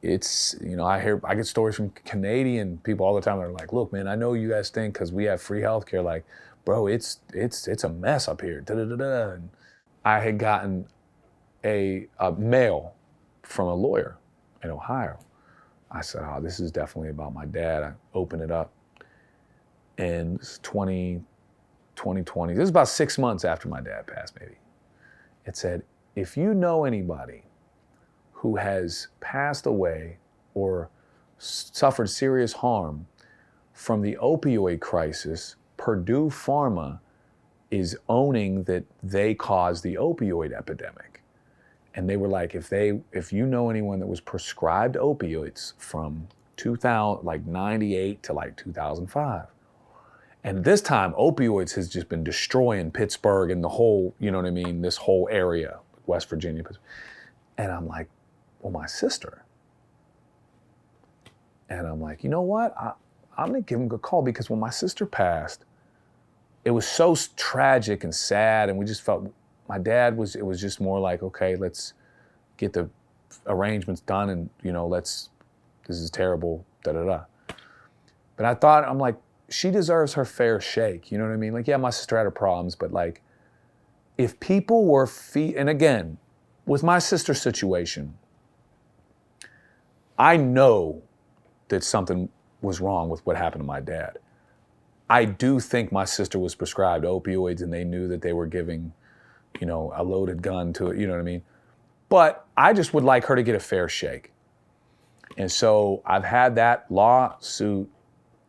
A: it's, you know, I get stories from Canadian people all the time that are like, look, man, I know you guys think because we have free healthcare, like, bro, it's a mess up here. Da-da-da-da. And I had gotten a mail from a lawyer in Ohio. I said, oh, this is definitely about my dad. I opened it up, and it's 2020. This is about 6 months after my dad passed, maybe. It said, if you know anybody who has passed away or suffered serious harm from the opioid crisis, Purdue Pharma is owning that they caused the opioid epidemic. And they were like, if you know anyone that was prescribed opioids from 98 to like 2005. And this time, opioids has just been destroying Pittsburgh and the whole, you know what I mean, this whole area, West Virginia. And I'm like, well, my sister. And I'm like, you know what? I'm gonna give him a call, because when my sister passed, it was so tragic and sad, and we just felt, my dad it was just more like, okay, let's get the arrangements done, and, you know, this is terrible, da-da-da. But I thought, I'm like, she deserves her fair shake, you know what I mean? Like, yeah, my sister had her problems, but like, if people were, and again, with my sister's situation, I know that something was wrong with what happened to my dad. I do think my sister was prescribed opioids, and they knew that they were giving, you know, a loaded gun to it, you know what I mean? But I just would like her to get a fair shake. And so I've had that lawsuit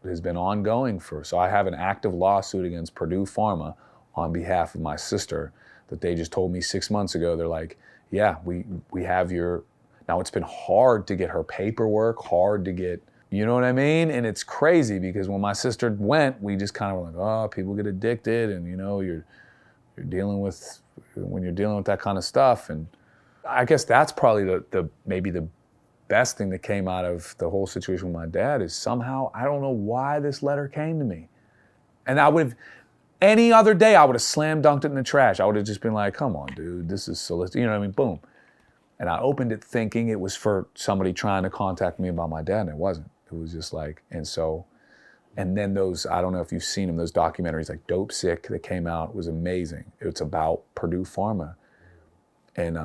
A: has been ongoing so I have an active lawsuit against Purdue Pharma on behalf of my sister that they just told me 6 months ago. They're like, yeah, we have your, now it's been hard to get her paperwork, hard to get, you know what I mean? And it's crazy because when my sister went, we just kind of were like, oh, people get addicted, and you know, you're dealing with, when you're dealing with that kind of stuff. And I guess that's probably the maybe the best thing that came out of the whole situation with my dad is somehow, I don't know why this letter came to me. And I would have, any other day, I would have slam dunked it in the trash. I would have just been like, come on, dude, this is so, you know what I mean? Boom. And I opened it thinking it was for somebody trying to contact me about my dad, and it wasn't. It was just like, and then those, I don't know if you've seen them, those documentaries like Dope Sick that came out was amazing. It's about Purdue Pharma and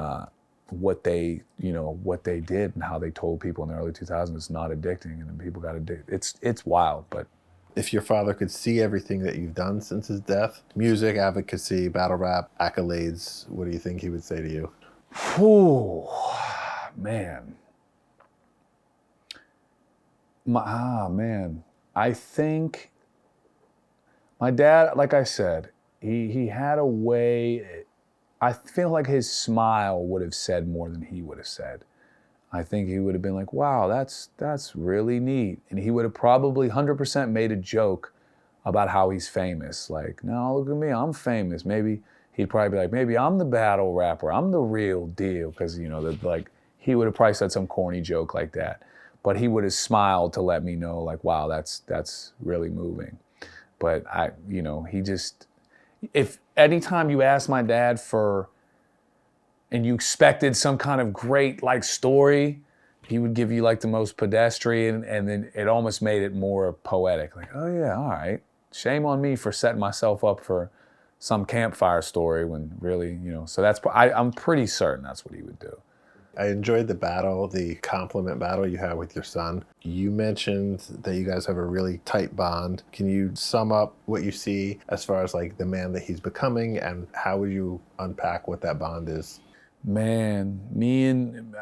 A: what they did and how they told people in the early 2000s it's not addicting, and then people got addicted. It's wild. But
B: if your father could see everything that you've done since his death, music, advocacy, battle rap, accolades, what do you think he would say to you?
A: Whew, man. Man. I think my dad, like I said, he had a way, I feel like his smile would have said more than he would have said. I think he would have been like, wow, that's really neat. And he would have probably 100% made a joke about how he's famous. Like, no, look at me, I'm famous. Maybe he'd probably be like, maybe I'm the battle rapper, I'm the real deal. Because, you know, like, he would have probably said some corny joke like that. But he would have smiled to let me know, like, wow, that's really moving. But he just, if anytime you asked my dad and you expected some kind of great like story, he would give you like the most pedestrian, and then it almost made it more poetic. Like, oh yeah, all right. Shame on me for setting myself up for some campfire story when really, so I'm pretty certain that's what he would do.
B: I enjoyed the compliment battle you had with your son. You mentioned that you guys have a really tight bond. Can you sum up what you see as far as like the man that he's becoming, and how would you unpack what that bond is?
A: Man, me and,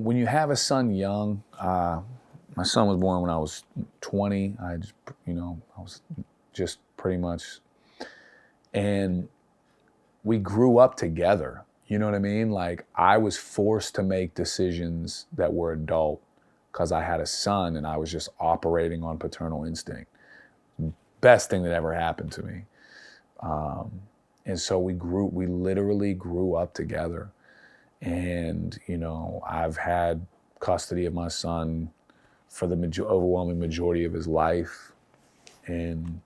A: when you have a son young, my son was born when I was 20. I was just pretty much, and we grew up together. You know what I mean? Like, I was forced to make decisions that were adult because I had a son and I was just operating on paternal instinct. Best thing that ever happened to me. And so we literally grew up together. And, you know, I've had custody of my son for the overwhelming majority of his life. And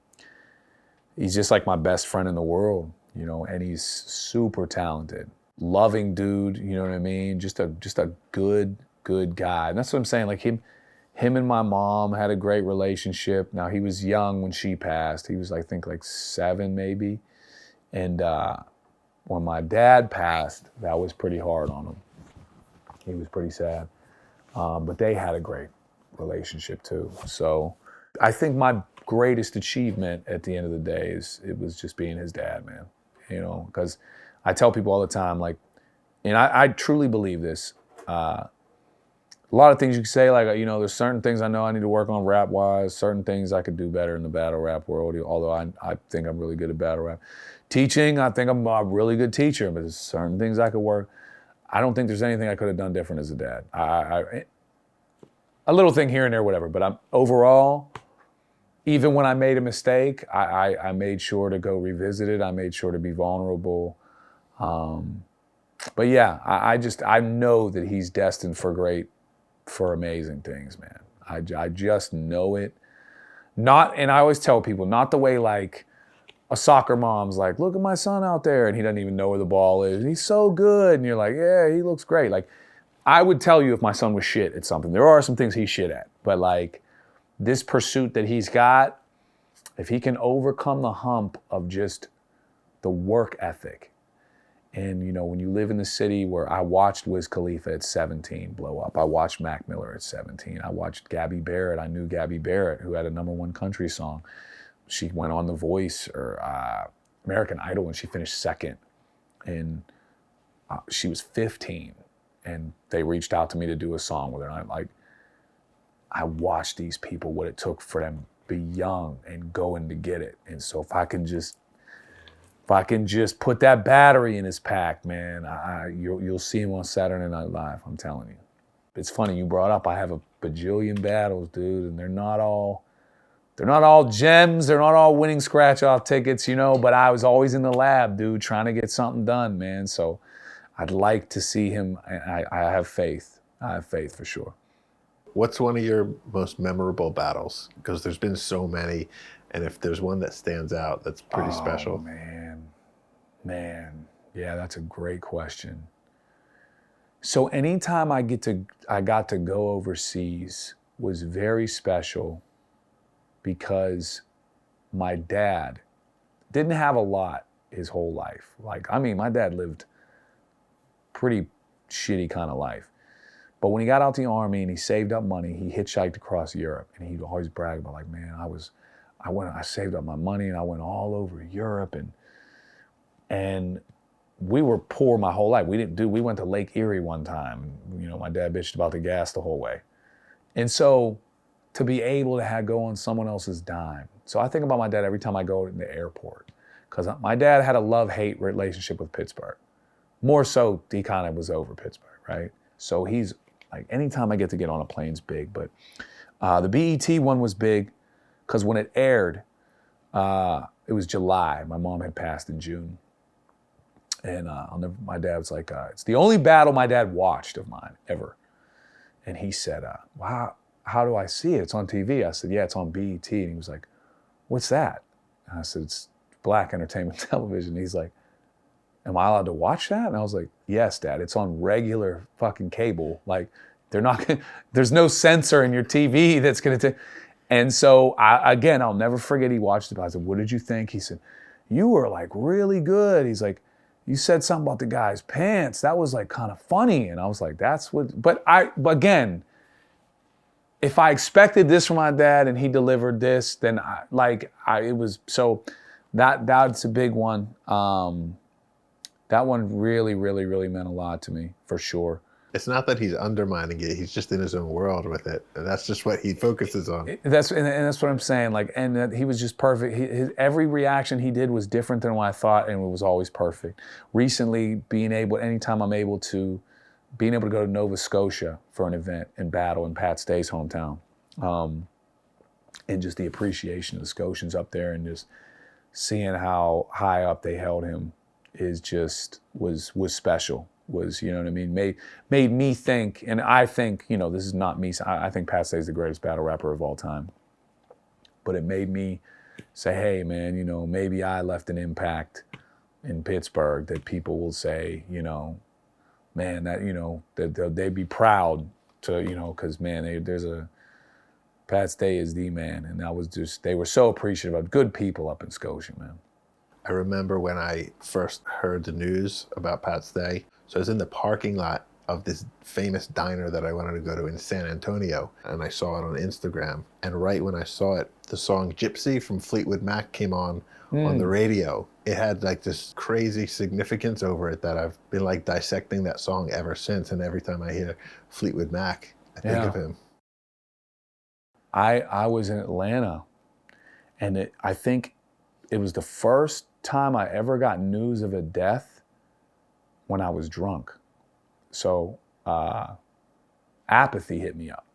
A: he's just like my best friend in the world, you know, and he's super talented, loving dude, you know what I mean? Just a good guy. And that's what I'm saying. Like him and my mom had a great relationship. Now he was young when she passed. He was, I think, like 7 maybe. And when my dad passed, that was pretty hard on him. He was pretty sad. But they had a great relationship too. So I think my greatest achievement at the end of the day it was just being his dad, man. You know, because I tell people all the time, like, and I truly believe this. A lot of things you can say, like, you know, there's certain things I know I need to work on rap-wise, certain things I could do better in the battle rap world, although I think I'm really good at battle rap. Teaching, I think I'm a really good teacher, but there's certain things I could work. I don't think there's anything I could have done different as a dad. A little thing here and there, whatever, but overall, even when I made a mistake, I made sure to go revisit it. I made sure to be vulnerable. But yeah, I know that he's destined for amazing things, man. I just know it. And I always tell people, not the way like a soccer mom's like, look at my son out there, and he doesn't even know where the ball is. He's so good. And you're like, yeah, he looks great. Like, I would tell you if my son was shit at something. There are some things he's shit at, but like this pursuit that he's got, if he can overcome the hump of just the work ethic. And, you know, when you live in the city where I watched Wiz Khalifa at 17 blow up. I watched Mac Miller at 17. I watched Gabby Barrett. I knew Gabby Barrett, who had a #1 country song. She went on The Voice or American Idol and she finished second. And she was 15. And they reached out to me to do a song with her. And I'm like, I watched these people, what it took for them to be young and going to get it. And so if I can just put that battery in his pack, man, you'll see him on Saturday Night Live, I'm telling you. It's funny, you brought up, I have a bajillion battles, dude, and they're not all gems, they're not all winning scratch-off tickets, you know, but I was always in the lab, dude, trying to get something done, man. So I'd like to see him, and I have faith. I have faith for sure.
B: What's one of your most memorable battles? Because there's been so many, and if there's one that stands out, that's pretty special.
A: Man, yeah, that's a great question. So anytime I got to go overseas was very special because my dad didn't have a lot his whole life. Like, I mean, my dad lived pretty shitty kind of life. But when he got out the Army and he saved up money, he hitchhiked across Europe, and he'd always brag about, like, man, I saved up my money and I went all over Europe, and we were poor my whole life. We went to Lake Erie one time, and, you know, my dad bitched about the gas the whole way. And so to be able to go on someone else's dime. So I think about my dad every time I go to the airport, because my dad had a love-hate relationship with Pittsburgh. More so, he kind of was over Pittsburgh, right? So he's like, anytime I get on a plane's big. But the BET one was big because when it aired, it was July. My mom had passed in June. And my dad was like, it's the only battle my dad watched of mine ever. And he said, wow, how do I see it? It's on TV. I said, yeah, it's on BET. And he was like, what's that? And I said, it's Black Entertainment Television. He's like, am I allowed to watch that? And I was like, yes, Dad, it's on regular fucking cable. Like, there's no censor in your TV that's going to take. And so, again, I'll never forget, he watched it. I said, what did you think? He said, you were like really good. He's like, you said something about the guy's pants. That was like kind of funny. And I was like, but again, if I expected this from my dad and he delivered this, then it was, so that's a big one. That one really, really, really meant a lot to me, for sure.
B: It's not that he's undermining it; he's just in his own world with it, and that's just what he focuses on.
A: That's what I'm saying. Like, and that he was just perfect. Every reaction he did was different than what I thought, and it was always perfect. Recently, anytime I'm able to being able to go to Nova Scotia for an event and battle in Pat Stay's hometown, and just the appreciation of the Scotians up there, and just seeing how high up they held him is just was special. Was, you know what I mean? Made me think, and I think, you know, this is not me. I think Pat Stay's the greatest battle rapper of all time. But it made me say, hey, man, you know, maybe I left an impact in Pittsburgh that people will say, you know, man, that, you know, that they'd be proud to, you know, because, man, there's a, Pat Stay is the man. And that was just, they were so appreciative of good people up in Scotia, man.
B: I remember when I first heard the news about Pat Stay. So I was in the parking lot of this famous diner that I wanted to go to in San Antonio, and I saw it on Instagram. And right when I saw it, the song Gypsy from Fleetwood Mac came on the radio. It had like this crazy significance over it that I've been like dissecting that song ever since. And every time I hear Fleetwood Mac, I think of him.
A: I was in Atlanta, and I think it was the first time I ever got news of a death when I was drunk. So apathy hit me up.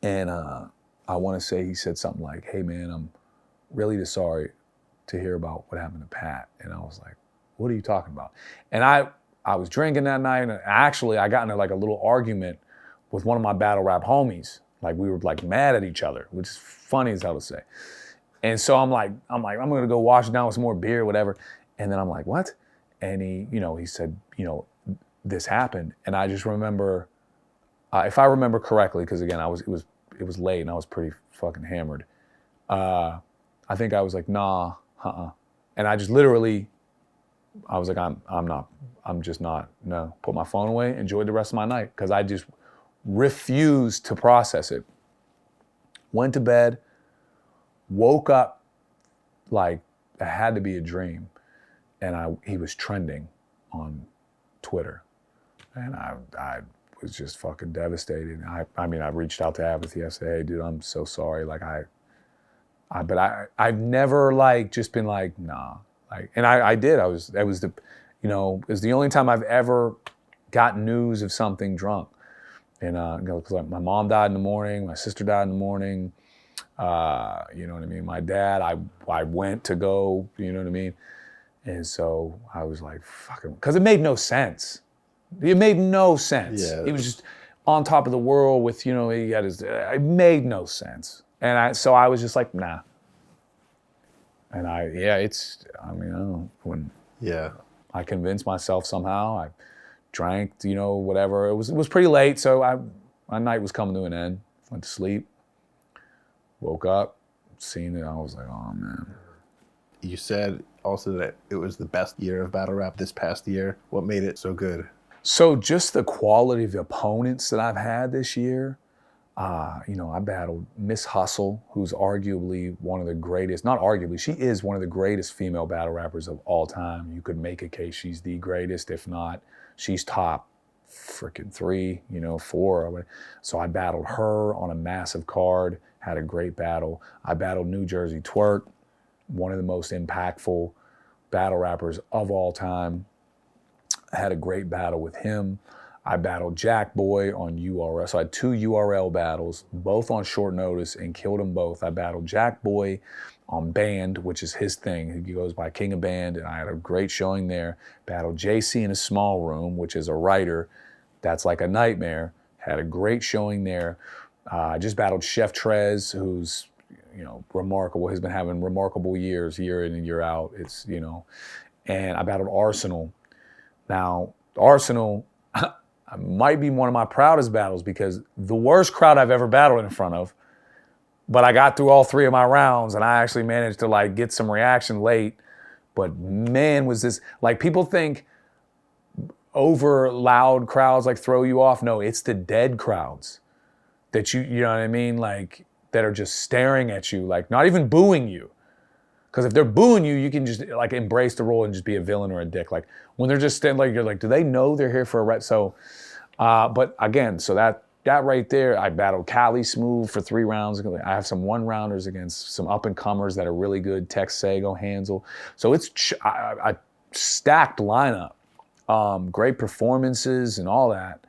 A: And I want to say he said something like, hey, man, I'm really sorry to hear about what happened to Pat. And I was like, what are you talking about? And I was drinking that night, and actually I got into like a little argument with one of my battle rap homies. Like we were like mad at each other, which is funny as hell to say. And so I'm like, I'm gonna go wash it down with some more beer, whatever. And then I'm like, what? And he said, you know, this happened. And I just remember, if I remember correctly, because again, it was late and I was pretty fucking hammered. I think I was like, nah, and I just literally, I was like, I'm just not, no. Put my phone away, enjoyed the rest of my night, because I just refused to process it. Went to bed, woke up like it had to be a dream, and he was trending on Twitter, and I was just fucking devastated. I mean, I reached out to Apathy. I said, hey, dude, I'm so sorry. Like but I've never like just been like, nah. Like, and I did. It was the only time I've ever got news of something drunk. And because like my mom died in the morning, my sister died in the morning. You know what I mean? My dad, I went to go, you know what I mean? And so I was like, fucking, because it made no sense. It made no sense.
B: Yeah.
A: He was just on top of the world with, you know, he had his, it made no sense. And so I was just like, nah. And I don't know, when I convinced myself somehow, I drank, you know, whatever. It was pretty late, so my night was coming to an end. Went to sleep, woke up, seen it, I was like, oh man.
B: You said also that it was the best year of battle rap this past year. What made it so good?
A: So just the quality of the opponents that I've had this year. You know, I battled Miss Hustle, who's arguably one of the greatest, not arguably, she is one of the greatest female battle rappers of all time. You could make a case she's the greatest, if not, she's top freaking 3, you know, 4. Or whatever. So I battled her on a massive card, had a great battle. I battled New Jersey Twerk, one of the most impactful battle rappers of all time. I had a great battle with him. I battled Jack Boy on URL. So I had 2 URL battles, both on short notice, and killed them both. I battled Jack Boy on Band, which is his thing. He goes by King of Band, and I had a great showing there. Battled JC in a Small Room, which is a writer. That's like a nightmare. Had a great showing there. I just battled Chef Trez, who's, you know, remarkable. Has been having remarkable years, year in and year out. It's, you know, and I battled Arsenal. Now, Arsenal might be one of my proudest battles, because the worst crowd I've ever battled in front of, but I got through all 3 of my rounds, and I actually managed to like get some reaction late. But man, was this, like, people think over loud crowds like throw you off. No, it's the dead crowds that you know what I mean? Like, that are just staring at you, like not even booing you. Because if they're booing you, you can just like embrace the role and just be a villain or a dick. Like when they're just standing, like you're like, do they know they're here for a ret? So, but again, so that right there, I battled Cali Smooth for 3 rounds. I have some 1-rounders against some up-and-comers that are really good. Tex Sago, Hansel. So it's a stacked lineup. great performances and all that.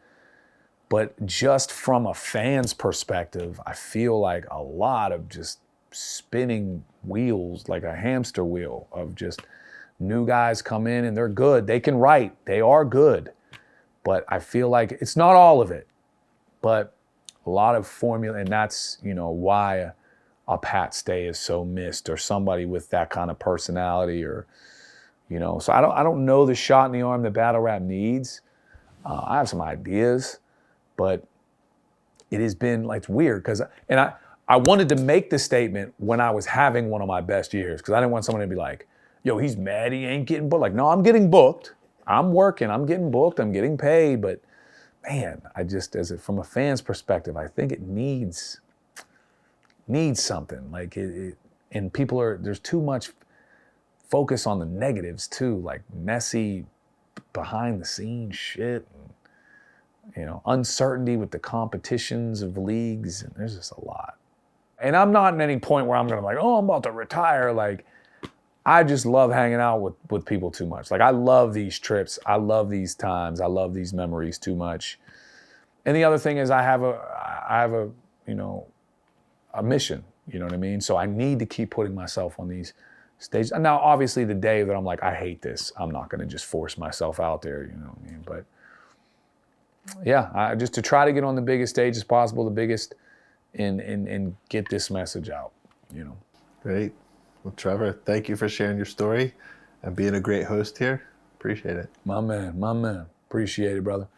A: But just from a fan's perspective, I feel like a lot of just spinning wheels, like a hamster wheel of just new guys come in and they're good. They can write. They are good. But I feel like it's not all of it, but a lot of formula. And that's, why a Pat Stay is so missed, or somebody with that kind of personality, or, so I don't know the shot in the arm that battle rap needs. I have some ideas. But it has been like, it's weird because, and I wanted to make the statement when I was having one of my best years, because I didn't want someone to be like, yo, he's mad he ain't getting booked. Like, no, I'm getting booked. I'm working. I'm getting booked. I'm getting paid. But man, from a fan's perspective, I think it needs something. Like and there's too much focus on the negatives too, like messy behind the scenes shit. Uncertainty with the competitions of leagues, and there's just a lot. And I'm not in any point where I'm gonna I'm about to retire. Like, I just love hanging out with people too much. Like, I love these trips. I love these times. I love these memories too much. And the other thing is I have a mission, you know what I mean? So I need to keep putting myself on these stages. And now, obviously, the day that I'm like, I hate this, I'm not gonna just force myself out there, you know what I mean? But yeah, just to try to get on the biggest stage as possible, the biggest, and get this message out,
B: Great. Well, Trevor, thank you for sharing your story and being a great host here. Appreciate it.
A: My man. Appreciate it, brother.